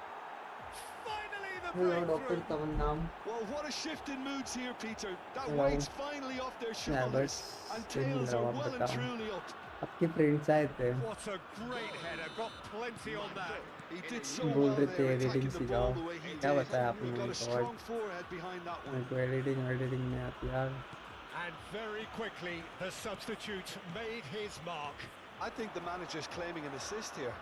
Finally the hello doctor breakthrough. तमन्नाम Well, what a shift in moods here, Peter. That Hello. weight's finally off their Yeah, shoulders, but and still tails are आप well and बताओ truly up. आपके friends आए थे What a great header. Got plenty on that. He did so बोल well रहे थे there, editing attacking the सिखाओ ball the way he क्या did. बताया He आपने got मेरे a को strong forehead behind that मेरे one. को एडिटिंग में आती यार And very quickly, the substitute made his mark. I think the manager's claiming an assist here.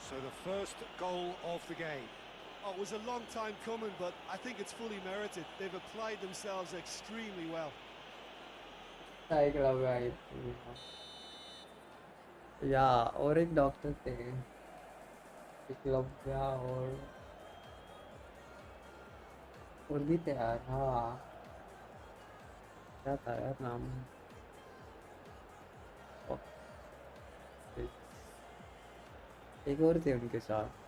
So the first goal of the game. Oh, it was a long time coming, but I think it's fully merited. They've applied themselves extremely well. साइक लगा है या और एक doctor थे एकलव्या और भी थे यार हाँ क्या था यार नाम एक और थे उनके साथ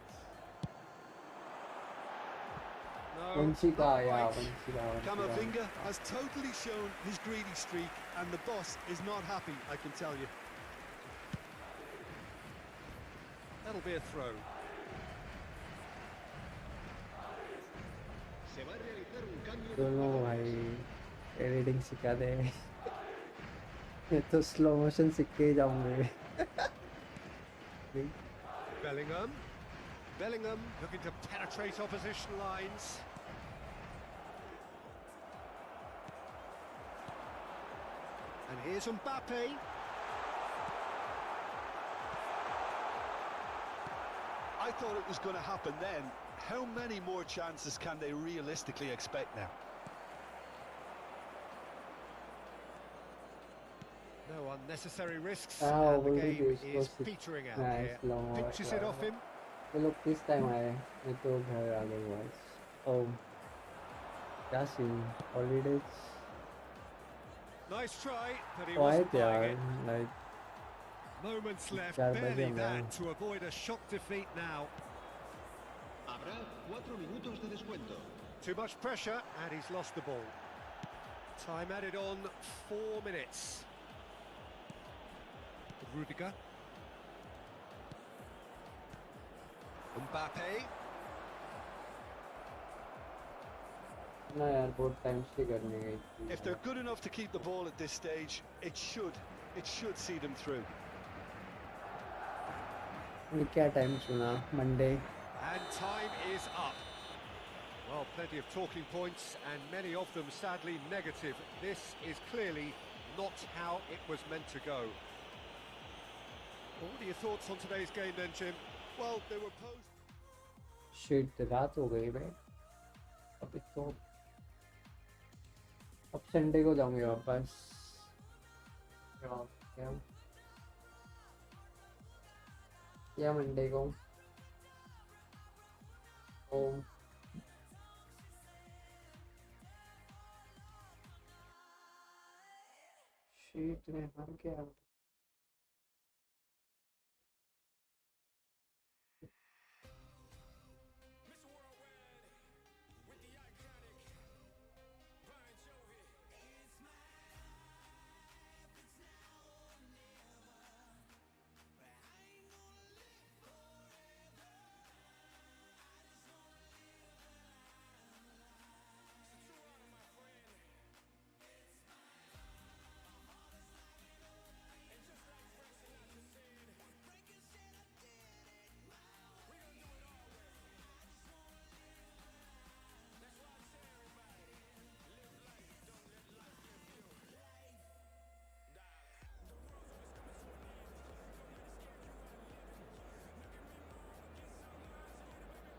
वंशिका या Vanshika Camavinga has totally shown his greedy streak, and the boss is not happy, I can tell you. That'll be a throw. Se va a realizar un cambio de दोनों jugadores. भाई एडिटिंग सिखा दे मैं तो स्लो मोशन सीख के ही जाऊंगे Bellingham looking to penetrate opposition lines. And here's Mbappe. I thought it was going to happen then. How many more chances can they realistically expect now? No unnecessary risks, Ah, and the will game do is this. petering out Nice, here. long Pinches it off him. ये लोग किस time आए मैं तो घर आ गई बस oh क्या scene holidays Nice try, but he आए wasn't थे यार buying it. Like Moments left, 4 बजे barely हम that to avoid a shock defeat now. Habrá 4 minutos de descuento. Too much pressure, and he's lost the ball. Time added on 4 minutes. Rudiger. Mbappe. ना यार बहुत time से करने गई थी If they're good enough to keep the ball at this stage, it should see them through. ये क्या time चुना Monday And time is up. Well, plenty of talking points, and many of them sadly negative. This is clearly not how it was meant to go. Well, what are your thoughts on today's game then, Jim? Well, they were posed. Shit रात हो गई भाई अभी तो अब Sunday को जाऊंगी वापस क्या या मंडे को ओ शीट में हार गया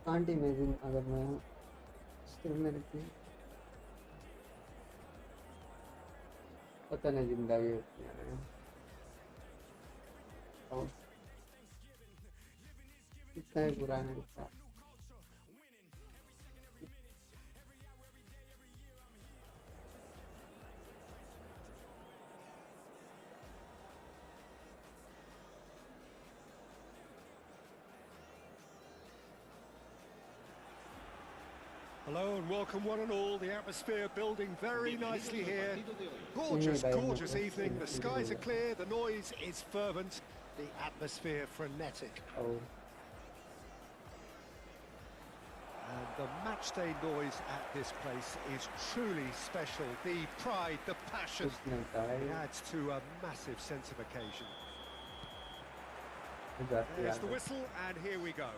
can't imagine अगर मैं स्ट्रीम में रहती पता नहीं जिंदगी होती है और इतना ही बुरा नहीं था Hello and welcome one and all. The atmosphere building very nicely here. Gorgeous, gorgeous evening. The skies are clear, the noise is fervent, the atmosphere frenetic. Oh. And the matchday noise at this place is truly special. The pride, the passion, it adds to a massive sense of occasion. There's the whistle, and here we go.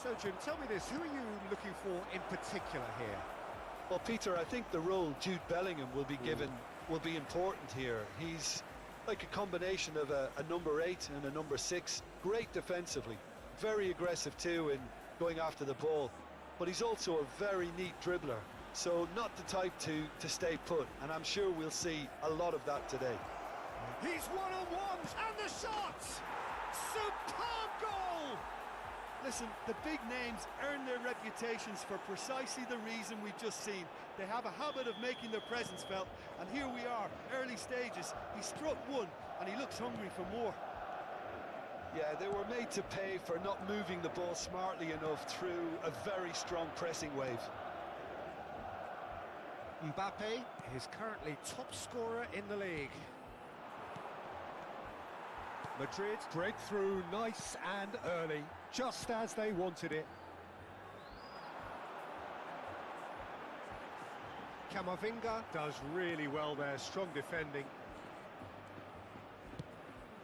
So, Jim, tell me this, who are you looking for in particular here? Well, Peter, I think the role Jude Bellingham will be given will be important here. He's Like a combination of a number 8 and a number 6. Great defensively, very aggressive too in going after the ball. But he's also a very neat dribbler, so not the type to stay put, and I'm sure we'll see a lot of that today. He's one-on-ones, and the shot! Superb goal! Listen, the big names earn their reputations for precisely the reason we've just seen. They have a habit of making their presence felt, and here we are, early stages. He struck one, and he looks hungry for more. Yeah, they were made to pay for not moving the ball smartly enough through a very strong pressing wave. Mbappe is currently top scorer in the league. Madrid breakthrough, nice and early, just as they wanted it. Camavinga does really well there, strong defending.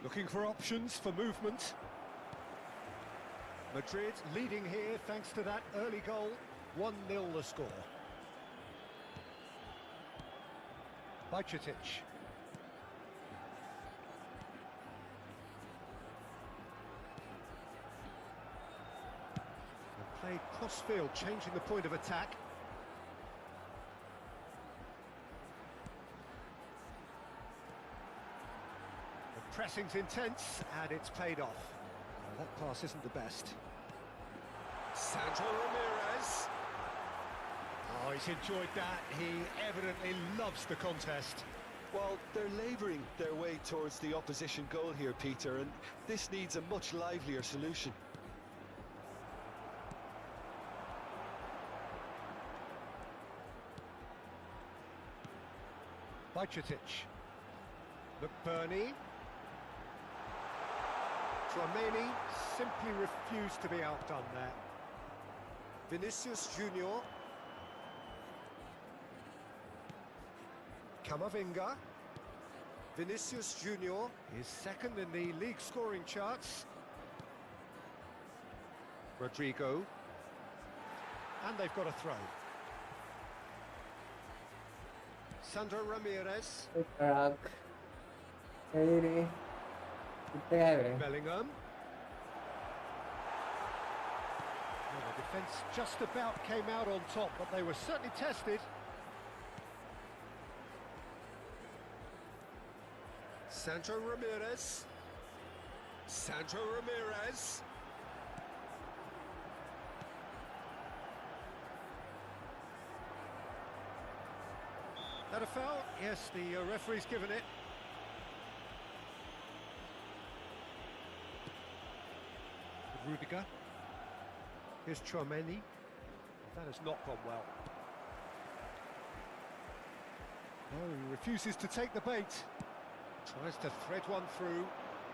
Looking for options for movement. Madrid leading here thanks to that early goal. 1-0 the score. Backseat. Played cross-field, changing the point of attack. The pressing's intense, and it's paid off. Well, that pass isn't the best. Sandro Ramirez. Oh, he's enjoyed that. He evidently loves the contest. Well, they're labouring their way towards the opposition goal here, Peter, and this needs a much livelier solution. Backseat. McBurney. Tchouaméni simply refused to be outdone there. Vinicius Junior. Camavinga. Vinicius Junior is second in the league scoring charts. Rodrigo. And they've got a throw. Sandro Ramirez. Crack. Hey, re. कितने गए रे? Bellingham. Well, the defence just about came out on top, but they were certainly tested. Sandro Ramirez. Sandro Ramirez. That a foul? Yes, the referee's given it. Rudiger. Here's Tchouaméni. That has not gone well. No, he refuses to take the bait. Tries to thread one through.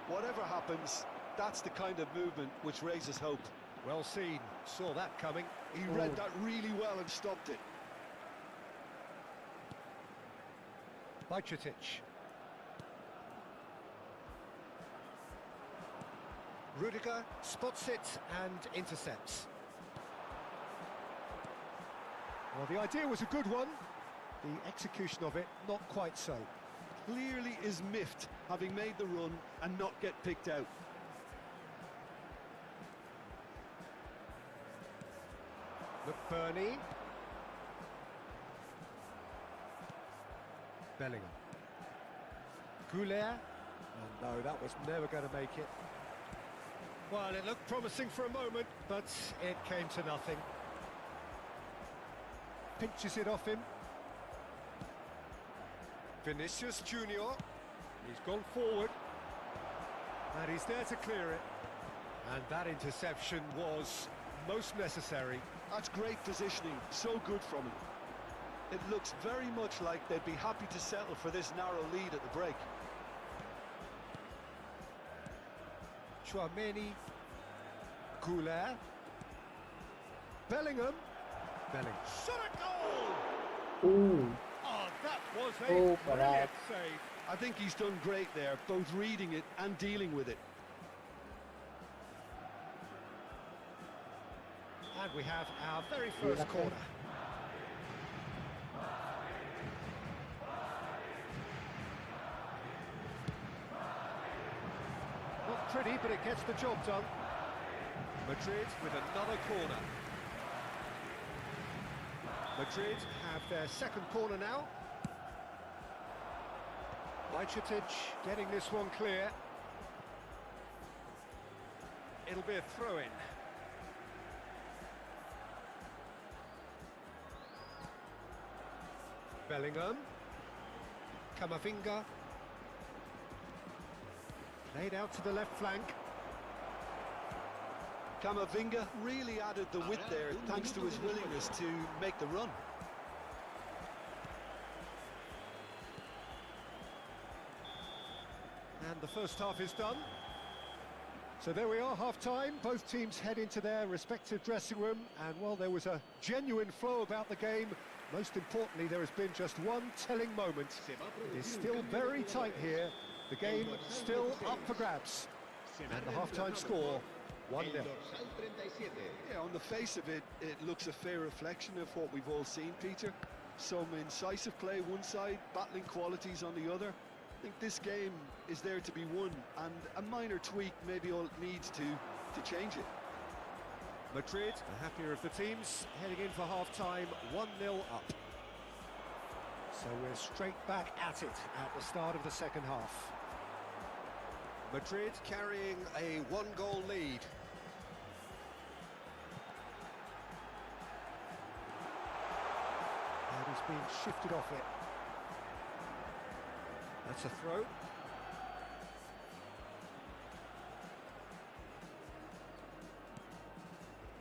Whatever happens, that's the kind of movement which raises hope. Well seen. Saw that coming. He read that really well and stopped it. Backseat. Rudiger spots it and intercepts. Well, the idea was a good one. The execution of it, not quite so. Clearly is miffed, having made the run and not get picked out. McBurney. Bellingham. Goulet. Oh no, that was never going to make it. Well, it looked promising for a moment, but it came to nothing. Pinches it off him. Vinicius Junior. He's gone forward. And he's there to clear it. And that interception was most necessary. That's great positioning, so good from him. It looks very much like they'd be happy to settle for this narrow lead at the break. Tchouaméni. Goulet. Bellingham. Bellingham. Shot a goal! Ooh. Oh, that was a Oh, brilliant correct. save. I think he's done great there, both reading it and dealing with it. And we have our very first corner. pretty, but it gets the job done. Madrid with another corner. Madrid have their second corner now. Vats getting this one clear. It'll be a throw-in. Bellingham. Camavinga. Played out to the left flank. Camavinga really added the width there thanks to his willingness to make the run. And the first half is done. So there we are, half-time. Both teams head into their respective dressing room. And while there was a genuine flow about the game, most importantly, there has been just one telling moment. It is still very tight here. The game still up for grabs. And the half-time score, 1-0. Yeah, on the face of it, it looks a fair reflection of what we've all seen, Peter. Some incisive play one side, battling qualities on the other. I think this game is there to be won, and a minor tweak maybe all it needs to change it. Madrid, the happier of the teams, heading in for half-time, 1-0 up. So we're straight back at it at the start of the second half. Madrid carrying a one-goal lead. And he's been shifted off it. That's a throw.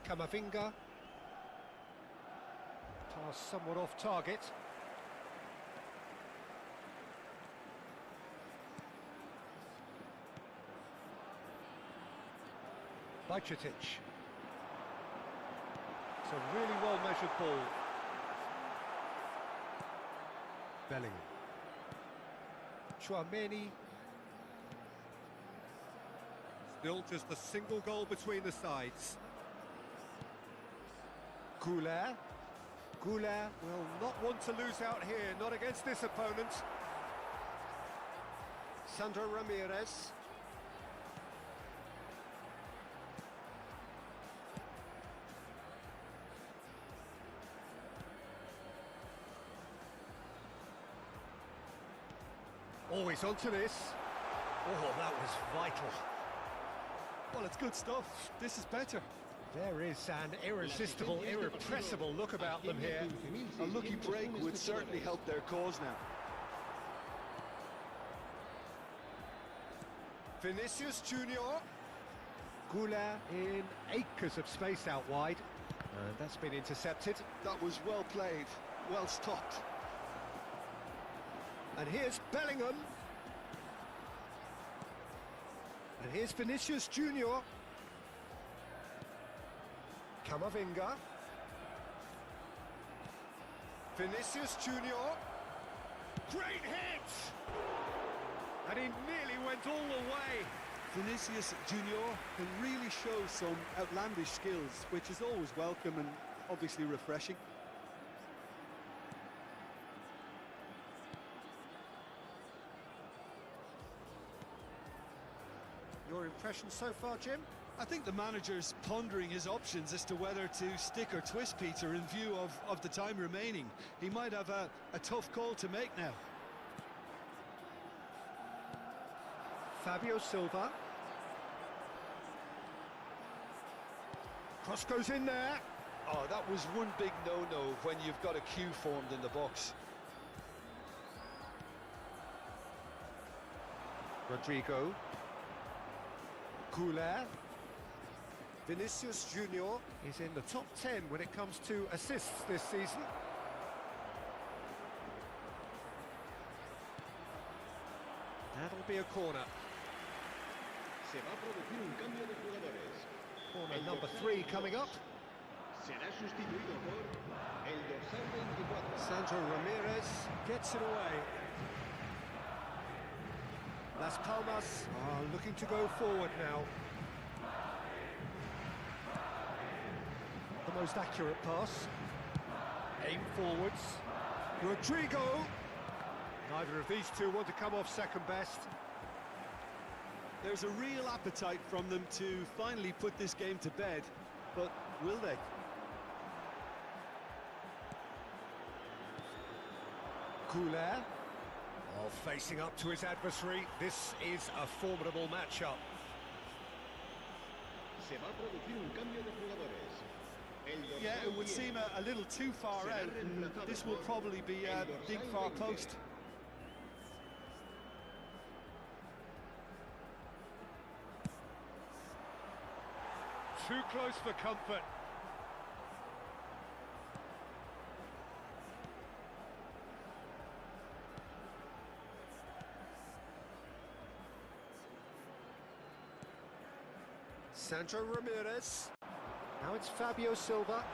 Camavinga. Pass somewhat off target. Vats. It's a really well-measured ball. Bellingham. Chouameni. Still just a single goal between the sides. Goulet. Goulet will not want to lose out here, not against this opponent. Sandro Ramirez. Oh, he's onto this. Oh, that was vital. Well, it's good stuff. This is better. There is an irresistible, irrepressible look about them here. A lucky break would certainly help their cause now. Vinicius Junior. Goulet in acres of space out wide. And that's been intercepted. That was well played, well stopped. And here's Bellingham. And here's Vinicius Junior. Camavinga. Vinicius Junior. Great hit! And he nearly went all the way. Vinicius Junior can really show some outlandish skills, which is always welcome and obviously refreshing. Your impression so far, Jim? I think the manager's pondering his options as to whether to stick or twist, Peter, in view of the time remaining. He might have a tough call to make now. Fabio Silva. Cross goes in there. Oh, that was one big no-no when you've got a queue formed in the box. Rodrigo. Goulet. Vinicius Junior is in the top 10 when it comes to assists this season. That'll be a corner. Se va a producir un cambio de jugadores. Corner number 3 coming up. Será sustituido por el dorsal 24. Sandro Ramirez gets it away. Las Palmas are looking to go forward now. The most accurate pass. Aim forwards. Rodrigo. Neither of these two want to come off second best. There's a real appetite from them to finally put this game to bed, but will they? Couler, facing up to his adversary. This is a formidable matchup. Se va a producir un cambio de jugadores. El Yeah, dorsal it would 10 seem a little too far será out, and reemplazado this will por probably be el a big dorsal far 20. post. Too close for comfort. Sandro Ramirez. Now it's Fabio Silva.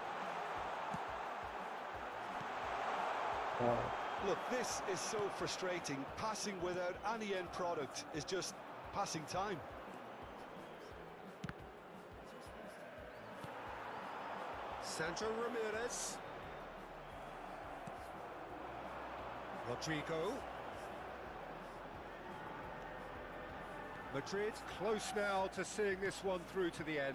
Look, this is so frustrating. Passing without any end product is just passing time. Sandro Ramirez. Rodrigo. Madrid close now to seeing this one through to the end.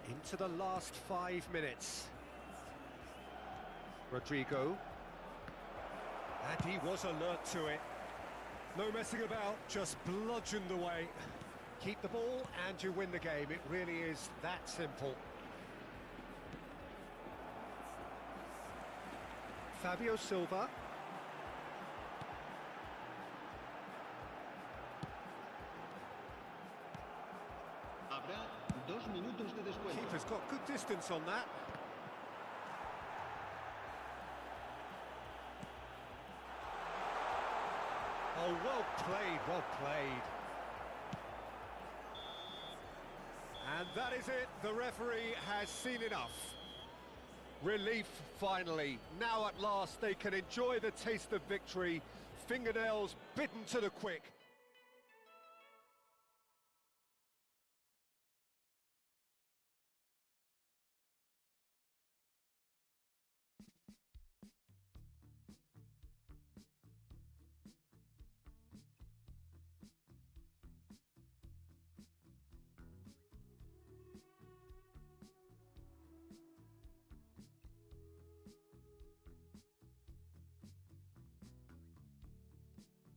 Into the last 5 minutes. Rodrigo. And he was alert to it. No messing about, just bludgeoned away. Keep the ball and you win the game. It really is that simple. Fabio Silva. Habrá 2 minutos de descuento. Keeper's got good distance on that. Oh, well played, well played. And that is it. The referee has seen enough. Relief, finally. Now at last they can enjoy the taste of victory. Fingernails bitten to the quick.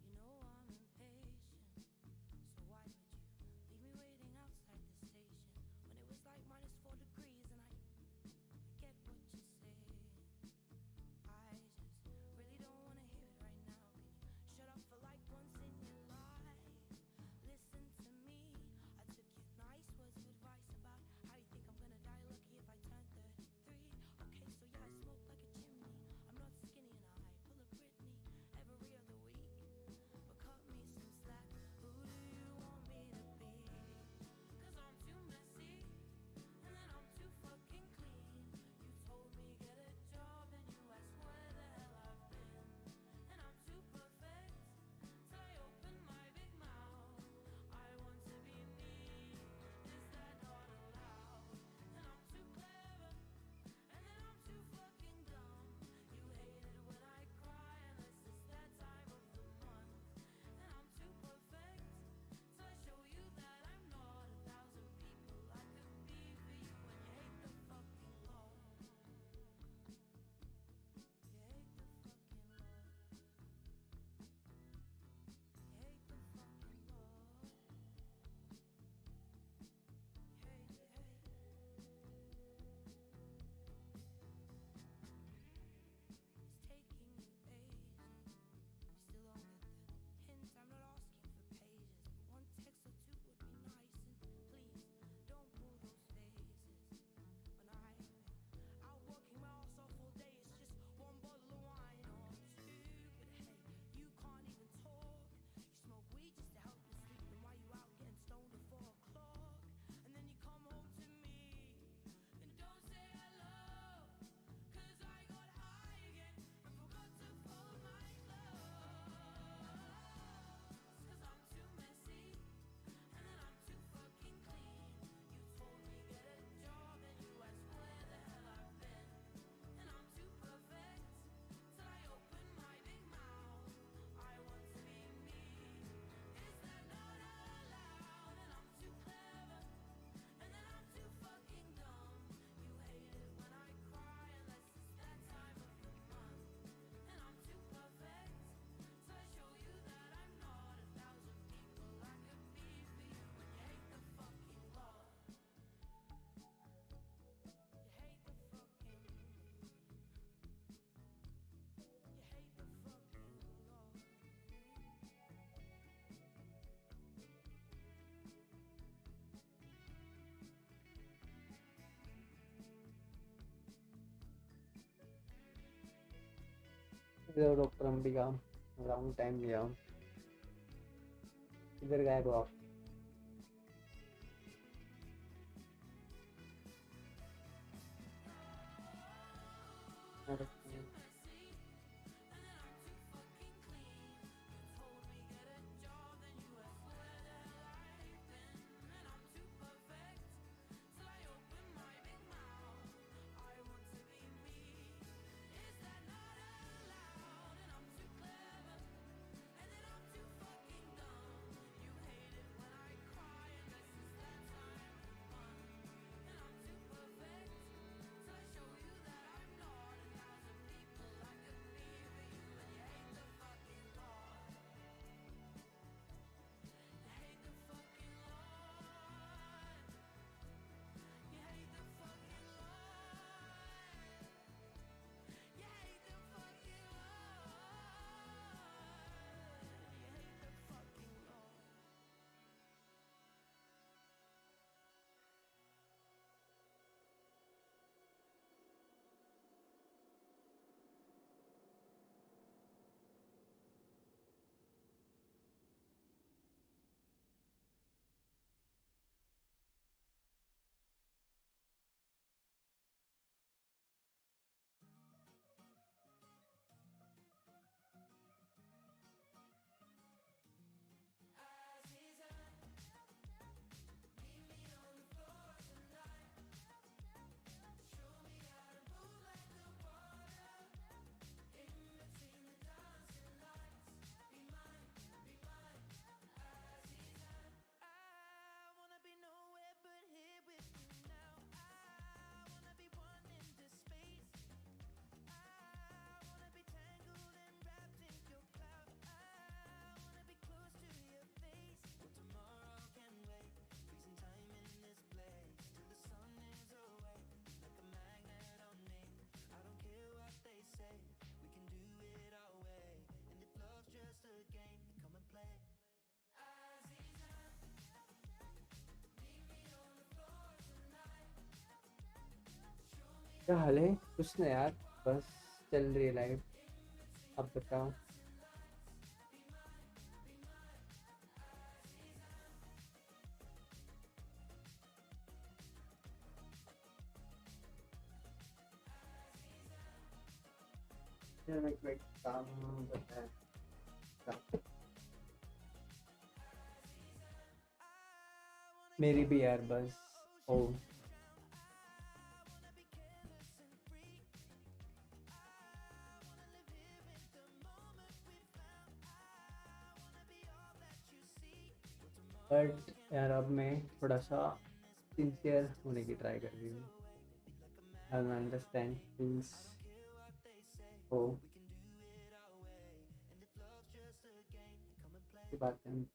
You know I'm impatient. इधर doctor Ambika, long time गया, इधर गए हो आप? क्या हाल है? कुछ नहीं यार, बस चल रही है लाइफ। अब बताओ। यार मैं कोई काम बताया काम। मेरी भी यार बस। ओ बट यार अब मैं थोड़ा सा सिंसियर होने की ट्राई कर रही हूँ। आई अंडरस्टैंड थिंग्स को की बात है।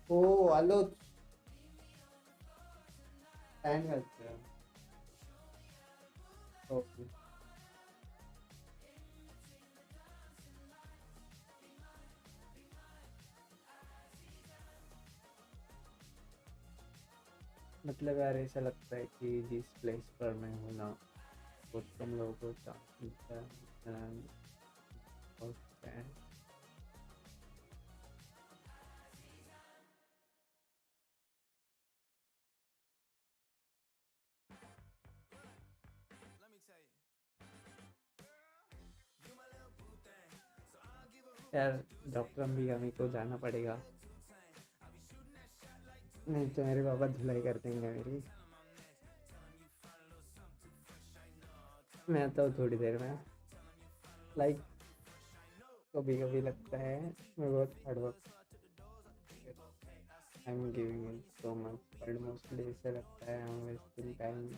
ओ हेलो, टाइम करते हैं। ओके मतलब यार ऐसा लगता है कि जिस प्लेस पर मैं हूँ ना, वो तुम लोगों को चांस मिलता है और fan। यार डॉक्टर अंबिका मेरे को जाना पड़ेगा, नहीं तो मेरे पापा धुलाई कर देंगे मेरी। मैं आता हूँ थोड़ी देर में। लाइक कभी कभी लगता है मैं बहुत hard work I am giving in so much, but mostly ऐसा लगता है आई एम वेस्टिंग टाइम।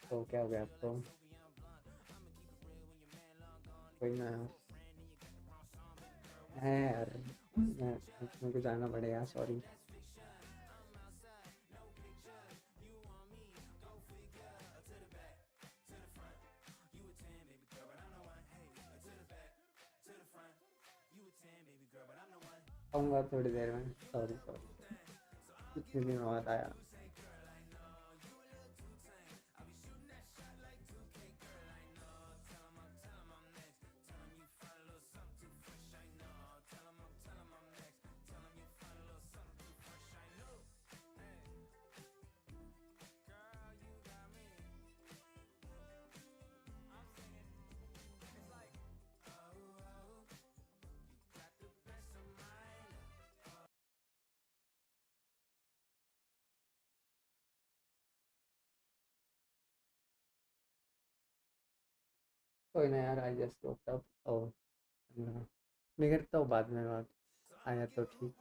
तो क्या हो गया आपको? कोई ना है यार, मेरे को जाना पड़ेगा, सॉरी। आऊँगा थोड़ी देर में। सॉरी सॉरी, इतने दिन बाद आया। कोई ना यार, आई जस्ट वोक अप। ओह, मैं करता हूँ बाद में बात। आया तो ठीक।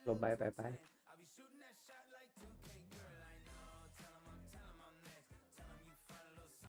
तो बाय बाय बाय।